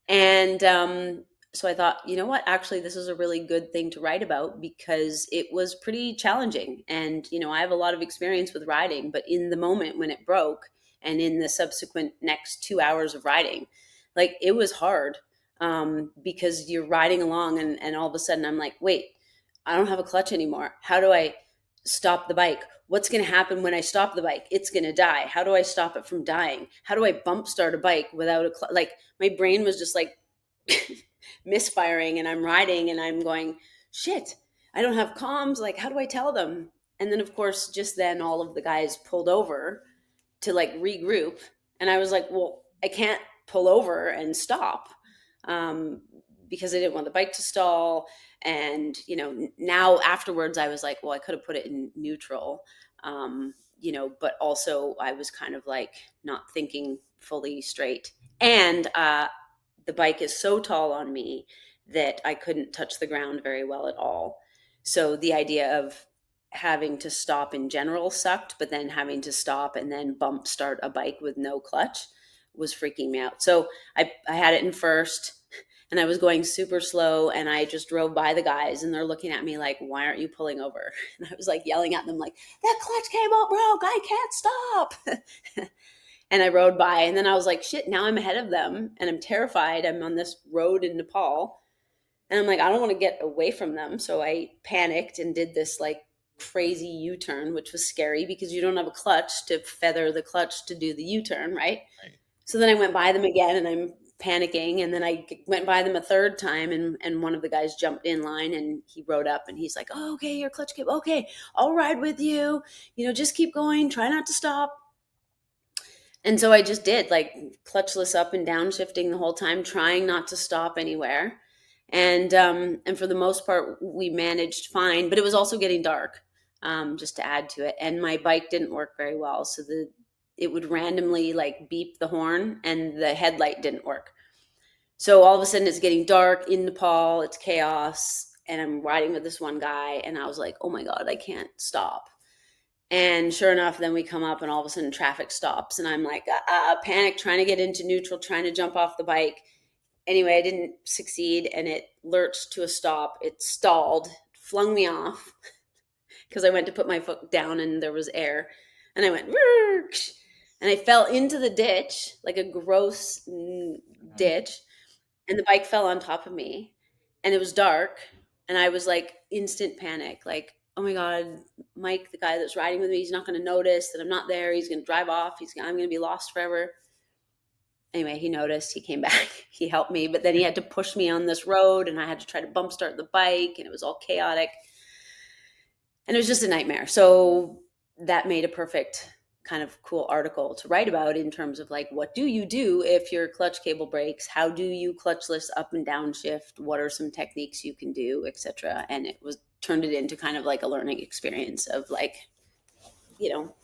And so I thought, you know what? Actually, this is a really good thing to write about because it was pretty challenging. And, I have a lot of experience with riding, but in the moment when it broke and in the subsequent next 2 hours of riding, like it was hard because you're riding along and all of a sudden I'm like, wait, I don't have a clutch anymore. How do I stop the bike? What's going to happen when I stop the bike? It's going to die. How do I stop it from dying? How do I bump start a bike without a like my brain was just like misfiring and I'm riding and I'm going, shit, I don't have comms. Like, how do I tell them? And then, of course, just then all of the guys pulled over to like regroup. And I was like, well, I can't pull over and stop um, because I didn't want the bike to stall. And, now afterwards, I was like, well, I could have put it in neutral. But also I was kind of like not thinking fully straight. And the bike is so tall on me that I couldn't touch the ground very well at all. So the idea of having to stop in general sucked, but then having to stop and then bump start a bike with no clutch was freaking me out. So I had it in first and I was going super slow, and I just drove by the guys, and they're looking at me like, why aren't you pulling over? And I was like yelling at them like, that clutch cable broke, I can't stop. And I rode by, and then I was like, shit, now I'm ahead of them and I'm terrified. I'm on this road in Nepal, and I'm like, I don't want to get away from them. So I panicked and did this like crazy U-turn, which was scary because you don't have a clutch to feather the clutch to do the U-turn, right? Right. So then I went by them again, and I'm panicking, and then I went by them a third time, and one of the guys jumped in line, and he rode up, and he's like, oh, okay, your clutch cable, okay, I'll ride with you, just keep going, try not to stop. And so I just did, like, clutchless up and down shifting the whole time, trying not to stop anywhere. And for the most part, we managed fine, but it was also getting dark, just to add to it. And my bike didn't work very well, so it would randomly like beep the horn, and the headlight didn't work. So all of a sudden, it's getting dark in Nepal. It's chaos, and I'm riding with this one guy, and I was like, "Oh my god, I can't stop." And sure enough, then we come up, and all of a sudden traffic stops, and I'm like, panic, trying to get into neutral, trying to jump off the bike. Anyway, I didn't succeed, and it lurched to a stop. It stalled, flung me off because I went to put my foot down and there was air, and I went, and I fell into the ditch, like a gross ditch, and the bike fell on top of me, and it was dark, and I was like instant panic, like, oh my god, Mike, the guy that's riding with me, he's not going to notice that I'm not there. He's going to drive off. I'm going to be lost forever. Anyway, he noticed. He came back. He helped me, but then he had to push me on this road, and I had to try to bump start the bike, and it was all chaotic, and it was just a nightmare. So that made a perfect kind of cool article to write about, in terms of like, what do you do if your clutch cable breaks? How do you clutchless up and down shift? What are some techniques you can do, etc.? And it was turned it into kind of like a learning experience of like,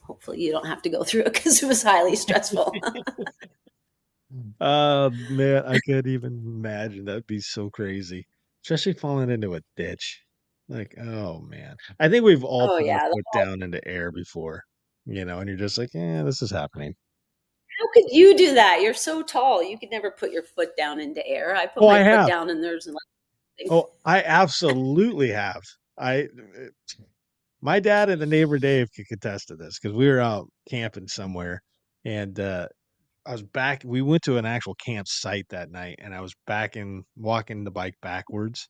hopefully you don't have to go through it, because it was highly stressful. Man, I can't even imagine. That'd be so crazy, especially falling into a ditch. Like, oh man, I think we've all Oh put our yeah. foot down into air before, and you're just like, yeah, this is happening. How could you do that? You're so tall. You could never put your foot down into air. I put Oh, my I foot have. down, and there's like, Oh, I absolutely have. I, my dad and the neighbor Dave could contest to this because we were out camping somewhere, and I was back. We went to an actual campsite that night, and I was walking the bike backwards.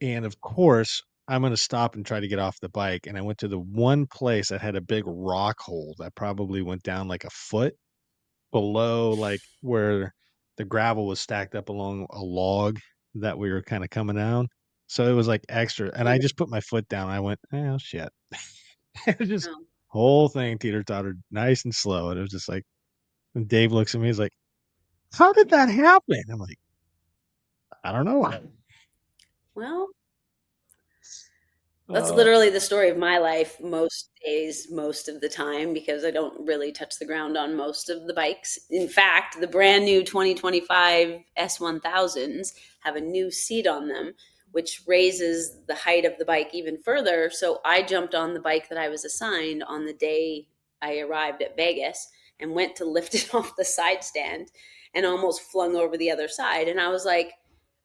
And of course, I'm going to stop and try to get off the bike. And I went to the one place that had a big rock hole that probably went down like a foot below, like where the gravel was stacked up along a log that we were kind of coming down. So it was like extra. And I just put my foot down. I went, oh, shit. It was just oh, whole thing teeter tottered nice and slow. And it was just like, and Dave looks at me, he's like, how did that happen? I'm like, I don't know. well, that's Uh, literally the story of my life most days, most of the time, because I don't really touch the ground on most of the bikes. In fact, the brand new 2025 S1000s have a new seat on them, which raises the height of the bike even further. So I jumped on the bike that I was assigned on the day I arrived at Vegas, and went to lift it off the side stand, and almost flung over the other side. And I was like,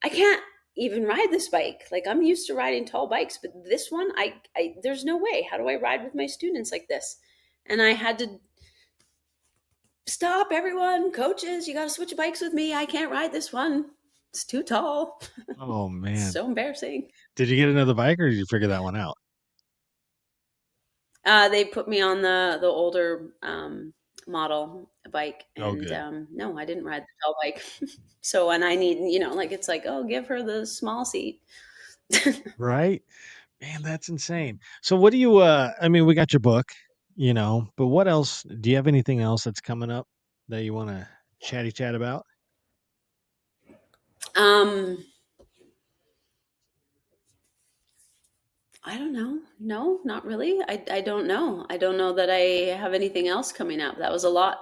I can't even ride this bike. Like, I'm used to riding tall bikes, but this one, I there's no way. How do I ride with my students like this? And I had to stop everyone, coaches, you got to switch bikes with me. I can't ride this one. It's too tall. oh It's man. so embarrassing. Did you get another bike or did you figure that one out? They put me on the older model bike, Oh, and good. no, I didn't ride the tall bike. So, and I need, like, it's like, oh, give her the small seat. Right? Man, that's insane. So what do you I mean, we got your book, but what else do you have anything else that's coming up that you want to chat about? um, I don't know. No, not really. I don't know. I don't know that I have anything else coming up. That was a lot.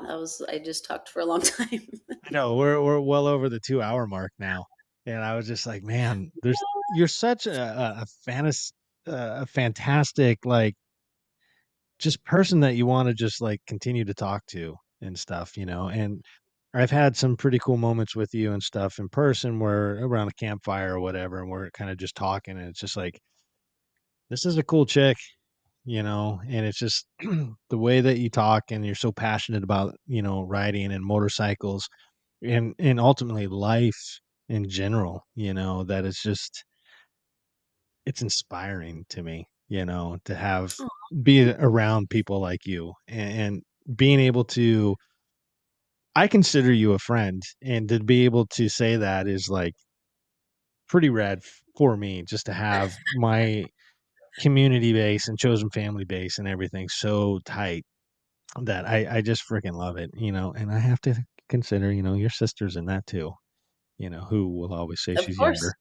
I just talked for a long time. I know we're well over the 2 hour mark now. And I was just like, man, you're such a fantastic, like, just person that you want to just like continue to talk to and stuff, and I've had some pretty cool moments with you and stuff in person where around a campfire or whatever, and we're kind of just talking, and it's just like, this is a cool chick, and it's just the way that you talk and you're so passionate about, riding and motorcycles and ultimately life in general, that it's just it's inspiring to me, to have be around people like you and being able to I consider you a friend, and to be able to say that is like pretty rad for me just to have my community base and chosen family base and everything so tight that I just freaking love it, and I have to consider, your sisters in that too, who will always say Of she's course. younger,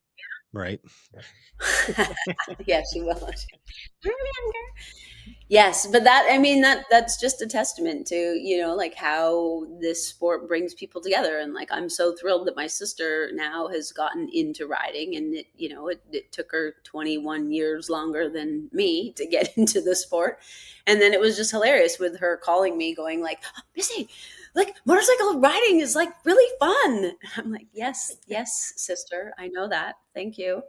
right? Yeah, she will. Yes, but that I mean that's just a testament to, like how this sport brings people together. And like I'm so thrilled that my sister now has gotten into riding, and it took her 21 years longer than me to get into the sport. And then it was just hilarious with her calling me going like, "Oh, Missy, like motorcycle riding is like really fun." I'm like, "Yes, yes, sister, I know that. Thank you."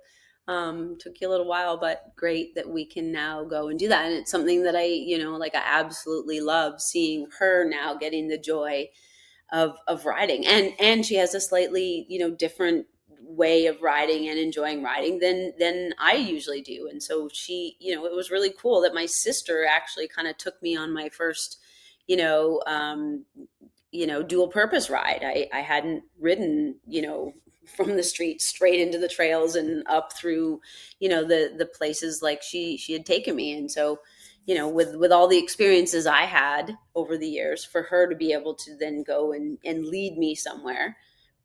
Took you a little while, but great that we can now go and do that. And it's something that like I absolutely love seeing her now getting the joy of riding. And she has a slightly, different way of riding and enjoying riding than I usually do. And so she, it was really cool that my sister actually kind of took me on my first, you know, um, dual purpose ride. I hadn't ridden, from the street straight into the trails and up through, the places like she had taken me. And so, with all the experiences I had over the years, for her to be able to then go and lead me somewhere,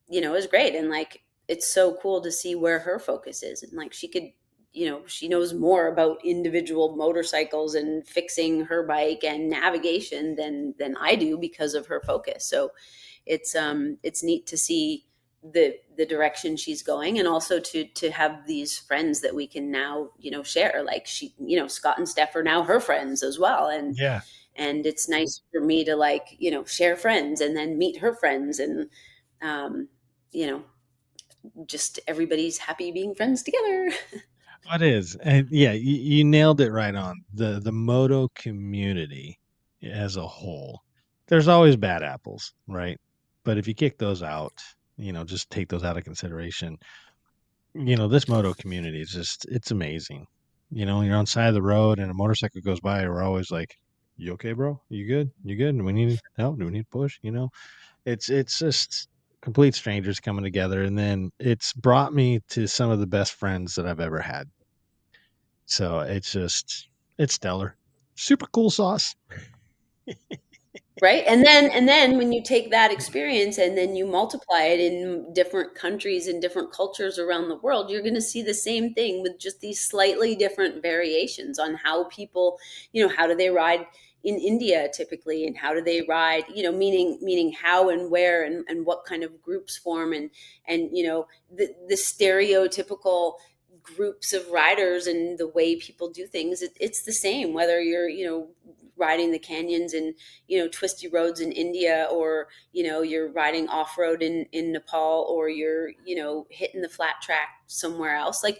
is great. And like it's so cool to see where her focus is. And like she could, she knows more about individual motorcycles and fixing her bike and navigation than I do because of her focus. So it's neat to see the direction she's going, and also to have these friends that we can now, share. Like she, Scott and Steph are now her friends as well. Yeah. And it's nice for me to like, share friends and then meet her friends. And um, you know, just everybody's happy being friends together. It is. And yeah, you nailed it right on. The moto community as a whole. There's always bad apples, right? But if you kick those out, just take those out of consideration. This moto community is just it's amazing. You're on the side of the road and a motorcycle goes by, we're always like, "You okay, bro? You good? You good? Do we need help? Do we need to push?" It's just complete strangers coming together, and then it's brought me to some of the best friends that I've ever had. So it's stellar. Super cool sauce. Right. And then when you take that experience and then you multiply it in different countries and different cultures around the world, you're going to see the same thing with just these slightly different variations on how people, how do they ride in India typically, and how do they ride, meaning how and where and what kind of groups form, and the stereotypical groups of riders and the way people do things. It's the same whether you're, riding the canyons and, twisty roads in India, or, you're riding off-road in Nepal, or you're, hitting the flat track somewhere else. Like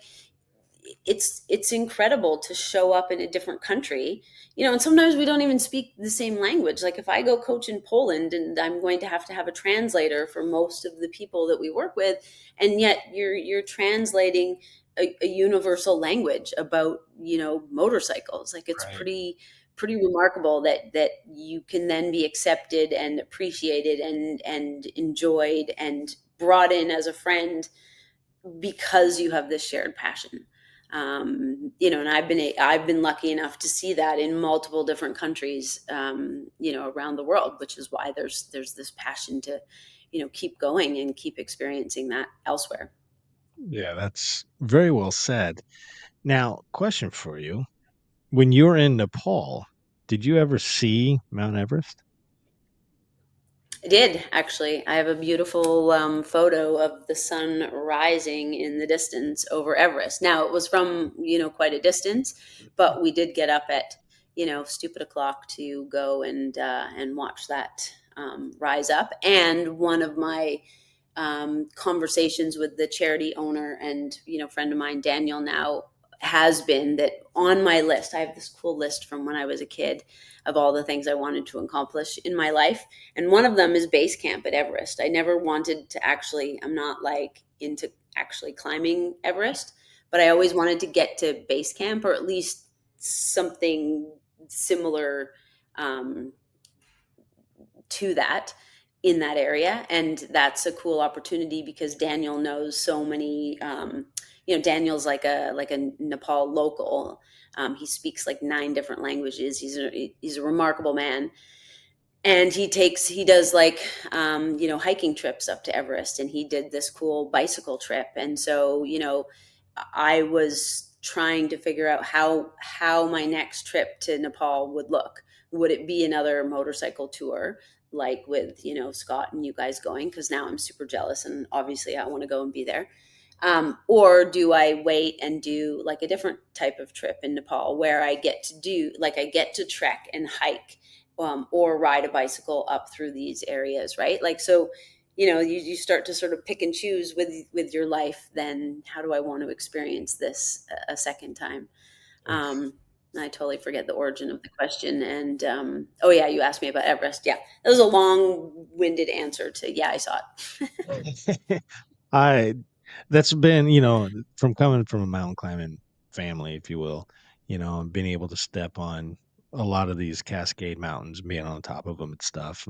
it's incredible to show up in a different country, and sometimes we don't even speak the same language. Like if I go coach in Poland and I'm going to have a translator for most of the people that we work with, and yet you're translating a universal language about, motorcycles. Like it's Right. pretty remarkable that you can then be accepted and appreciated and enjoyed and brought in as a friend because you have this shared passion. And I've been lucky enough to see that in multiple different countries, around the world, which is why there's this passion to, keep going and keep experiencing that elsewhere. Yeah, that's very well said. Now, question for you. When you were in Nepal, did you ever see Mount Everest? I did actually. I have a beautiful photo of the sun rising in the distance over Everest. Now it was from, quite a distance, but we did get up at, stupid o'clock to go and watch that rise up. And one of my conversations with the charity owner and friend of mine, Daniel, now has been that on my list. I have this cool list from when I was a kid of all the things I wanted to accomplish in my life, and one of them is base camp at Everest. I never wanted to actually. I'm not like into actually climbing Everest, but I always wanted to get to base camp, or at least something similar to that in that area. And that's a cool opportunity because Daniel knows so many. Daniel's like a Nepal local. He speaks like 9 different languages. He's a remarkable man, and he does like hiking trips up to Everest, and he did this cool bicycle trip. And so I was trying to figure out how my next trip to Nepal would look. Would it be another motorcycle tour like with Scott and you guys going, because now I'm super jealous and obviously I want to go and be there, or do I wait and do like a different type of trip in Nepal where I get to trek and hike, or ride a bicycle up through these areas, right? Like, so, you start to sort of pick and choose with your life. Then how do I want to experience this a second time? I totally forget the origin of the question. And oh yeah, you asked me about Everest. Yeah, that was a long-winded answer to yeah, I saw it. I that's been, from coming from a mountain climbing family, if you will, being able to step on a lot of these Cascade Mountains, being on top of them and stuff.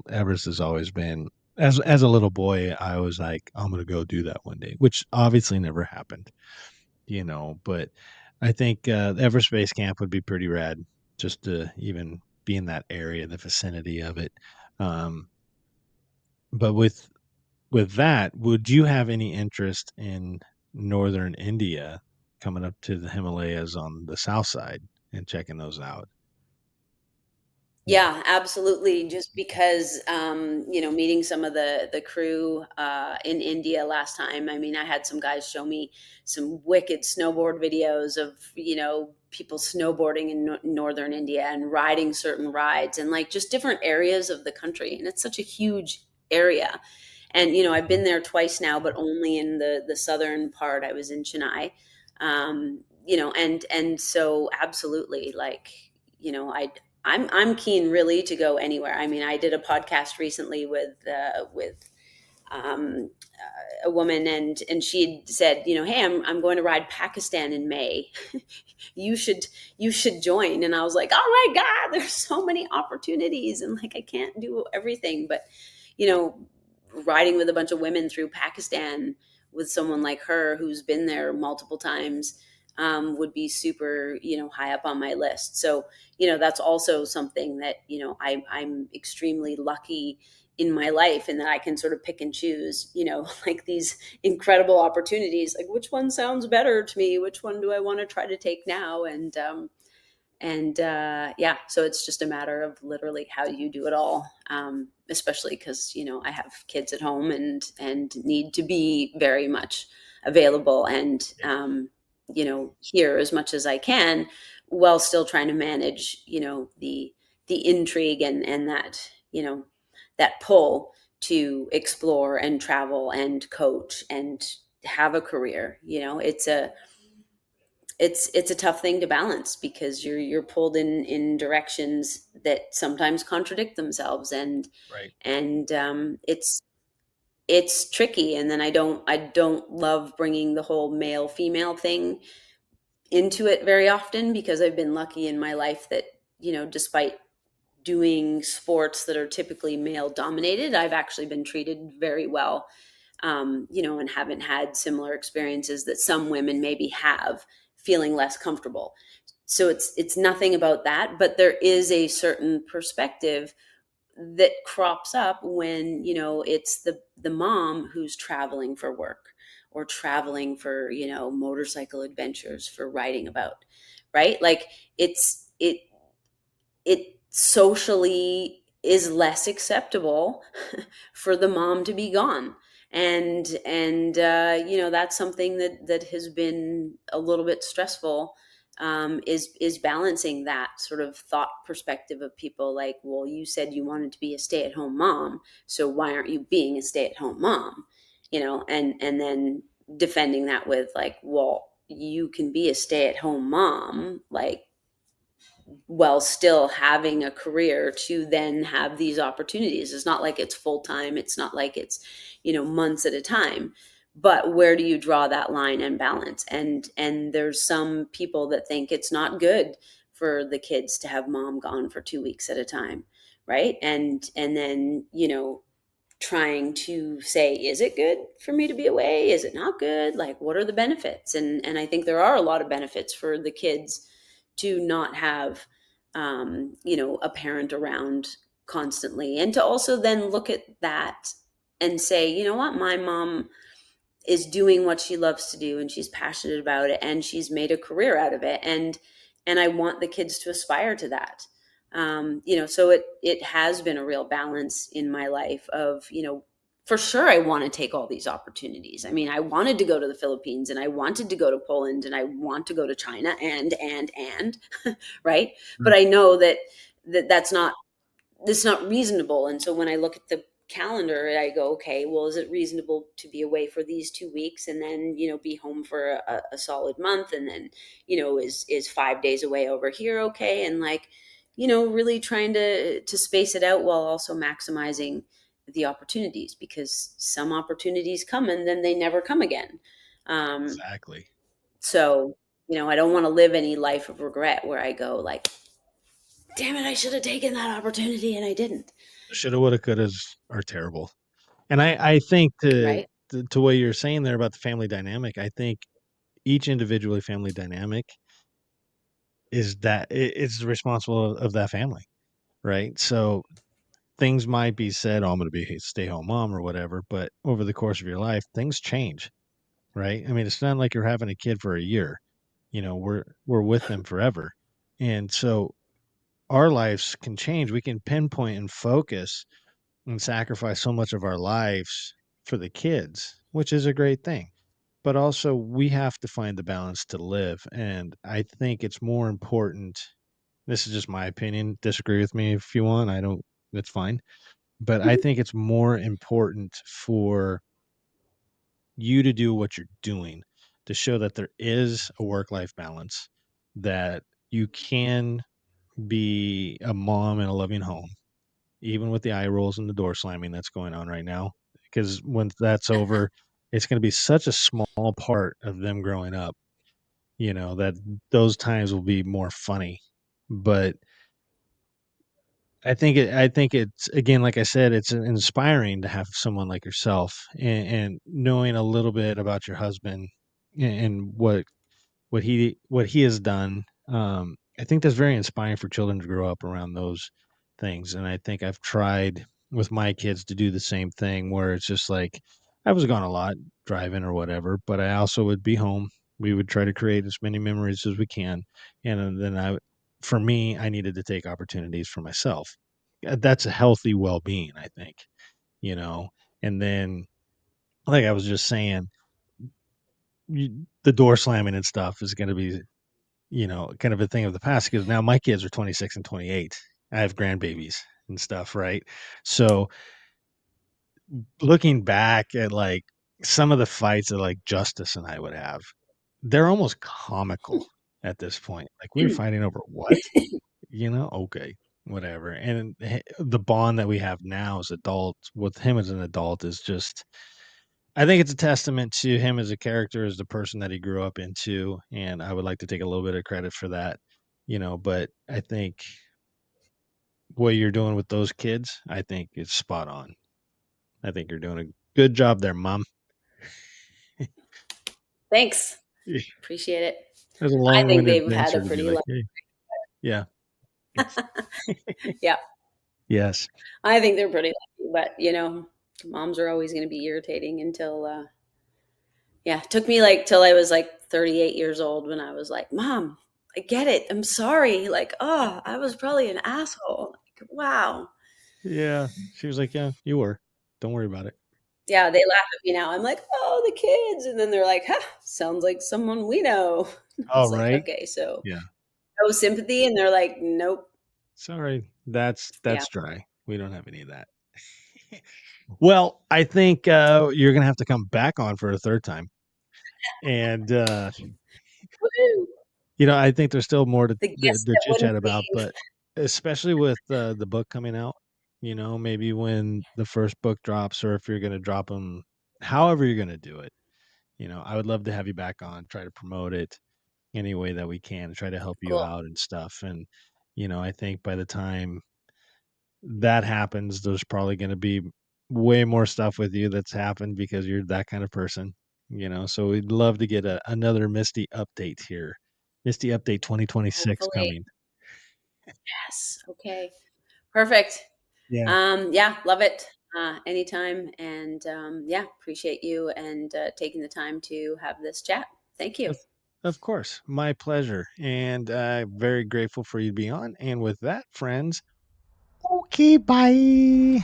Everest has always been, as a little boy, I was like, I'm gonna go do that one day, which obviously never happened, but I think the Everest Base Camp would be pretty rad just to even be in that area, the vicinity of it. Um, but with that, would you have any interest in northern India, coming up to the Himalayas on the south side and checking those out? Yeah. Yeah, absolutely. Just because, meeting some of the crew in India last time. I mean, I had some guys show me some wicked snowboard videos of people snowboarding in northern India and riding certain rides and like just different areas of the country. And it's such a huge area. And I've been there twice now, but only in the southern part. I was in Chennai, and so absolutely, like, I I'm keen really to go anywhere. I mean, I did a podcast recently with um, a woman, and she said, hey, I'm going to ride Pakistan in May. you should you should join. And I was like, oh my God, there's so many opportunities, and like I can't do everything, but you know, riding with a bunch of women through Pakistan with someone like her who's been there multiple times would be super, high up on my list. So, that's also something that, I'm extremely lucky in my life, and that I can sort of pick and choose, like these incredible opportunities, like which one sounds better to me, which one do I want to try to take now? And yeah, so it's just a matter of literally how you do it all, especially because I have kids at home and need to be very much available and here as much as I can, while still trying to manage the intrigue and that that pull to explore and travel and coach and have a career. It's a tough thing to balance because you're pulled in directions that sometimes contradict themselves, Right. and it's tricky. And then I don't love bringing the whole male female thing into it very often, because I've been lucky in my life that despite doing sports that are typically male dominated, I've actually been treated very well, and haven't had similar experiences that some women maybe have, feeling less comfortable. So it's nothing about that, but there is a certain perspective that crops up when it's the mom who's traveling for work, or traveling for motorcycle adventures for writing about, right? Like it socially is less acceptable for the mom to be gone. And that's something that has been a little bit stressful, is balancing that sort of thought perspective of people like, well, you said you wanted to be a stay-at-home mom, so why aren't you being a stay-at-home mom? And then defending that with like, well, you can be a stay-at-home mom, like, while still having a career to then have these opportunities. It's not like it's full time. It's not like it's, months at a time. But where do you draw that line and balance? And there's some people that think it's not good for the kids to have mom gone for 2 weeks at a time, right? And then, trying to say, is it good for me to be away? Is it not good? Like, what are the benefits? And I think there are a lot of benefits for the kids to not have, a parent around constantly, and to also then look at that and say, you know what, my mom is doing what she loves to do and she's passionate about it and she's made a career out of it, and I want the kids to aspire to that. So it has been a real balance in my life of, for sure I want to take all these opportunities. I mean, I wanted to go to the Philippines and I wanted to go to Poland and I want to go to China and right, but I know that's not reasonable. And so when I look at the calendar, I go, okay, well, is it reasonable to be away for these 2 weeks and then, be home for a solid month? And then, is 5 days away over here okay? And like, really trying to space it out while also maximizing the opportunities, because some opportunities come and then they never come again. Um, Exactly. so, I don't want to live any life of regret where I go like, damn it, I should have taken that opportunity and I didn't. Shoulda, woulda, couldas are terrible. And I think Right. to what you're saying there about the family dynamic, I think each individually family dynamic is that it's responsible of that family, right? So things might be said, "Oh, I'm gonna be a stay-home mom," or whatever, but over the course of your life, things change, right? I mean, it's not like you're having a kid for a year. We're with them forever. And so our lives can change. We can pinpoint and focus and sacrifice so much of our lives for the kids, which is a great thing. But also, we have to find the balance to live. And I think it's more important. This is just my opinion. Disagree with me if you want. I don't, that's fine. But I Mhm. think it's more important for you to do what you're doing to show that there is a work life balance, that you can be a mom in a loving home, even with the eye rolls and the door slamming that's going on right now. Because when that's over, it's going to be such a small part of them growing up, that those times will be more funny. But I think it's, again, like I said, it's inspiring to have someone like yourself, and knowing a little bit about your husband and what he has done. I think that's very inspiring for children to grow up around those things. And I think I've tried with my kids to do the same thing, where it's just like I was gone a lot driving or whatever, but I also would be home. We would try to create as many memories as we can. And then for me, I needed to take opportunities for myself. That's a healthy well-being, I think, you know. And then, like I was just saying, the door slamming and stuff is going to be, kind of a thing of the past, because now my kids are 26 and 28. I have grandbabies and stuff, right? So looking back at like some of the fights that like Justice and I would have, they're almost comical at this point. Like, we were fighting over what? Okay, whatever. And the bond that we have now as adults with him as an adult is just, I think it's a testament to him as a character, as the person that he grew up into, and I would like to take a little bit of credit for that, but I think what you're doing with those kids, I think it's spot on. I think you're doing a good job there, mom. Thanks. Yeah, Appreciate it. that's a I think long-winded they've had answer a to be pretty like, life. "Hey." Yeah. Yeah, Yes. I think they're pretty lucky, but moms are always going to be irritating until yeah, it took me like till I was like 38 years old when I was like, "Mom, I get it. I'm sorry." Like, "Oh, I was probably an asshole." Like, wow. Yeah. She was like, "Yeah, you were. Don't worry about it." Yeah, they laugh at me now. I'm like, "Oh, "Oh, the kids," and then they're like, "Huh, sounds like someone we know." I Oh, was like, right. "Okay, so Yeah. no sympathy," and they're like, "Nope." Sorry. That's Yeah, that's dry. We don't have any of that. Well, I think, you're gonna have to come back on for a 3rd time, and, woohoo! I think there's still more to The guest that chit wouldn't chat about, leave. but especially with, the book coming out, maybe when the first book drops or if you're gonna drop them, however you're gonna do it, I would love to have you back on, try to promote it any way that we can, try to help you Cool. out and stuff, and, I think by the time that happens, there's probably gonna be way more stuff with you that's happened because you're that kind of person, so we'd love to get another Misty update here. Misty update 2026 Hopefully. coming. Yes. Okay. Perfect. Yeah, Yeah, love it. Anytime. And yeah, appreciate you and taking the time to have this chat. Thank you. of of course, my pleasure, and, very grateful for you to be on, and with that, friends, okay, bye.